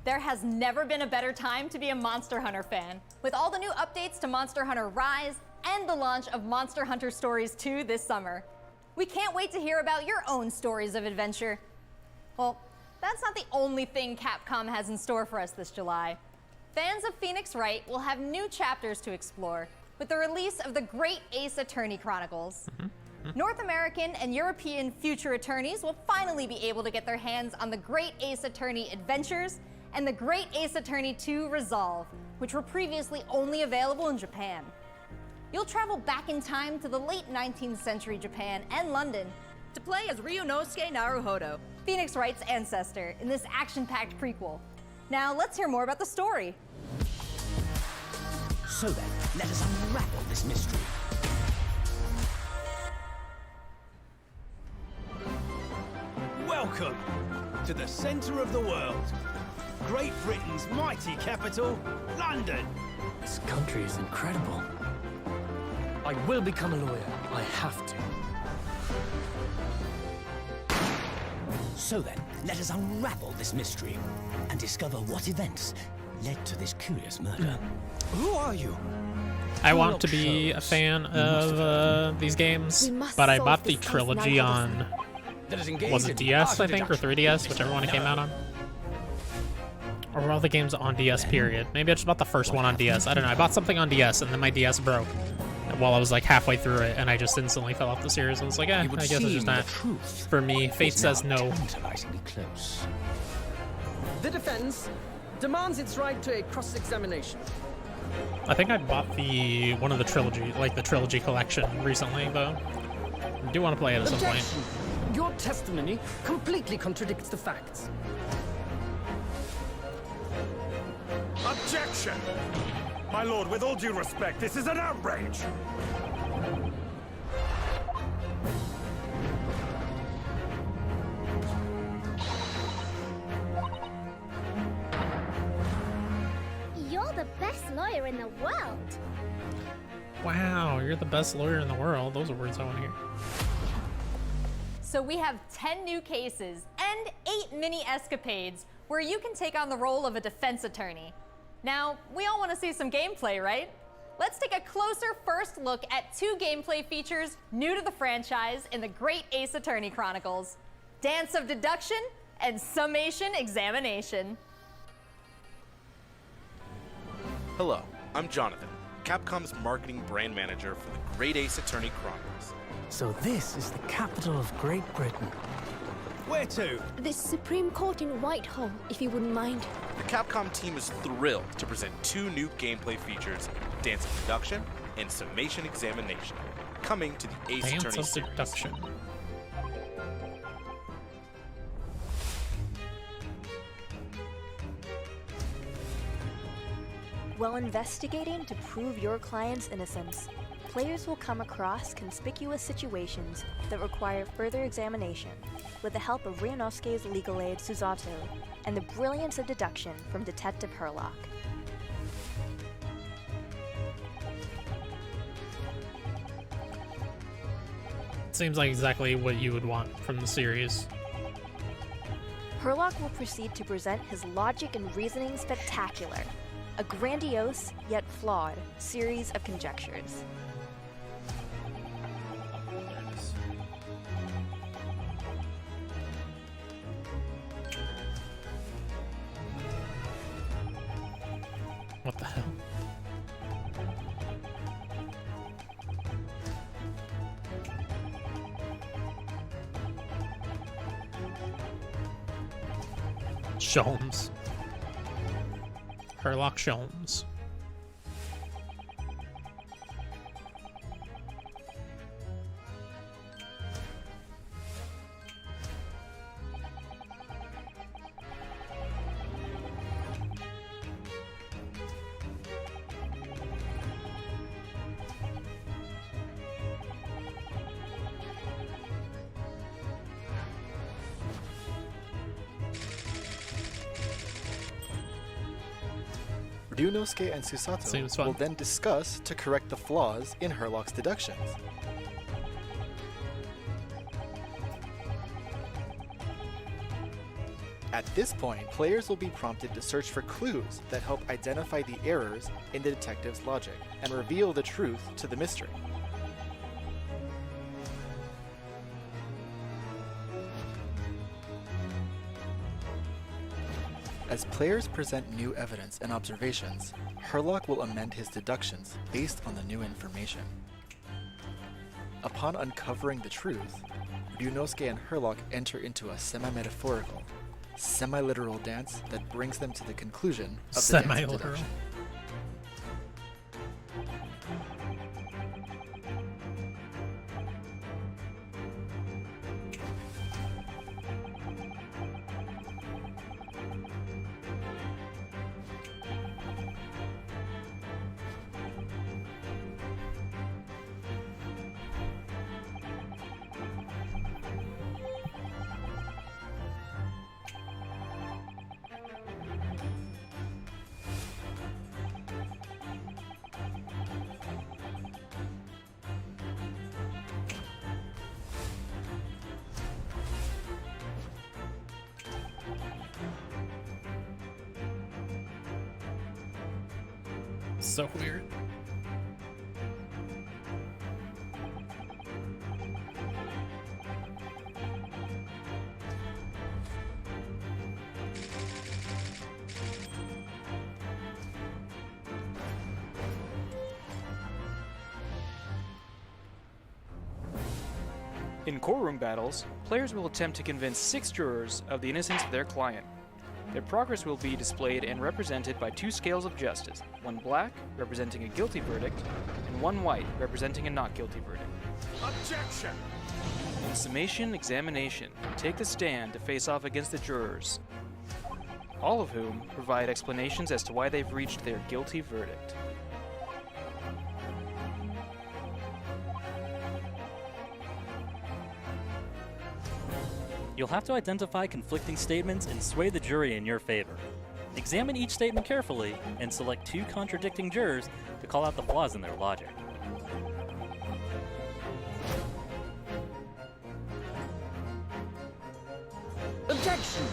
There has never been a better time to be a Monster Hunter fan, with all the new updates to Monster Hunter Rise and the launch of Monster Hunter Stories 2 this summer. We can't wait to hear about your own stories of adventure. Well, that's not the only thing Capcom has in store for us this July. Fans of Phoenix Wright will have new chapters to explore with the release of the Great Ace Attorney Chronicles. North American and European future attorneys will finally be able to get their hands on the Great Ace Attorney adventures and The Great Ace Attorney 2 Resolve, which were previously only available in Japan. You'll travel back in time to the late 19th century Japan and London to play as Ryunosuke Naruhodo, Phoenix Wright's ancestor, in this action-packed prequel. Now, let's hear more about the story. So then, let us unravel this mystery. Welcome to the centre of the world. Great Britain's mighty capital, London. This country is incredible. I will become a lawyer. I have to. So then, let us unravel this mystery and discover what events led to this curious murder. Who are you? I want to be a fan of these games, but I bought the trilogy on, was it DS, I think, or 3DS, whichever one it came out on? Or were all the games on DS, period? Maybe I just bought the first one on DS. I don't know. I bought something on DS, and then my DS broke while I was like halfway through it, and I just instantly fell off the series. And was like, I guess it's just not for me. Fate says no. The defense demands its right to a cross-examination. I think I bought one of the trilogy, like the trilogy collection recently, though. I do want to play it at some point. Your testimony completely contradicts the facts. Objection! My lord, with all due respect, this is an outrage! You're the best lawyer in the world. Wow, you're the best lawyer in the world. Those are words I want to hear. So we have 10 new cases and 8 mini escapades where you can take on the role of a defense attorney. Now, we all want to see some gameplay, right? Let's take a closer first look at 2 gameplay features new to the franchise in the Great Ace Attorney Chronicles: Dance of Deduction and Summation Examination. Hello, I'm Jonathan, Capcom's marketing brand manager for the Great Ace Attorney Chronicles. So this is the capital of Great Britain. Where to? The Supreme Court in Whitehall, if you wouldn't mind. The Capcom team is thrilled to present 2 new gameplay features, Dance of Deduction and Summation Examination, coming to the Ace Dance Attorney of series. Deduction. While investigating to prove your client's innocence, players will come across conspicuous situations that require further examination with the help of Ryunosuke's legal aid Susato and the brilliance of deduction from Detective Herlock. Seems like exactly what you would want from the series. Herlock will proceed to present his logic and reasoning spectacular, a grandiose yet flawed series of conjectures. What the hell? Sholmes. Herlock Sholmes. Ryunosuke and Susato will then discuss to correct the flaws in Herlock's deductions. At this point, players will be prompted to search for clues that help identify the errors in the detective's logic and reveal the truth to the mystery. As players present new evidence and observations, Herlock will amend his deductions based on the new information. Upon uncovering the truth, Ryunosuke and Herlock enter into a semi-metaphorical, semi-literal dance that brings them to the conclusion of the dance of Semi-literal. deduction. So weird. In courtroom battles, players will attempt to convince 6 jurors of the innocence of their client. Their progress will be displayed and represented by 2 scales of justice, one black, representing a guilty verdict, and one white, representing a not guilty verdict. Objection! In summation examination, take the stand to face off against the jurors, all of whom provide explanations as to why they've reached their guilty verdict. You'll have to identify conflicting statements and sway the jury in your favor. Examine each statement carefully and select 2 contradicting jurors to call out the flaws in their logic. Objection!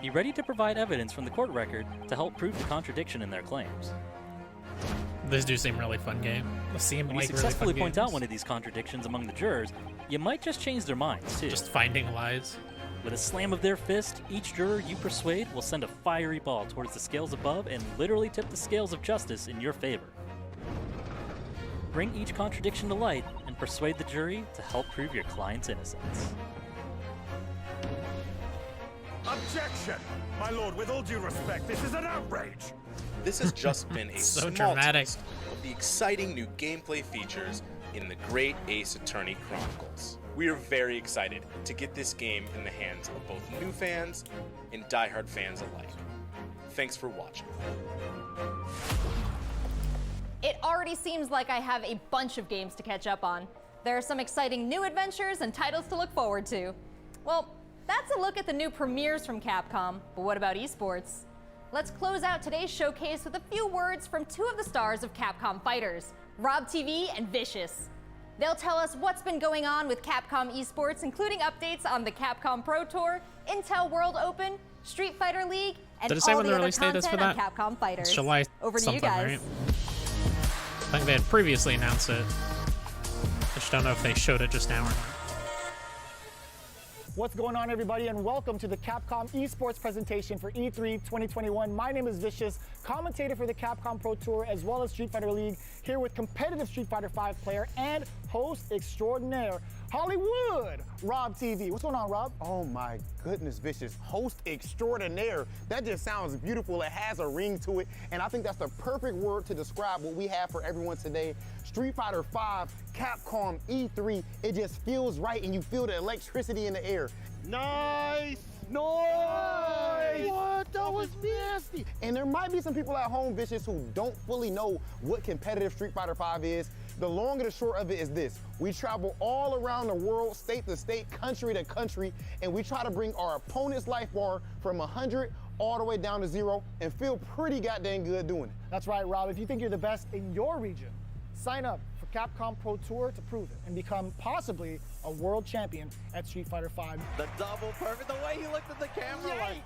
Be ready to provide evidence from the court record to help prove the contradiction in their claims. This do seem really fun game. They seem When like you successfully really fun point out games. one of these contradictions among the jurors, you might just change their minds too. Just finding lies. With a slam of their fist, each juror you persuade will send a fiery ball towards the scales above and literally tip the scales of justice in your favor. Bring each contradiction to light and persuade the jury to help prove your client's innocence. Objection! My lord, with all due respect, this is an outrage! This has just been a So small dramatic. taste of the exciting new gameplay features in the Great Ace Attorney Chronicles. We are very excited to get this game in the hands of both new fans and diehard fans alike. Thanks for watching. It already seems like I have a bunch of games to catch up on. There are some exciting new adventures and titles to look forward to. Well, that's a look at the new premieres from Capcom, but what about esports? Let's close out today's showcase with a few words from 2 of the stars of Capcom Fighters, Rob TV and Vicious. They'll tell us what's been going on with Capcom esports, including updates on the Capcom Pro Tour, Intel World Open, Street Fighter League, and Did it say all when the the other release date is content for on that? Capcom Fighters. It's July Over to something, you guys. right? I think they had previously announced it. I just don't know if they showed it just now or not. What's going on, everybody, and welcome to the Capcom esports presentation for E3 2021. My name is Vicious, commentator for the Capcom Pro Tour as well as Street Fighter League, here with competitive Street Fighter V player and host extraordinaire, Hollywood, Rob TV. What's going on, Rob? Oh my goodness, Vicious. Host extraordinaire. That just sounds beautiful. It has a ring to it. And I think that's the perfect word to describe what we have for everyone today. Street Fighter V, Capcom E3. It just feels right and you feel the electricity in the air. Nice! Nice! What? That was nasty. And there might be some people at home, Vicious, who don't fully know what competitive Street Fighter V is. The long and the short of it is this. We travel all around the world, state to state, country to country, and we try to bring our opponent's life bar from 100 all the way down to 0 and feel pretty goddamn good doing it. That's right, Rob. If you think you're the best in your region, sign up for Capcom Pro Tour to prove it and become possibly a world champion at Street Fighter V. The double perfect, the way he looked at the camera like...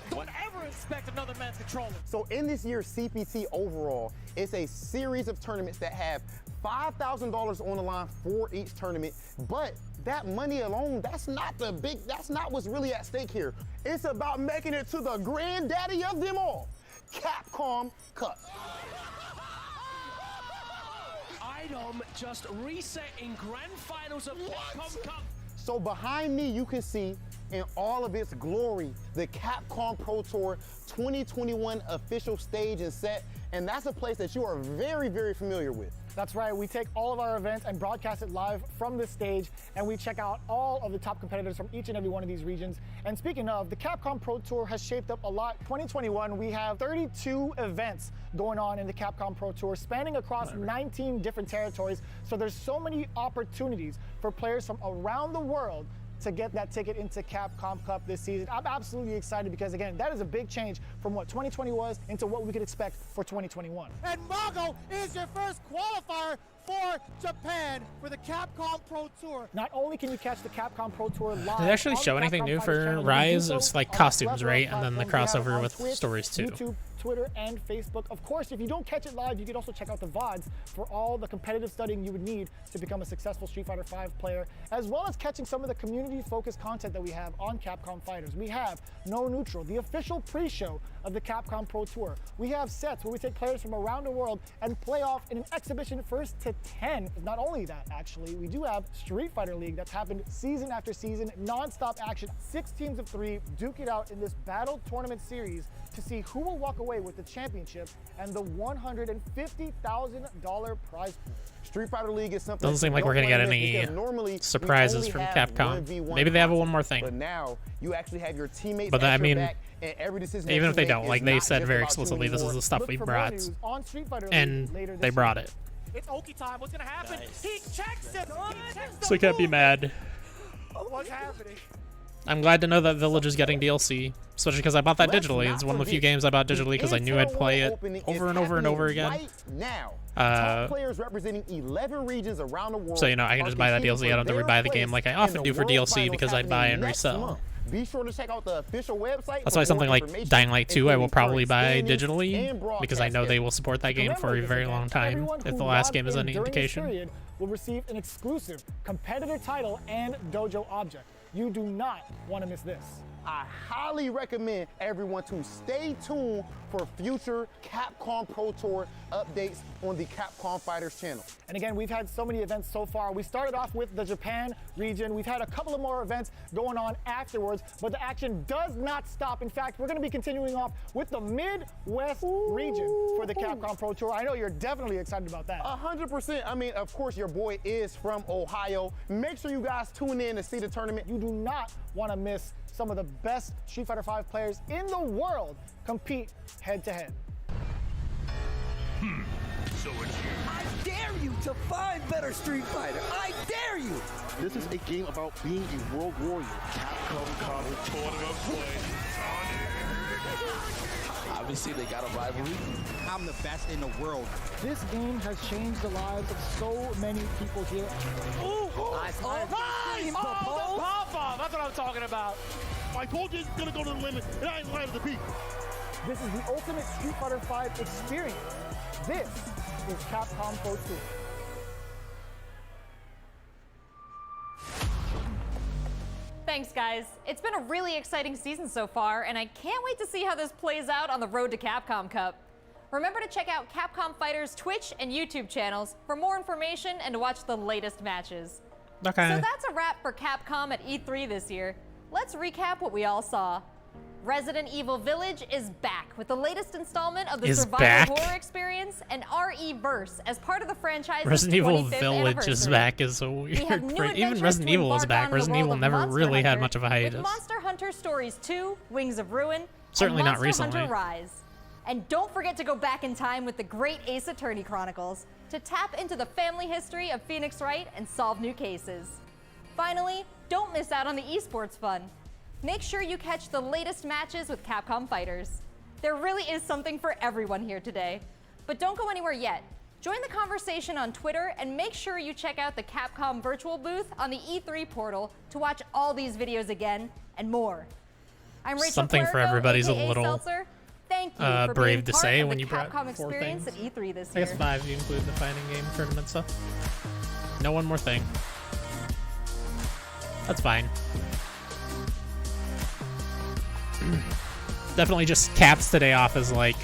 Don't ever expect another man's controller. So in this year's CPT overall, it's a series of tournaments that have $5,000 on the line for each tournament, but that money alone, that's not what's really at stake here. It's about making it to the granddaddy of them all, Capcom Cup. I item just reset in grand finals of Capcom Cup. So behind me, you can see in all of its glory, the Capcom Pro Tour 2021 official stage and set, and that's a place that you are very, very familiar with. That's right, we take all of our events and broadcast it live from this stage, and we check out all of the top competitors from each and every one of these regions. And speaking of, the Capcom Pro Tour has shaped up a lot. 2021, we have 32 events going on in the Capcom Pro Tour, spanning across 19 different territories. So there's so many opportunities for players from around the world to get that ticket into Capcom Cup this season. I'm absolutely excited because, again, that is a big change from what 2020 was into what we could expect for 2021. And Mago is your first qualifier for Japan for the Capcom Pro Tour. Not only can you catch the Capcom Pro Tour live, Did they actually show anything new for Rise? It's like costumes, right? And then the crossover with stories too. YouTube, Twitter, and Facebook. Of course, if you don't catch it live, you can also check out the VODs for all the competitive studying you would need to become a successful Street Fighter V player, as well as catching some of the community-focused content that we have on Capcom Fighters. We have No Neutral, the official pre-show of the Capcom Pro Tour. We have sets where we take players from around the world and play off in an exhibition first to 10. Not only that, actually, we do have Street Fighter League that's happened season after season, non-stop action, 6 teams of 3, duke it out in this battle tournament series to see who will walk away with the championship and the $150,000 prize pool. Street Fighter League is something. Doesn't seem like we're gonna get any surprises from Capcom. Maybe they have one more thing. But now you actually have your teammates. But I mean, and every decision even if they don't, like they said very explicitly, this is the stuff we brought, and they brought it. It's Oki time. What's gonna happen? Nice. He checks it. So I can't be mad. What's happening? I'm glad to know that Village is getting DLC, especially because I bought that digitally. It's one of the few games I bought digitally because I knew I'd play it over and over and over again. Right now. Top players representing 11 regions around the world. So, you know, I can just buy that DLC. I don't have to rebuy the game like I often do for DLC because I buy and resell. Be sure to check out the official website. That's why something like Dying Light 2 I will probably buy digitally because I know they will support that game for a very long time if the last game is any indication. Will receive an exclusive competitor title and dojo object. You do not want to miss this. I highly recommend everyone to stay tuned for future Capcom Pro Tour updates on the Capcom Fighters channel. And again, we've had so many events so far. We started off with the Japan region. We've had a couple of more events going on afterwards, but the action does not stop. In fact, we're going to be continuing off with the Midwest region for the Capcom Pro Tour. I know you're definitely excited about that. 100%. I mean, of course, your boy is from Ohio. Make sure you guys tune in to see the tournament. You do not want to miss some of the best Street Fighter V players in the world compete head-to-head. So it's you. I dare you to find better Street Fighter. I dare you. This is a game about being a world warrior. Capcom Cup tournament play. Obviously, they got a rivalry. I'm the best in the world. This game has changed the lives of so many people here. Ooh! Nice! That's what I'm talking about. I told you he's gonna go to the limit, and I ain't lying to the beat. This is the ultimate Street Fighter V experience. This is Capcom Pro Tour. Thanks, guys. It's been a really exciting season so far, and I can't wait to see how this plays out on the road to Capcom Cup. Remember to check out Capcom Fighters' Twitch and YouTube channels for more information and to watch the latest matches. Okay. So that's a wrap for Capcom at E3 this year. Let's recap what we all saw. Resident Evil Village is back with the latest installment of the survival horror experience and RE-Verse as part of the franchise's Resident Evil 25th Village is back is a weird phrase. Even Resident Evil is back. Resident Evil never really had much of a hiatus. With Monster Hunter Stories 2, Wings of Ruin, Certainly and not Monster recently. Hunter Rise. And don't forget to go back in time with the great Ace Attorney Chronicles to tap into the family history of Phoenix Wright and solve new cases. Finally, don't miss out on the esports fun. Make sure you catch the latest matches with Capcom Fighters. There really is something for everyone here today. But don't go anywhere yet. Join the conversation on Twitter and make sure you check out the Capcom virtual booth on the E3 portal to watch all these videos again and more. I'm Rachel Something for Puerco, everybody's a aka little Seltzer. Thank you for brave being to part say of when the you brought Capcom 4 experience things. at E3 this I year. guess 5 if you include the fighting game tournament stuff. No one more thing. That's fine. Definitely just caps today off as like,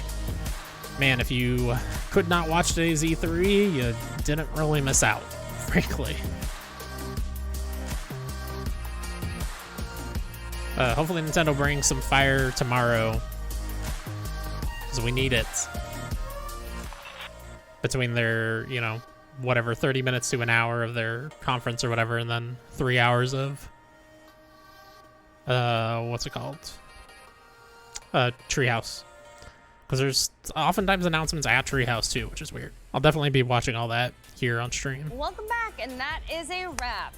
man, if you could not watch today's E3, you didn't really miss out, frankly. Hopefully Nintendo brings some fire tomorrow, because we need it. Between their, you know, whatever, 30 minutes to an hour of their conference or whatever, and then 3 hours of, what's it called? Treehouse. Because there's oftentimes announcements at Treehouse too, which is weird. I'll definitely be watching all that here on stream. Welcome back, and that is a wrap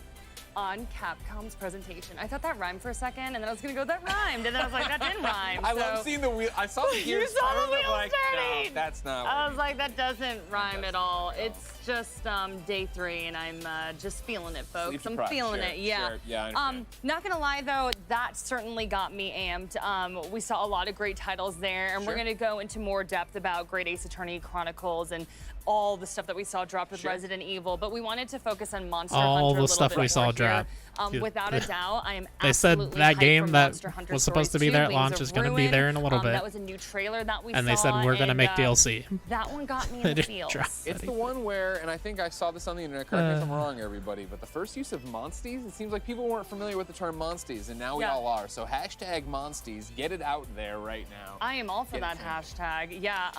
on Capcom's presentation. I thought that rhymed for a second, and then I was gonna go, that rhymed, and then I was like, that didn't rhyme. I love seeing the wheel. I saw the You gears saw the turn, wheels like, turning! No, that's not. I was like, that doesn't rhyme at all. It's just day 3, and I'm just feeling it, folks. Sleep I'm deprived. feeling Sure, it, yeah. sure. Yeah, I understand. Not gonna lie though, that certainly got me amped. We saw a lot of great titles there, and we're gonna go into more depth about Great Ace Attorney Chronicles and all the stuff that we saw dropped with Resident Evil, but we wanted to focus on Monster Hunter All a the little stuff bit we saw more drop. here. Without a doubt, I am They said absolutely that hyped game for that Monster Hunter was supposed to Stories be there 2, at Wings launch of is going to be Ruin. there in a little bit. That was a new trailer that we saw. And they said, we're going to make DLC. That one got me They in the didn't drop feels. It's the one where, and I think I saw this on the internet, correct me if I'm wrong, everybody, but the first use of Monsties, it seems like people weren't familiar with the term Monsties, and now we all are. So hashtag Monsties, get it out there right now. I am all for that hashtag, yeah.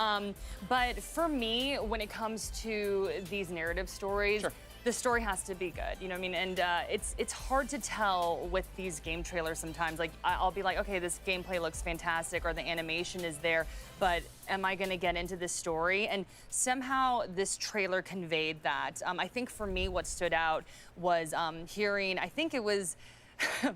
But for me, when it comes to these narrative stories, the story has to be good, you know what I mean? And it's hard to tell with these game trailers sometimes. Like, I'll be like, okay, this gameplay looks fantastic, or the animation is there, but am I gonna get into this story? And somehow this trailer conveyed that. I think for me, what stood out was hearing, I think it was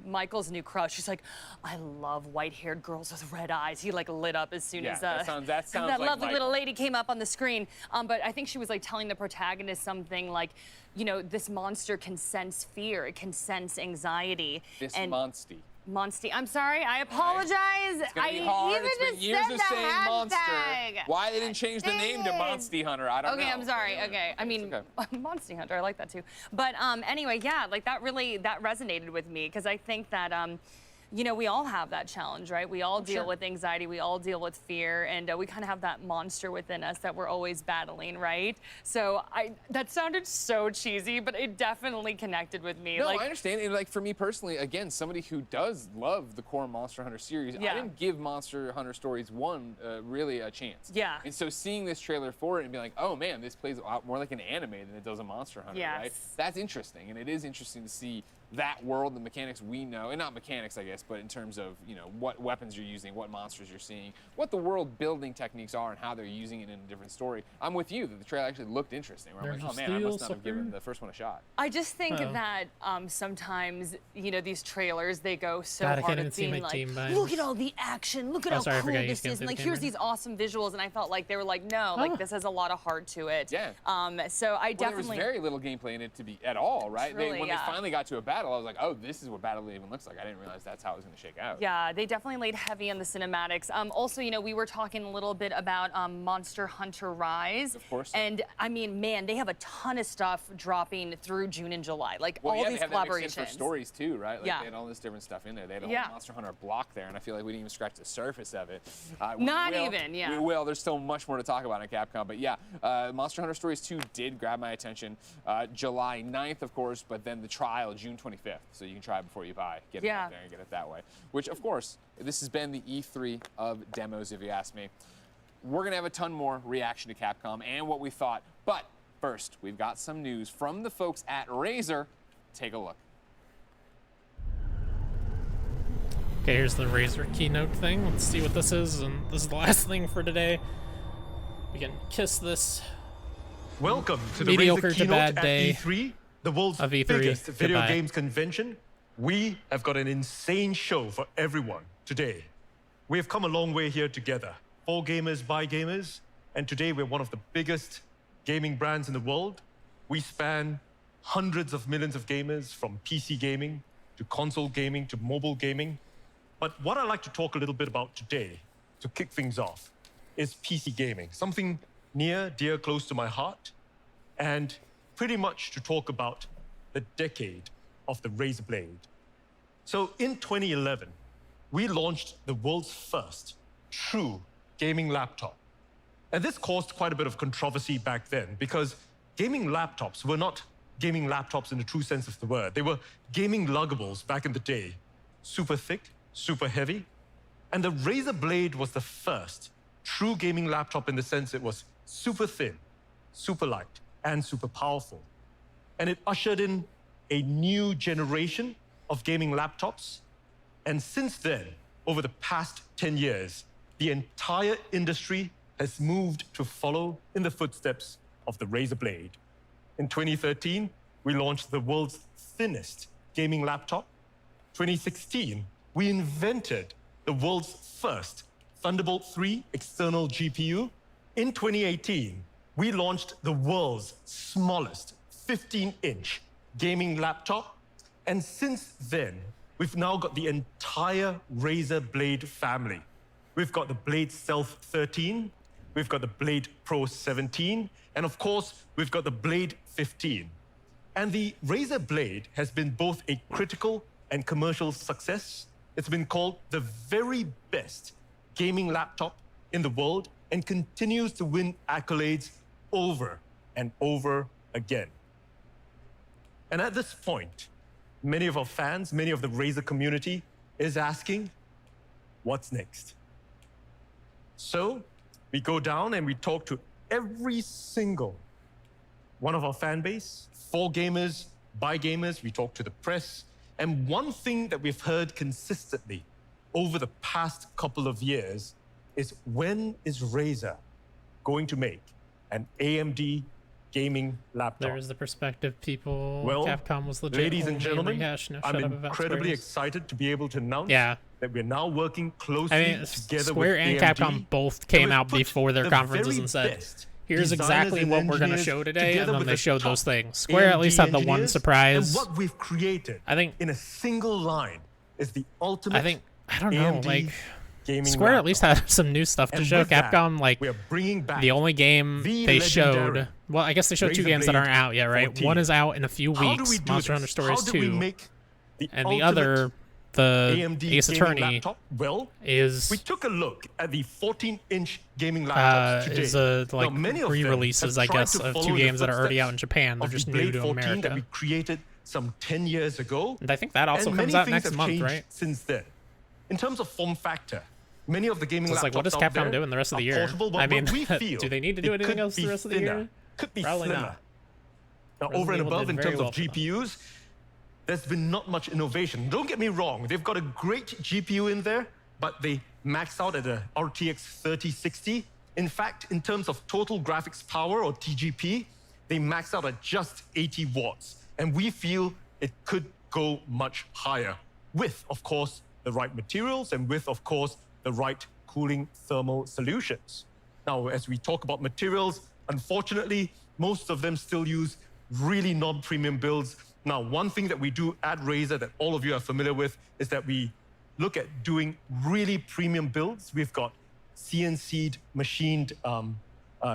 Michael's new crush. She's like, I love white-haired girls with red eyes. He like lit up as soon as that sounds that like lovely Michael. little lady came up on the screen. But I think she was like telling the protagonist something like, you know, this monster can sense fear. It can sense anxiety. This and Monstie. Monstie. I'm sorry. I apologize. It's gonna I be hard. even It's been just years said of the saying hashtag. monster. Why they didn't change the name to Monstie Hunter, I don't know. Okay, I'm sorry. Okay, I mean, Monstie Hunter, I like that too. But anyway, yeah, like that resonated with me, because I think that you know, we all have that challenge, right? We all deal with anxiety, we all deal with fear, and we kind of have that monster within us that we're always battling, right? So that sounded so cheesy, but it definitely connected with me. No, like, I understand. And like for me personally, again, somebody who does love the core Monster Hunter series, I didn't give Monster Hunter Stories 1 really a chance. Yeah. And so seeing this trailer for it and being like, oh man, this plays a lot more like an anime than it does a Monster Hunter, right? That's interesting, and it is interesting to see that world, the mechanics we know, and not mechanics, I guess, but in terms of, you know, what weapons you're using, what monsters you're seeing, what the world building techniques are, and how they're using it in a different story. I'm with you that the trailer actually looked interesting. Where I'm like, oh man, I must not have given the first one a shot. I just think that sometimes, you know, these trailers, they go so God, I hard can't at even see being my like, team look at all the action, look at how sorry, I cool forgot you this can't is, see and the like camera. here's these awesome visuals, and I felt like they were like, no, like this has a lot of heart to it. Yeah. So I Well, definitely. there was very little gameplay in it to be at all, right? Truly, when yeah. they finally got to a battle, I was like, oh, this is what battle even looks like. I didn't realize that's how it was going to shake out. Yeah, they definitely laid heavy on the cinematics. Also, you know, we were talking a little bit about Monster Hunter Rise. Of course. And I mean, man, they have a ton of stuff dropping through June and July. Like Well, all yeah, these they have that mixed in collaborations. for stories too, right? Like Yeah. they had all this different stuff in there. They had a Yeah. whole Monster Hunter block there, and I feel like we didn't even scratch the surface of it. Not even, yeah. We will. There's still much more to talk about in Capcom, but yeah, Monster Hunter Stories 2 did grab my attention. July 9th, of course, but then the trial June 25th, so you can try it before you buy. Get it out there and get it that way. Which, of course, this has been the E3 of demos, if you ask me. We're gonna have a ton more reaction to Capcom and what we thought, but first, we've got some news from the folks at Razer. Take a look. Okay, here's the Razer keynote thing. Let's see what this is, and this is the last thing for today. We can kiss this Welcome to the mediocre Razer to keynote bad at day E3, the world's of E3. biggest video Goodbye. games convention. We have got an insane show for everyone today. We have come a long way here together, for gamers by gamers, and today we're one of the biggest gaming brands in the world. We span hundreds of millions of gamers, from PC gaming to console gaming to mobile gaming. But what I'd like to talk a little bit about today, to kick things off, is PC gaming, something near, dear, close to my heart, and pretty much to talk about the decade of the Razer Blade. So in 2011, we launched the world's first true gaming laptop. And this caused quite a bit of controversy back then, because gaming laptops were not gaming laptops in the true sense of the word. They were gaming luggables back in the day. Super thick, super heavy. And the Razer Blade was the first true gaming laptop in the sense it was super thin, super light, and super powerful. And it ushered in a new generation of gaming laptops. And since then, over the past 10 years, the entire industry has moved to follow in the footsteps of the Razer Blade. In 2013, we launched the world's thinnest gaming laptop. 2016, we invented the world's first Thunderbolt 3 external GPU. In 2018, we launched the world's smallest 15-inch gaming laptop. And since then, we've now got the entire Razer Blade family. We've got the Blade Stealth 13, we've got the Blade Pro 17, and of course, we've got the Blade 15. And the Razer Blade has been both a critical and commercial success. It's been called the very best gaming laptop in the world and continues to win accolades over and over again. And at this point, many of our fans, many of the Razer community is asking, what's next? So we go down and we talk to every single one of our fan base, for gamers, by gamers, we talk to the press. And one thing that we've heard consistently over the past couple of years is, when is Razer going to make an AMD gaming laptop? There's the perspective people. Well, Capcom was legit. ladies and gentlemen, rehash. No, I'm shut up about incredibly Square's. excited to be able to announce Yeah. that we're now working closely I mean, together Square with and AMD, Capcom both and came we've out put before their the conferences very and said, best here's designers exactly and what we're going to engineers show today, together and then with they the showed top those things. Square at least had the one engineers, surprise. And what we've created, I think, in a single line, is the ultimate I don't know, AMD like, gaming Square laptop. at least had some new stuff to And show. with that, Capcom, like, we're bringing back the only game the they legendary showed, well, I guess they showed two Razer games that Blade aren't out yet, right? 14. One is out in a few How do weeks, we do Monster Hunter this? Stories How do we 2, make the and the ultimate other, the AMD Ace gaming Attorney, laptop? Well, is we took a look at the 14-inch gaming laptops today. is Now, many of them re-releases, have I tried guess, to of follow two in the games that are already footsteps out in Japan. They're of the just new Blade to 14 that America. we created some 10 years ago. And I think that also and comes many out things next have month, changed right? Since then. In terms of form factor, many of the gaming So it's laptops like, what does out Capcom there do in the rest of the are year? portable, but I mean, what we feel, do they need to do it anything could else the be rest of the thinner, year? Could be Probably slimmer. not. Now, Resident over and Evil above did in very terms well of for them. GPUs, there's been not much innovation. Don't get me wrong, they've got a great GPU in there, but they max out at a RTX 3060. In fact, in terms of total graphics power, or TGP, they max out at just 80 watts. And we feel it could go much higher with, of course, the right materials and with, of course, the right cooling thermal solutions. Now, as we talk about materials, unfortunately, most of them still use really non-premium builds. Now, one thing that we do at Razer that all of you are familiar with is that we look at doing really premium builds. We've got CNC'd machined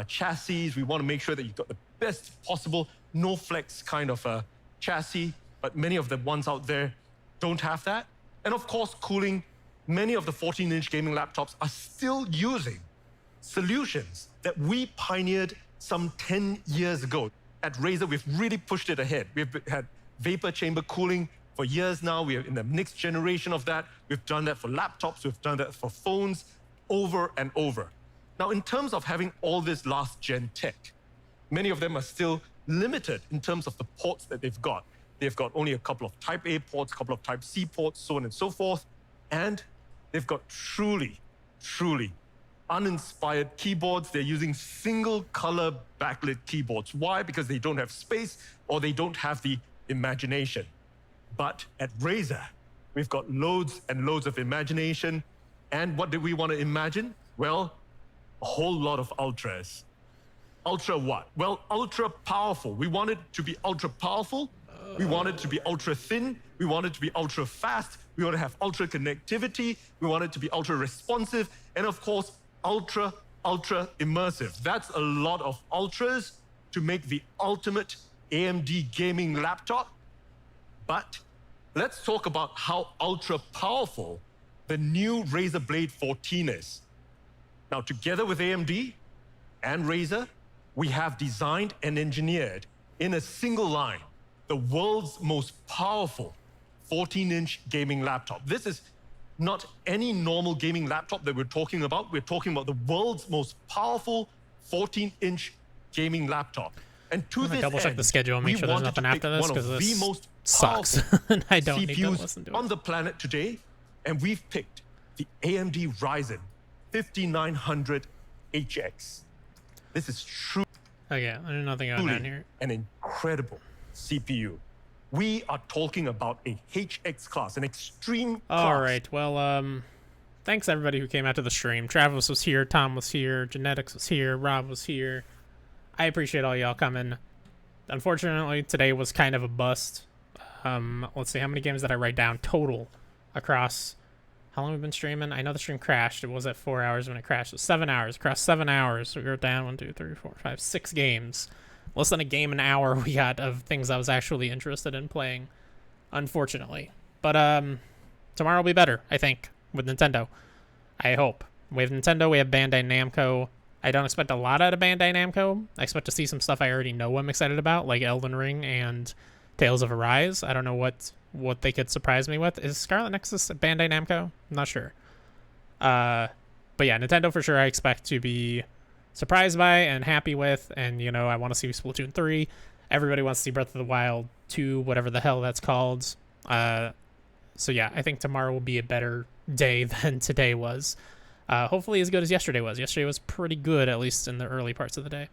chassis. We want to make sure that you've got the best possible no flex kind of a chassis, but many of the ones out there don't have that. And of course, cooling. Many of the 14-inch gaming laptops are still using solutions that we pioneered some 10 years ago. At Razer, we've really pushed it ahead. We've had vapor chamber cooling for years now. We are in the next generation of that. We've done that for laptops. We've done that for phones over and over. Now, in terms of having all this last-gen tech, many of them are still limited in terms of the ports that they've got. They've got only a couple of Type A ports, a couple of Type C ports, so on and so forth. And they've got truly, truly uninspired keyboards. They're using single-color backlit keyboards. Why? Because they don't have space or they don't have the imagination. But at Razer, we've got loads and loads of imagination. And what do we want to imagine? Well, a whole lot of ultras. Ultra what? Well, ultra powerful. We want it to be ultra powerful. We want it to be ultra thin. We want it to be ultra fast. We want to have ultra connectivity. We want it to be ultra responsive. And of course, ultra immersive. That's a lot of ultras to make the ultimate AMD gaming laptop. But let's talk about how ultra powerful the new Razer Blade 14 is. Now, together with AMD and Razer, we have designed and engineered in a single line the world's most powerful 14-inch gaming laptop. This is not any normal gaming laptop that we're talking about. We're talking about the world's most powerful 14-inch gaming laptop. And to this double check end, the schedule and make we sure there's wanted to nothing after pick this one of because the this most sucks. powerful and I don't need to CPUs listen to it. on the planet today, and we've picked the AMD Ryzen 5900 HX. This is truly Okay, there's nothing going on here. an incredible CPU. We are talking about a HX class, an extreme class. All right, well, thanks everybody who came out to the stream. Travis was here, Tom was here, Genetics was here, Rob was here. I appreciate all y'all coming. Unfortunately, today was kind of a bust. Let's see, how many games did I write down total across... How long have we been streaming? I know the stream crashed. It was at 4 hours when it crashed. So 7 hours. Across 7 hours, we were down 1, 2, 3, 4, 5, 6 games. Less than a game an hour we got of things I was actually interested in playing, unfortunately. But tomorrow will be better, I think, with Nintendo. I hope. We have Nintendo, we have Bandai Namco. I don't expect a lot out of Bandai Namco. I expect to see some stuff I already know I'm excited about, like Elden Ring and Tales of Arise. I don't know what they could surprise me with. Is Scarlet Nexus Bandai Namco? I'm not sure. But yeah, Nintendo for sure I expect to be surprised by and happy with, and you know, I want to see Splatoon 3. Everybody wants to see Breath of the Wild 2, whatever the hell that's called. So yeah, I think tomorrow will be a better day than today was. Hopefully as good as yesterday was. Yesterday was pretty good, at least in the early parts of the day.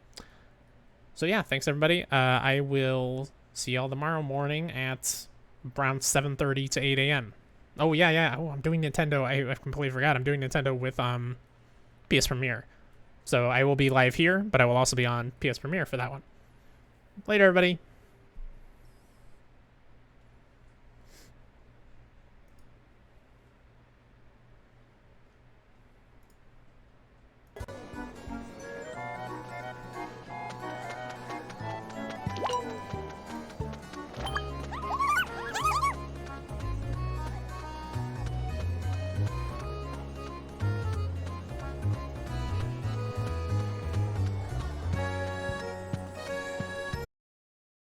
So yeah, thanks everybody. I will see y'all tomorrow morning at around 7:30 to 8 a.m. Oh yeah. Oh, I'm doing Nintendo. I completely forgot. I'm doing Nintendo with PS Premiere. So I will be live here, but I will also be on PS Premiere for that one. Later, everybody.